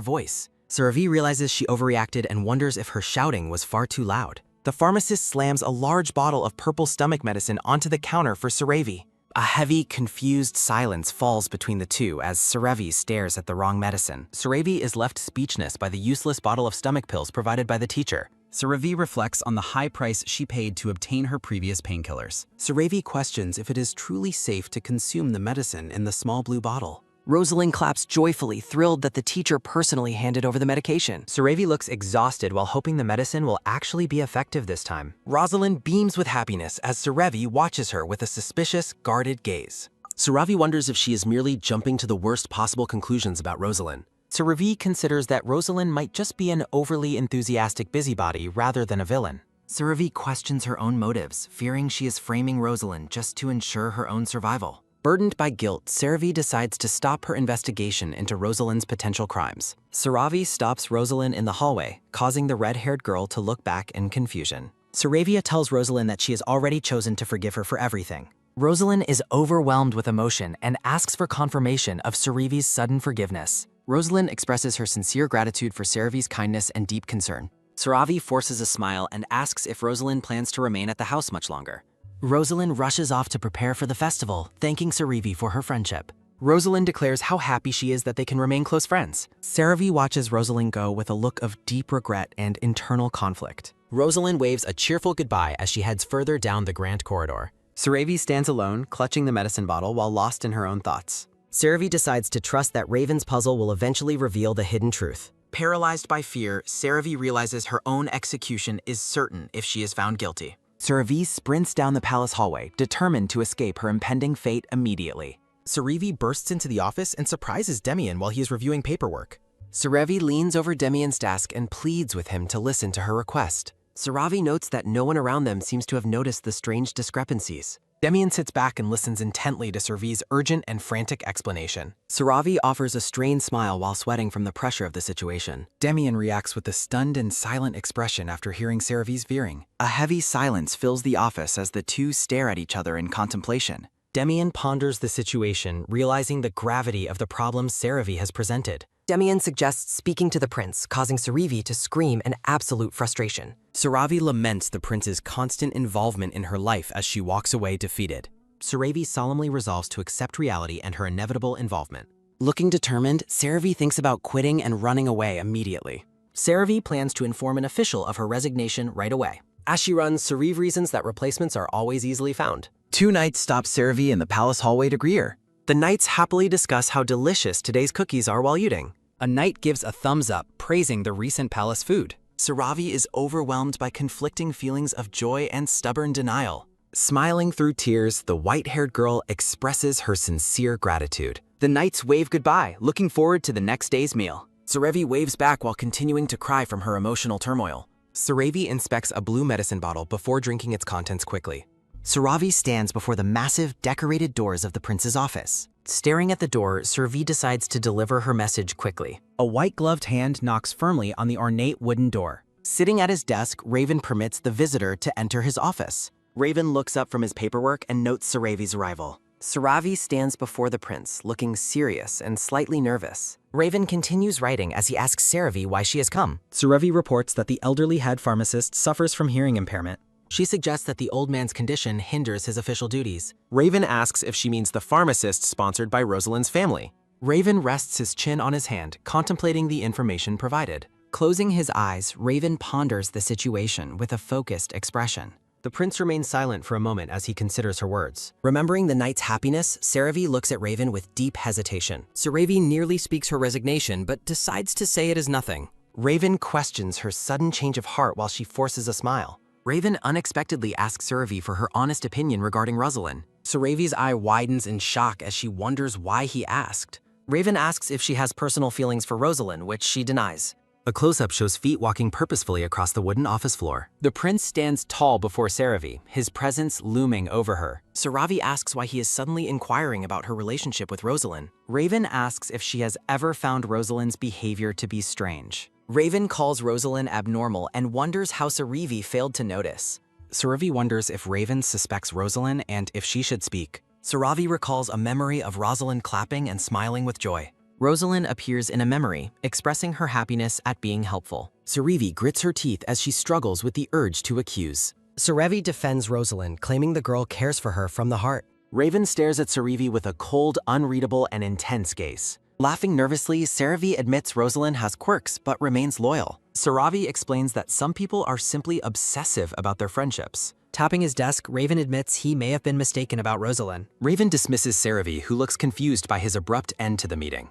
voice. Saravi realizes she overreacted and wonders if her shouting was far too loud. The pharmacist slams a large bottle of purple stomach medicine onto the counter for Saravi. A heavy, confused silence falls between the two as Saravi stares at the wrong medicine. Saravi is left speechless by the useless bottle of stomach pills provided by the teacher. Saravi reflects on the high price she paid to obtain her previous painkillers. Saravi questions if it is truly safe to consume the medicine in the small blue bottle. Rosalind claps joyfully, thrilled that the teacher personally handed over the medication. Saravi looks exhausted while hoping the medicine will actually be effective this time. Rosalind beams with happiness as Saravi watches her with a suspicious, guarded gaze. Saravi wonders if she is merely jumping to the worst possible conclusions about Rosalind. Saravi considers that Rosalind might just be an overly enthusiastic busybody rather than a villain. Saravi questions her own motives, fearing she is framing Rosalind just to ensure her own survival. Burdened by guilt, Saravi decides to stop her investigation into Rosalind's potential crimes. Saravi stops Rosalind in the hallway, causing the red-haired girl to look back in confusion. Saravia tells Rosalind that she has already chosen to forgive her for everything. Rosalind is overwhelmed with emotion and asks for confirmation of Saravi's sudden forgiveness. Rosalind expresses her sincere gratitude for Saravi's kindness and deep concern. Saravi forces a smile and asks if Rosalind plans to remain at the house much longer. Rosalind rushes off to prepare for the festival, thanking Saravi for her friendship. Rosalind declares how happy she is that they can remain close friends. Saravi watches Rosalind go with a look of deep regret and internal conflict. Rosalind waves a cheerful goodbye as she heads further down the grand corridor. Saravi stands alone, clutching the medicine bottle while lost in her own thoughts. Saravi decides to trust that Raven's puzzle will eventually reveal the hidden truth. Paralyzed by fear, Saravi realizes her own execution is certain if she is found guilty. Saravi sprints down the palace hallway, determined to escape her impending fate immediately. Saravi bursts into the office and surprises Demian while he is reviewing paperwork. Saravi leans over Demian's desk and pleads with him to listen to her request. Saravi notes that no one around them seems to have noticed the strange discrepancies. Demian sits back and listens intently to Saravi's urgent and frantic explanation. Saravi offers a strained smile while sweating from the pressure of the situation. Demian reacts with a stunned and silent expression after hearing Saravi's veering. A heavy silence fills the office as the two stare at each other in contemplation. Demian ponders the situation, realizing the gravity of the problems Saravi has presented. Demian suggests speaking to the prince, causing Saravi to scream in absolute frustration. Saravi laments the prince's constant involvement in her life as she walks away defeated. Saravi solemnly resolves to accept reality and her inevitable involvement. Looking determined, Saravi thinks about quitting and running away immediately. Saravi plans to inform an official of her resignation right away. As she runs, Saravi reasons that replacements are always easily found. 2 knights stop Saravi in the palace hallway to greet her. The knights happily discuss how delicious today's cookies are while eating. A knight gives a thumbs up, praising the recent palace food. Saravi is overwhelmed by conflicting feelings of joy and stubborn denial. Smiling through tears, the white-haired girl expresses her sincere gratitude. The knights wave goodbye, looking forward to the next day's meal. Saravi waves back while continuing to cry from her emotional turmoil. Saravi inspects a blue medicine bottle before drinking its contents quickly. Saravi stands before the massive, decorated doors of the prince's office. Staring at the door, Saravi decides to deliver her message quickly. A white-gloved hand knocks firmly on the ornate wooden door. Sitting at his desk, Raven permits the visitor to enter his office. Raven looks up from his paperwork and notes Saravi's arrival. Saravi stands before the prince, looking serious and slightly nervous. Raven continues writing as he asks Saravi why she has come. Saravi reports that the elderly head pharmacist suffers from hearing impairment. She suggests that the old man's condition hinders his official duties. Raven asks if she means the pharmacist sponsored by Rosalind's family. Raven rests his chin on his hand, contemplating the information provided. Closing his eyes, Raven ponders the situation with a focused expression. The prince remains silent for a moment as he considers her words. Remembering the knight's happiness, Saravi looks at Raven with deep hesitation. Saravi nearly speaks her resignation, but decides to say it is nothing. Raven questions her sudden change of heart while she forces a smile. Raven unexpectedly asks Saravi for her honest opinion regarding Rosalind. Saravi's eye widens in shock as she wonders why he asked. Raven asks if she has personal feelings for Rosalind, which she denies. A close-up shows feet walking purposefully across the wooden office floor. The prince stands tall before Saravi, his presence looming over her. Saravi asks why he is suddenly inquiring about her relationship with Rosalind. Raven asks if she has ever found Rosalind's behavior to be strange. Raven calls Rosalind abnormal and wonders how Saravi failed to notice. Saravi wonders if Raven suspects Rosalind and if she should speak. Saravi recalls a memory of Rosalind clapping and smiling with joy. Rosalind appears in a memory, expressing her happiness at being helpful. Saravi grits her teeth as she struggles with the urge to accuse. Saravi defends Rosalind, claiming the girl cares for her from the heart. Raven stares at Saravi with a cold, unreadable, and intense gaze. Laughing nervously, Saravi admits Rosalind has quirks but remains loyal. Saravi explains that some people are simply obsessive about their friendships. Tapping his desk, Raven admits he may have been mistaken about Rosalind. Raven dismisses Saravi, who looks confused by his abrupt end to the meeting.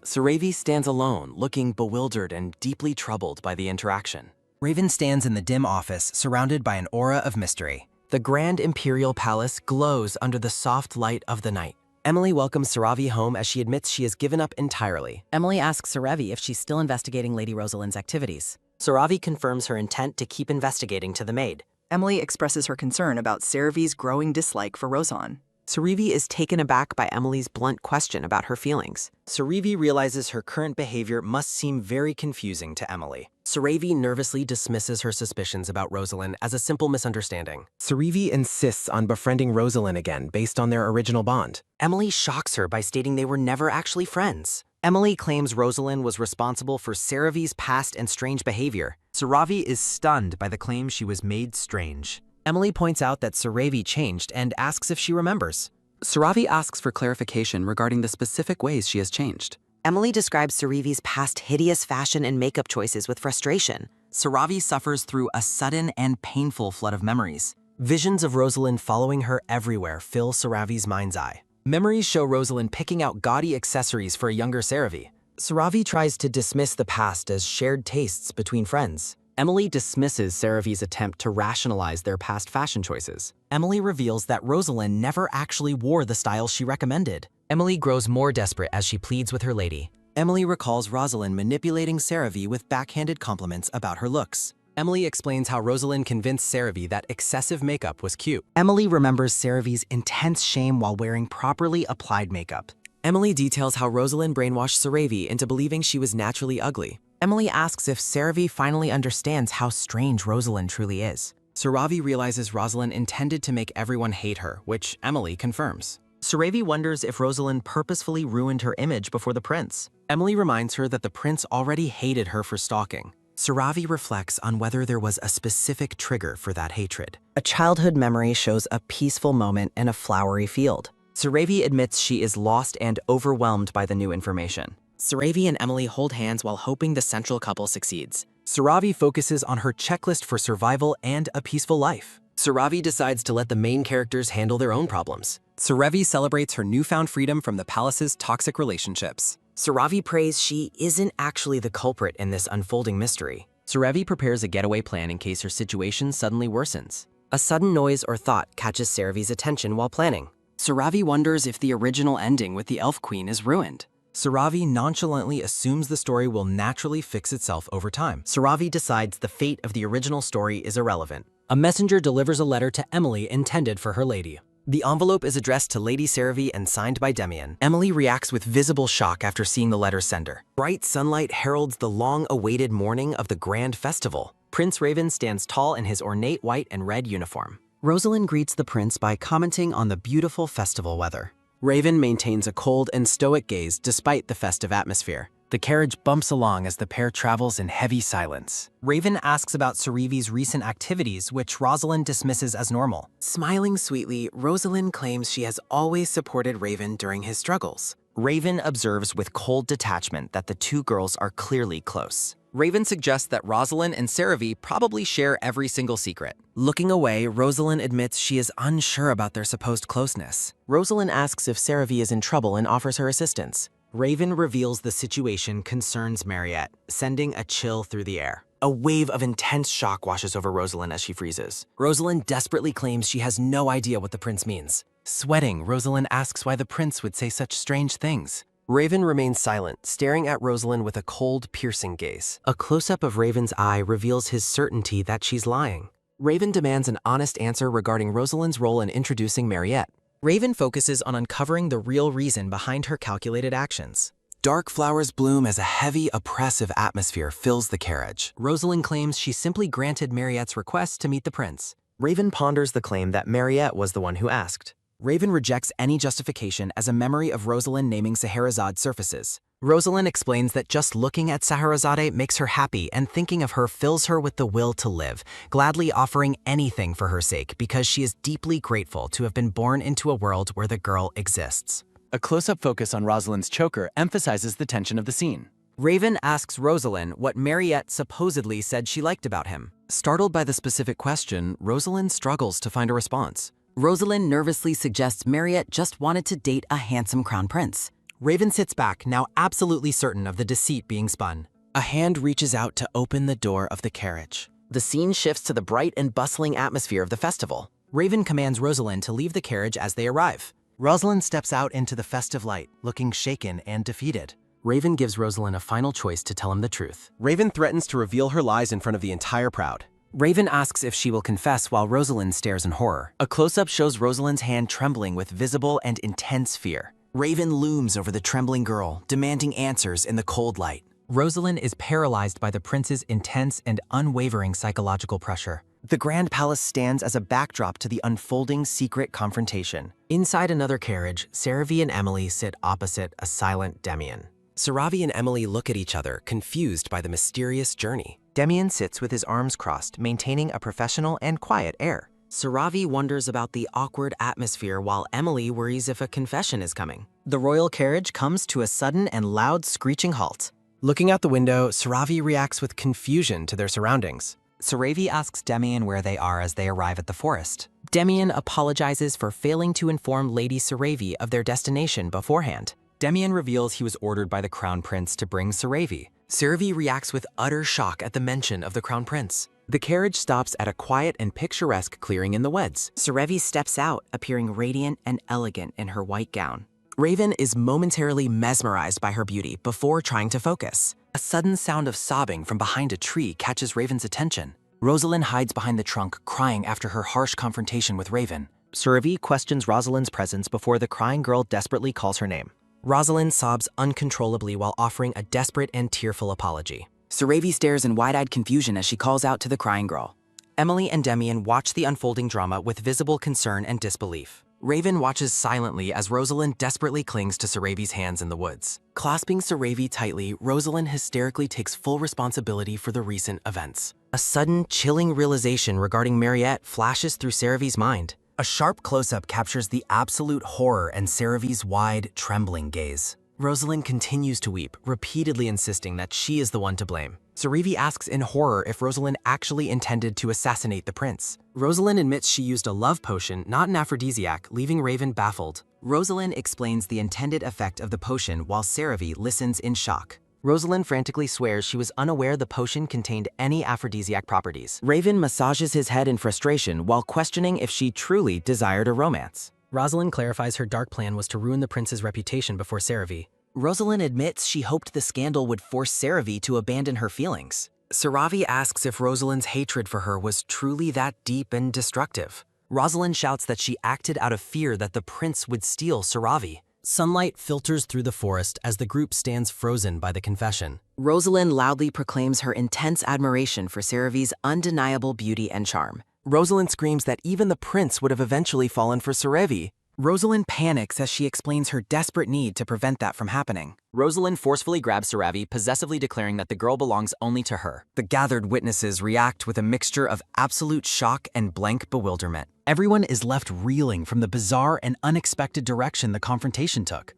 Saravi stands alone, looking bewildered and deeply troubled by the interaction. Raven stands in the dim office, surrounded by an aura of mystery. The grand imperial palace glows under the soft light of the night. Emily welcomes Saravi home as she admits she has given up entirely. Emily asks Saravi if she's still investigating Lady Rosalind's activities. Saravi confirms her intent to keep investigating to the maid. Emily expresses her concern about Saravi's growing dislike for Rosan. Saravi is taken aback by Emily's blunt question about her feelings. Saravi realizes her current behavior must seem very confusing to Emily. Saravi nervously dismisses her suspicions about Rosalind as a simple misunderstanding. Saravi insists on befriending Rosalind again based on their original bond. Emily shocks her by stating they were never actually friends. Emily claims Rosalind was responsible for Saravi's past and strange behavior. Saravi is stunned by the claim she was made strange. Emily points out that Saravi changed and asks if she remembers. Saravi asks for clarification regarding the specific ways she has changed. Emily describes Saravi's past hideous fashion and makeup choices with frustration. Saravi suffers through a sudden and painful flood of memories. Visions of Rosalind following her everywhere fill Saravi's mind's eye. Memories show Rosalind picking out gaudy accessories for a younger Saravi. Saravi tries to dismiss the past as shared tastes between friends. Emily dismisses Saravi's attempt to rationalize their past fashion choices. Emily reveals that Rosalind never actually wore the styles she recommended. Emily grows more desperate as she pleads with her lady. Emily recalls Rosalind manipulating Saravi with backhanded compliments about her looks. Emily explains how Rosalind convinced Saravi that excessive makeup was cute. Emily remembers Saravi's intense shame while wearing properly applied makeup. Emily details how Rosalind brainwashed Saravi into believing she was naturally ugly. Emily asks if Saravi finally understands how strange Rosalind truly is. Saravi realizes Rosalind intended to make everyone hate her, which Emily confirms. Saravi wonders if Rosalind purposefully ruined her image before the prince. Emily reminds her that the prince already hated her for stalking. Saravi reflects on whether there was a specific trigger for that hatred. A childhood memory shows a peaceful moment in a flowery field. Saravi admits she is lost and overwhelmed by the new information. Saravi and Emily hold hands while hoping the central couple succeeds. Saravi focuses on her checklist for survival and a peaceful life. Saravi decides to let the main characters handle their own problems. Saravi celebrates her newfound freedom from the palace's toxic relationships. Saravi prays she isn't actually the culprit in this unfolding mystery. Saravi prepares a getaway plan in case her situation suddenly worsens. A sudden noise or thought catches Saravi's attention while planning. Saravi wonders if the original ending with the Elf Queen is ruined. Saravi nonchalantly assumes the story will naturally fix itself over time. Saravi decides the fate of the original story is irrelevant. A messenger delivers a letter to Emily intended for her lady. The envelope is addressed to Lady Saravi and signed by Demian. Emily reacts with visible shock after seeing the letter's sender. Bright sunlight heralds the long-awaited morning of the grand festival. Prince Raven stands tall in his ornate white and red uniform. Rosalind greets the prince by commenting on the beautiful festival weather. Raven maintains a cold and stoic gaze despite the festive atmosphere. The carriage bumps along as the pair travels in heavy silence. Raven asks about Saravi's recent activities, which Rosalind dismisses as normal. Smiling sweetly, Rosalind claims she has always supported Raven during his struggles. Raven observes with cold detachment that the two girls are clearly close. Raven suggests that Rosalind and Saravi probably share every single secret. Looking away, Rosalind admits she is unsure about their supposed closeness. Rosalind asks if Saravi is in trouble and offers her assistance. Raven reveals the situation concerns Mariette, sending a chill through the air. A wave of intense shock washes over Rosalind as she freezes. Rosalind desperately claims she has no idea what the prince means. Sweating, Rosalind asks why the prince would say such strange things. Raven remains silent, staring at Rosalind with a cold, piercing gaze. A close-up of Raven's eye reveals his certainty that she's lying. Raven demands an honest answer regarding Rosalind's role in introducing Mariette. Raven focuses on uncovering the real reason behind her calculated actions. Dark flowers bloom as a heavy, oppressive atmosphere fills the carriage. Rosalind claims she simply granted Mariette's request to meet the prince. Raven ponders the claim that Mariette was the one who asked. Raven rejects any justification as a memory of Rosalind naming Scheherazade surfaces. Rosalind explains that just looking at Scheherazade makes her happy and thinking of her fills her with the will to live, gladly offering anything for her sake because she is deeply grateful to have been born into a world where the girl exists. A close-up focus on Rosalind's choker emphasizes the tension of the scene. Raven asks Rosalind what Mariette supposedly said she liked about him. Startled by the specific question, Rosalind struggles to find a response. Rosalind nervously suggests Mariette just wanted to date a handsome crown prince. Raven sits back, now absolutely certain of the deceit being spun. A hand reaches out to open the door of the carriage. The scene shifts to the bright and bustling atmosphere of the festival. Raven commands Rosalind to leave the carriage as they arrive. Rosalind steps out into the festive light, looking shaken and defeated. Raven gives Rosalind a final choice to tell him the truth. Raven threatens to reveal her lies in front of the entire crowd. Raven asks if she will confess while Rosalind stares in horror. A close-up shows Rosalind's hand trembling with visible and intense fear. Raven looms over the trembling girl, demanding answers in the cold light. Rosalind is paralyzed by the prince's intense and unwavering psychological pressure. The Grand Palace stands as a backdrop to the unfolding secret confrontation. Inside another carriage, Saravi and Emily sit opposite a silent Demian. Saravi and Emily look at each other, confused by the mysterious journey. Demian sits with his arms crossed, maintaining a professional and quiet air. Saravi wonders about the awkward atmosphere while Emily worries if a confession is coming. The royal carriage comes to a sudden and loud screeching halt. Looking out the window, Saravi reacts with confusion to their surroundings. Saravi asks Demian where they are as they arrive at the forest. Demian apologizes for failing to inform Lady Saravi of their destination beforehand. Demian reveals he was ordered by the crown prince to bring Saravi. Saravi reacts with utter shock at the mention of the crown prince. The carriage stops at a quiet and picturesque clearing in the woods. Saravi steps out, appearing radiant and elegant in her white gown. Raven is momentarily mesmerized by her beauty before trying to focus. A sudden sound of sobbing from behind a tree catches Raven's attention. Rosalind hides behind the trunk, crying after her harsh confrontation with Raven. Saravi questions Rosalind's presence before the crying girl desperately calls her name. Rosalind sobs uncontrollably while offering a desperate and tearful apology. Saravi stares in wide-eyed confusion as she calls out to the crying girl. Emily and Demian watch the unfolding drama with visible concern and disbelief. Raven watches silently as Rosalind desperately clings to Saravi's hands in the woods. Clasping Saravi tightly, Rosalind hysterically takes full responsibility for the recent events. A sudden, chilling realization regarding Mariette flashes through Saravi's mind. A sharp close-up captures the absolute horror in Saravi's wide, trembling gaze. Rosalind continues to weep, repeatedly insisting that she is the one to blame. Saravi asks in horror if Rosalind actually intended to assassinate the prince. Rosalind admits she used a love potion, not an aphrodisiac, leaving Raven baffled. Rosalind explains the intended effect of the potion while Saravi listens in shock. Rosalind frantically swears she was unaware the potion contained any aphrodisiac properties. Raven massages his head in frustration while questioning if she truly desired a romance. Rosalind clarifies her dark plan was to ruin the prince's reputation before Saravi. Rosalind admits she hoped the scandal would force Saravi to abandon her feelings. Saravi asks if Rosalind's hatred for her was truly that deep and destructive. Rosalind shouts that she acted out of fear that the prince would steal Saravi. Sunlight filters through the forest as the group stands frozen by the confession. Rosalind loudly proclaims her intense admiration for Saravi's undeniable beauty and charm. Rosalind screams that even the prince would have eventually fallen for Saravi. Rosalind panics as she explains her desperate need to prevent that from happening. Rosalind forcefully grabs Saravi, possessively declaring that the girl belongs only to her. The gathered witnesses react with a mixture of absolute shock and blank bewilderment. Everyone is left reeling from the bizarre and unexpected direction the confrontation took.